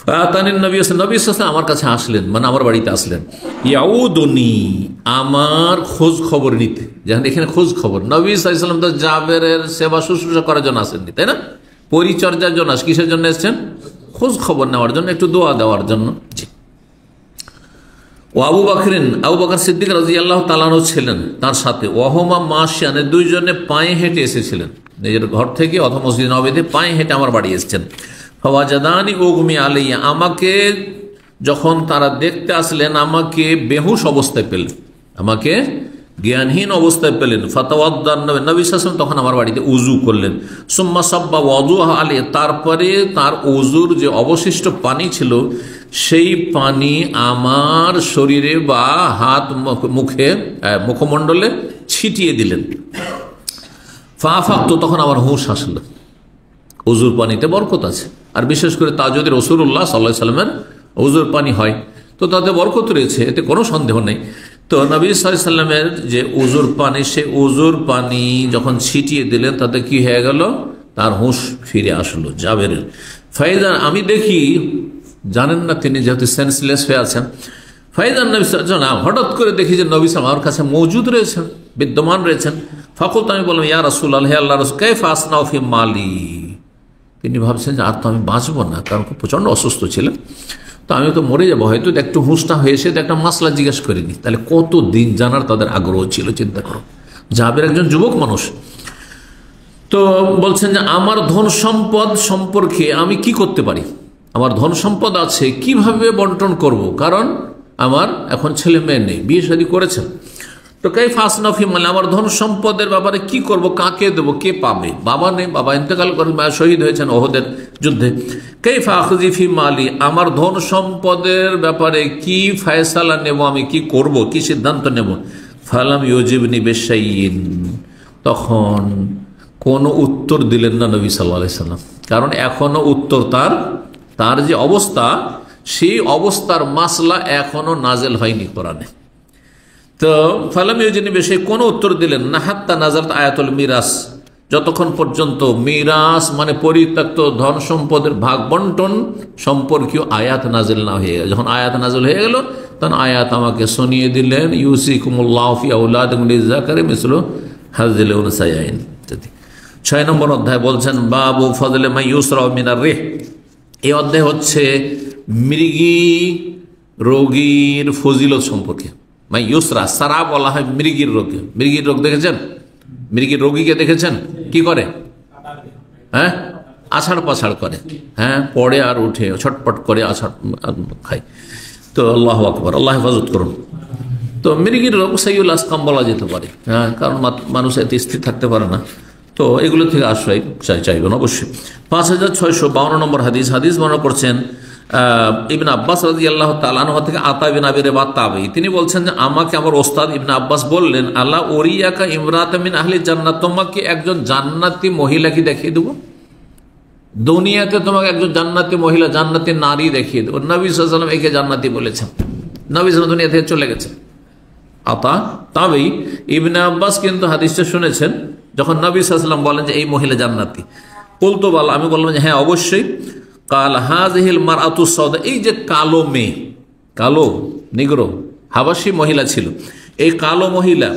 ফাতানিন নবী সাল্লাল্লাহু আলাইহি ওয়াসাল্লাম আমার কাছে আসলেন, মানে আমার বাড়িতে আসলেন, ইয়াউদুনি, আমার খোঁজ খবর নিতে। যেখানে এখানে খোঁজ খবর, নবী সাল্লাল্লাহু আলাইহি ওয়াসাল্লাম তো জাবেরের সেবা শুশ্রূষা করার জন্য আসেননি, তাই না? পরিচর্যার জন্য, কিসের জন্য এসেছেন? খোঁজ খবর নেওয়ার জন্য, একটু দোয়া দেওয়ার জন্য। ও আবু বকর সিদ্দিক রাদিয়াল্লাহু তাআলা আনহু ছিলেন তার সাথে। ওয়াহুমা মাশিয়ান, দুইজনে পায়ে হেঁটে এসেছিলেন, নিজের ঘর থেকে অথবা মসজিদ নববীতে পায়ে হেঁটে আমার বাড়ি এসেছেন। ফাওয়াজাদানি উগমি আলাইয়া, আমাকে যখন তারা দেখতে আসলেন, আমাকে বেহুশ অবস্থায় পেলেন, আমাকে জ্ঞানহীন অবস্থায় পেলেন। ফাতাওয়াদ্দান, নবী সাল্লাল্লাহু আলাইহি ওয়াসাল্লাম তখন আমার বাড়িতে উযু করলেন। সুম্মা সাব্বা ওয়াদুহা আলাইহি, তারপরে তার উযুর যে অবশিষ্ট পানি ছিল, সেই পানি আমার শরীরে বা হাত মুখে মুখমণ্ডলে ছিটিয়ে দিলেন। ফাফাক্তু, তখন আমার হুঁশ আসলো। উযুর পানিতে বরকত আছে, আর বিশেষ করে তা যদি রাসূলুল্লাহ সাল্লাল্লাহু আলাইহি ওয়াসাল্লামের উযুর পানি হয়, তো তাতে বরকত রয়েছে, এতে কোনো সন্দেহ নেই। তো নবী সাল্লাল্লাহু আলাইহি ওয়াসাল্লামের যে উযুর পানি, সে উযুর পানি যখন ছিটিয়ে দিলেন, তাতে কি হয়ে গেল? তার হুঁশ ফিরে আসলো জাবেরের। ফাইদা, আমি দেখি, জানেন না তিনি যেহেতু সেন্সলেস হয়ে আছেন, ফাইদান নবী সাল্লাল্লাহু আলাইহি ওয়াসাল্লাম, হঠাৎ করে দেখি যে নবী সাল্লাল্লাহু আলাইহি ওয়াসাল্লাম আমার কাছে মওজুদ রয়েছেন, বিদ্যমান রয়েছেন। ফাকুলতু, আমি বললাম, ইয়া রাসূলুল্লাহ, হে আল্লাহর রাসূল, কাইফা আসনাউ ফি মালি। তিনি ভাবছেন যে আর তো আমি বাঁচবো না, কারণ খুব প্রচণ্ড অসুস্থ ছিলেন, তো আমি তো মরে যাবো, হয়তো একটু হুঁশটা হয়েছে, একটা মাসলা জিজ্ঞেস করিনি। তাহলে কত দিন জানার তাদের আগ্রহ ছিল, চিন্তা করো। জাবের একজন যুবক মানুষ, তো বলছেন যে আমার ধন সম্পদ সম্পর্কে আমি কি করতে পারি, আমার ধন সম্পদ আছে, কিভাবে বন্টন করব, কারণ আমার এখন ছেলে মেয়ে নেই, বিয়ে শাদী করেছেন। তো কাইফা আসনাউ ফি মালি, আমার ধন সম্পদের ব্যাপারে কি করব, কাকে দেবো, কে পাবে? বাবা নেই, বাবা ইন্তেকাল করেন, শহীদ হয়েছেন ওহদের যুদ্ধে। কাইফা আখযি ফি মালি, আমার ধন সম্পদের ব্যাপারে কি ফয়সালা নেব, আমি কি করব, কি সিদ্ধান্ত নেব? ফালাম ইউজিবনি বিশাইইন, তখন কোনো উত্তর দিলেন না নবী সাল্লাল্লাহু আলাইহি ওয়াসাল্লাম, কারণ এখনো উত্তর, তার যে অবস্থা, সেই অবস্থার মাসলা এখনো নাজেল হয়নি কোরআনে। তো ফালাম ইউজিবনি বিশাইইন, কোনো উত্তর দিলেন না, হাত্তা নাযালাত আয়াতুল মিরাস, যতক্ষণ পর্যন্ত মিরাস মানে পরিত্যক্ত ধন সম্পদের ভাগ বন্টন সম্পর্কীয় আয়াত নাজিল না হয়ে গেল। যখন আয়াত নাজিল হয়ে গেল, তখন আয়াত আমাকে শুনিয়ে দিলেন, ইউসিকুমুল্লাহু ফি আওলাদিকুম লিযাকারি মিসলু হাযিল উনসায়াইন। 6 নম্বর অধ্যায় বলছেন বাবু ফজলে মা ইউসরা মিনার রিহ। এই অধ্যায় হচ্ছে মৃগী রোগীর ফজিলত সম্পর্কে। মা ইউসরা, সারা বলা হয় মৃগীর রোগকে। মৃগীর রোগ দেখেছেন? মৃগীর রোগীকে দেখেছেন? কি করে? হ্যাঁ, আছাড় পাছাড় করে, হ্যাঁ, পড়ে আর উঠে, ছটপট করে আছাড় খায়। তো আল্লাহু আকবার, আল্লাহ হেফাজত করুন। তো মৃগীর রোগ সাইয়ুল আসকাম বলা যেতে পারে, হ্যাঁ, কারণ মানুষ এতে স্থির থাকতে পারে না, তো এগুলো থেকে আশ্রয় চাইবেন অবশ্যই। 5652 নম্বর হাদিস বর্ণনা করছেন ইবনে আব্বাস রাদিয়াল্লাহু তাআলা আনহু থেকে, আতা ইবনে আবি রাবাত তাবঈ, তিনি বলছেন যে আমাকে আমার ওস্তাদ ইবনে আব্বাস বললেন, আল্লাহ ওরিয়াকা ইমরাতাম মিন আহলি জান্নাত, তোমাকে একজন জান্নাতি মহিলাকে দেখিয়ে দেবো, দুনিয়াতে তোমাকে একজন জান্নাতি মহিলা, জান্নাতি নারী দেখিয়ে দেবো। নবী সাল্লাল্লাহু আলাইহি ওয়াসাল্লাম একে জান্নাতি বলেছেন, নবী সাল্লাল্লাহু দুনিয়া থেকে চলে গেছেন। আতা তাবঈ ইবনে আব্বাস কিন্তু হাদিসটা শুনেছেন যখন নবী সাল্লাল্লাহু আলাইহি ওয়াসাল্লাম বলেন যে এই মহিলা জান্নাতি। কুলতু বল, আমি বললাম যে হ্যাঁ অবশ্যই। কাল হাযিহিল মারআতু সাওদা, এই যে কালো মেয়ে, কালো নিগ্রো, হাবাসী মহিলা ছিল। এই কালো মহিলা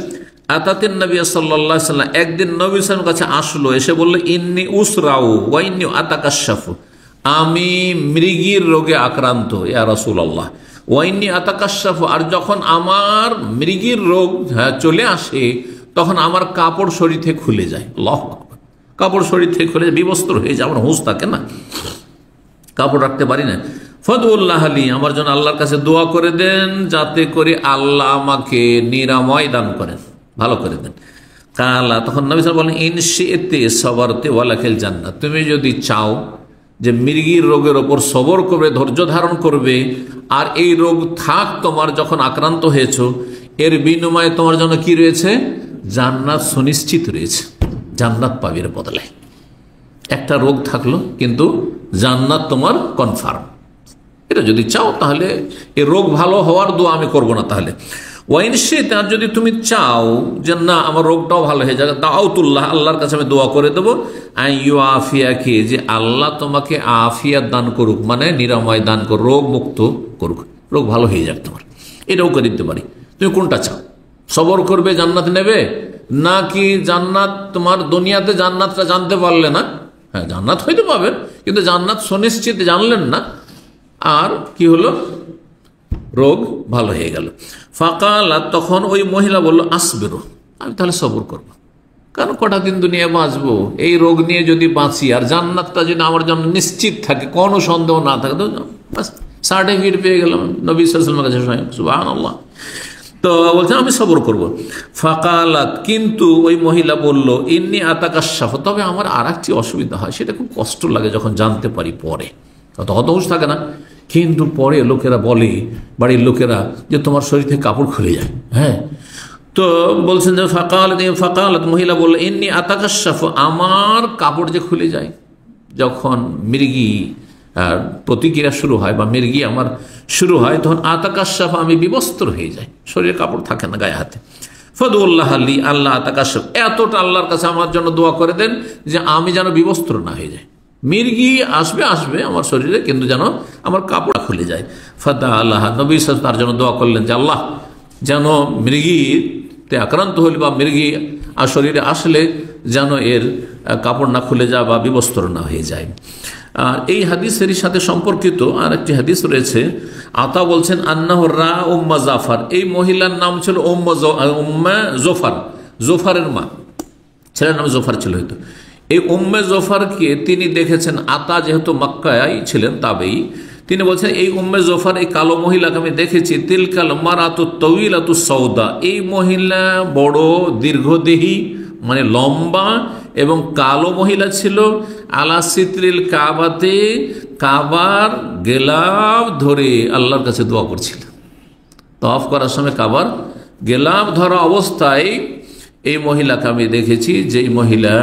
আতাতিন নবী সাল্লাল্লাহু আলাইহি ওয়াসাল্লাম, একদিন নবী সাল্লাল্লাহু আলাইহি ওয়াসাল্লাম কাছে আসলো, এসে বলল ইন্নী উসরাউ ওয়া ইন্নী আতাকাশাফু, আমি মৃগীর রোগে আক্রান্ত ইয়া রাসূলুল্লাহ, ওয়া ইন্নী আতাকাশাফু, আর যখন আমার মৃগীর রোগ চলে আসে তখন আমার কাপড় শরীর থেকে খুলে যায়। আল্লাহু আকবার, কাপড় শরীর থেকে খুলে যায়, বিবস্ত্র হয়ে যায়, আমার হুঁশ থাকে না, কাপড় রাখতে পারি না। ফদউল্লাহ আলী, আমার জন্য আল্লাহর কাছে দোয়া করে দেন যাতে করে আল্লাহ আমাকে নিরাময় দান করেন, ভালো করে দেন। কালা, তখন নবী সাল্লাল্লাহু আলাইহি ওয়াসাল্লাম বলেন ইনশি'তি সাবারতি ওয়ালাকিল জান্নাত, তুমি যদি চাও যে মৃগীর রোগের ওপর সবর করবে, ধৈর্য ধারণ করবে, আর এই রোগ থাক তোমার যখন আক্রান্ত হয়েছো, এর বিনিময়ে তোমার জন্য কি রয়েছে? জান্নাত সুনিশ্চিত রয়েছে, জান্নাত পাবে এর বদলে। একটা রোগ থাকলো কিন্তু জান্নাত তোমার কনফার্ম। এটা যদি চাও তাহলে এই রোগ ভালো হওয়ার দোয়া আমি করব না। তাহলে ওয়াইন সে, তার যদি তুমি চাও যে না আমার রোগটাও ভালো হয়ে যাবে, দাউতুল্লাহ, আল্লাহর কাছে আমি দোয়া করে দেবো, আইয়ু আফিয়াকে, যে আল্লাহ তোমাকে আফিয়াত দান করুক, মানে নিরাময় দান করুক, রোগ মুক্ত করুক, রোগ ভালো হয়ে যাক তোমার, এটাও করে দিতে পারি। তুমি কোনটা চাও? সবর করবে, জান্নাত নেবে, নাকি জান্নাত তোমার দুনিয়াতে জান্নাতটা জানতে পারলে না, হ্যাঁ জান্নাত হইতে পাবেন কিন্তু জান্নাত সুনিশ্চিত জানলেন না, আর কি হলো, রোগ ভালো হয়ে গেল। ফাকালা, তখন ওই মহিলা বলল আসবিরু, আমি তাহলে সবর করবো, কারণ কটা দিন দুনিয়া বাঁচবো, এই রোগ নিয়ে যদি বাঁচি আর জান্নাতটা যদি আমার জন্য নিশ্চিত থাকে, কোনো সন্দেহ না থাকে, তো সার্টিফিকেট পেয়ে গেলাম নবী সাল্লাল্লাহু আলাইহি ওয়াসাল্লামের কাছে, সুবহানাল্লাহ। তো বলছেন আমি সবর করব। ফাকালাত, কিন্তু ওই মহিলা বলল ইন্নী আতাকাশাফ, তবে আমার আর একটি অসুবিধা হয়, সেটা খুব কষ্ট লাগে যখন জানতে পারি পরে, অত হুঁশ থাকে না, কিন্তু পরে লোকেরা বলে, বাড়ির লোকেরা, যে তোমার শরীর থেকে কাপড় খুলে যায়। হ্যাঁ, তো বলছেন যে ফাকালাত, মহিলা বলল ইন্নী আতাকাশাফ, আমার কাপড় যে খুলে যায় যখন মৃগী প্রতিক্রিয়া শুরু হয় বা মৃগী আমার শুরু হয়, তখন আতাকাশাফ, আমি বিবস্ত্র হয়ে যাই, শরীরে কাপড় থাকে না গায়ে হাতে। ফদউল্লাহ আলী, আল্লাহ আতাকাশাফ, এতটা আল্লাহর কাছে আমার জন্য দোয়া করে দেন যে আমি যেন বিবস্ত্র না হয়ে যাই, মৃগী আসবে আমার শরীরে, কিন্তু যেন আমার কাপড় খুলে যায়। ফাদা আল্লাহ, নবী সাল্লাল্লাহু আলাইহি ওয়াসাল্লাম তার জন্য দোয়া করলেন যে আল্লাহ যেন মৃগীতে আক্রান্ত হলে বা মৃগী আর শরীরে আসলে যেন এর কাপড় না খুলে যায় বা বিবস্ত্র না হয়ে যায়। আর এই হাদিসের সাথে সম্পর্কিত আর একটি হাদিস রয়েছে। আতা বলছেন আন্নাহু রা উম্মা জাফর, এই মহিলার নাম ছিল উম্মে জোফার, জোফারের মা, ছেলের নাম জোফার ছিল হয়তো। এই উম্মে জোফারকে তিনি দেখেছেন, আতা যেহেতু মক্কায় ছিলেন তাবেই, তিনি বলছেন এই উম্মে জোফার, এই কালো মহিলাকে আমি দেখেছি, তিলকাল মারাতু তাওয়িলাতু সাউদা, এই মহিলা বড় দীর্ঘদেহী, মানে লম্বা এবং কালো মহিলা ছিল। আলা সিত্রিল কাবাতে, কাবার গেলাব ধরে আল্লাহর কাছে দোয়া করছিল, তওয়াফ করার সময় কাবার গেলাব ধরা অবস্থায় এই মহিলাকে আমি দেখেছি, যেই মহিলা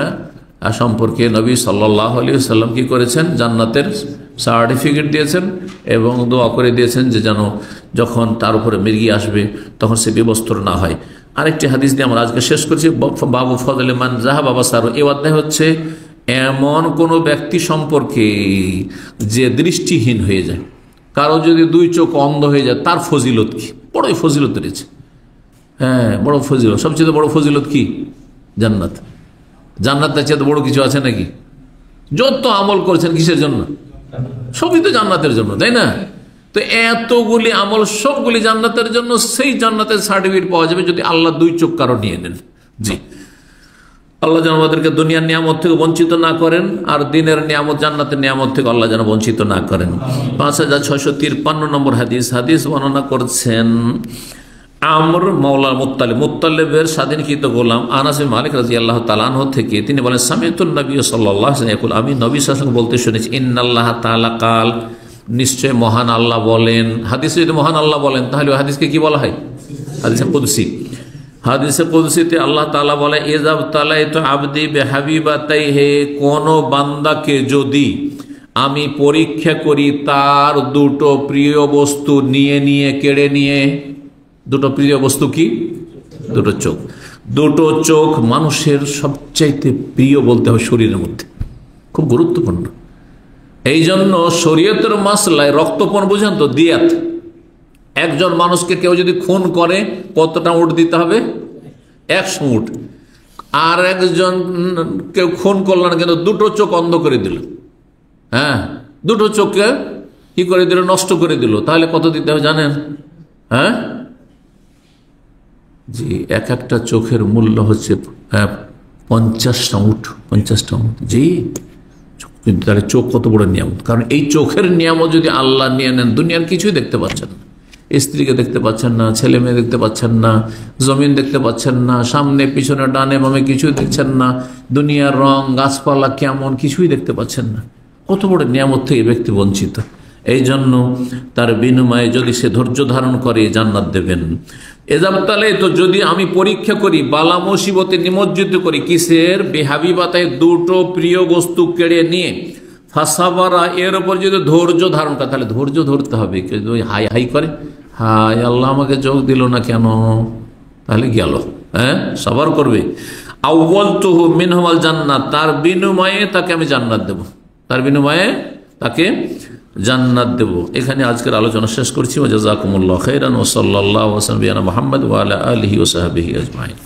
সম্পর্কে নবী সাল্লাল্লাহু আলাইহি ওয়াসাল্লাম কি করেছেন, জান্নাতের সার্টিফিকেট দিয়েছেন এবং দোয়া করে দিয়েছেন যে যেন যখন তার উপরে মৃগী আসবে তখন সে বিবস্ত্র না হয়। আরেকটি হাদিস দিয়ে আমরা আজকে শেষ করছি, বাবু ফজলে মান যাহাবা বাসারু, এই অধ্যায় হচ্ছে এমন কোনো ব্যক্তি সম্পর্কে যে দৃষ্টিহীন হয়ে যায়, কারো যদি দুই চোখ অন্ধ হয়ে যায়, তার ফজিলত কি, বড়ই ফজিলত রয়েছে। হ্যাঁ, বড় ফজিলত, সবচেয়ে বড় ফজিলত কি? জান্নাত। জান্নাতের চেয়ে বড় কিছু আছে নাকি? যত আমল করেছেন কিসের জন্য? সবই তো জান্নাতের জন্য, তাই না? তো এতগুলি আমল সবগুলি জান্নাতের জন্য, সেই জান্নাতের সার্টিফিকেট পাওয়া যাবে যদি আল্লাহ দুই চোখ কারো নিয়ে নেন। জি, আল্লাহ যেন আমাদেরকে দুনিয়ার নিয়ামত থেকে বঞ্চিত না করেন, আর দিনের নিয়ামত, জান্নাতের নিয়ামত থেকে আল্লাহ যেন বঞ্চিত না করেন। 5653 নম্বর হাদিস বর্ণনা করছেন আমর মাওলা মুত্তালিবের স্বাধীনকৃত গোলাম আনাস বিন মালিক রাদিয়াল্লাহু তাআলা আনহু থেকে, তিনি বলেন সামিতুন নবী সাল্লাল্লাহু আলাইহি ওয়াসাল্লাম, আমি নবী সাল্লাল্লাহু আলাইহি ওয়াসাল্লাম বলতে শুনেছি, ইন্নাল্লাহ তাআলা কাল, নিশ্চয় মহান আল্লাহ বলেন। হাদিসে যদি মহান আল্লাহ বলেন তাহলে ওই হাদিসকে কি বলা হয়? হাদিসে কুদসি। হাদিসে কুদসিতে আল্লাহ তাআলা বলে, ইযাব তালাইতু আবদি বিহাবিবাতাইহি, কোন বান্দাকে যদি আমি পরীক্ষা করি তার দুটো প্রিয় বস্তু নিয়ে কেড়ে নিয়ে, দুটো প্রিয় বস্তু কি? দুটো চোখ। দুটো চোখ মানুষের সবচাইতে প্রিয় বলতে হবে শরীরের মধ্যে, খুব গুরুত্বপূর্ণ। এই জন্য শরীয়তের মাসলায় রক্তপণ বুঝেন তো, দিয়াত, একজন মানুষকে কেউ যদি খুন করে কতটা উট দিতে হবে? 100 উট। আর একজন কেউ খুন করল না, কিন্তু দুটো চোখ অন্ধ করে দিল, হ্যাঁ, দুটো চোখকে কি করে দিল? নষ্ট করে দিল। তাহলে কত দিতে হবে জানেন? হ্যাঁ জি, এক একটা চোখের মূল্য হচ্ছে 50টা উট। 50টা উট, জি। কিন্তু তাহলে চোখ কত বড় নিয়ামত! কারণ এই চোখের নিয়ামত যদি আল্লাহ নিয়ে নেন, দুনিয়ার কিছুই দেখতে পাচ্ছেন না। স্ত্রীকে দেখতে পাচ্ছেন না, ছেলে মেয়ে দেখতে পাচ্ছেন না, জমিন দেখতে পাচ্ছেন না, সামনে পিছনে ডানে বামে কিছুই দেখছেন না, দুনিয়ার রং গাছপালা কেমন কিছুই দেখতে পাচ্ছেন না। কত বড় নিয়ামত থেকে ব্যক্তি বঞ্চিত। এই জন্য তার বিনিময়ে যদি সে ধৈর্য ধারণ করে জান্নাত দেবেন। এজাবতালে, তো যদি আমি পরীক্ষা করি, বালা মুসিবতে নিমজ্জিত করি, কিসের? বেহাবিবাতায় দুটো প্রিয় বস্তু কেড়ে নিয়ে, ফাসাবারা, এর উপর যদি ধৈর্য ধারণ করে, তাহলে ধৈর্য ধরতে হবে। কেউ হাই হাই করে, হাই আল্লাহ আমাকে যোগ দিল না কেন, তাহলে গেল, হ্যাঁ, সবার করবে। আউয়ালতুহু মিনহুল জান্নাত, তার বিনিময়ে তাকে আমি জান্নাত দেব, তার বিনিময়ে তাকে জান্নাত দেব। এখানে আজকের আলোচনা শেষ করছি। ওয়া জাযাকুমুল্লাহু খাইরান ওয়া সাল্লাল্লাহু ওয়া সাল্লাম আলা মুহাম্মদ ওয়া আলা আলিহি ওয়া সাহবিহি আজমাইন।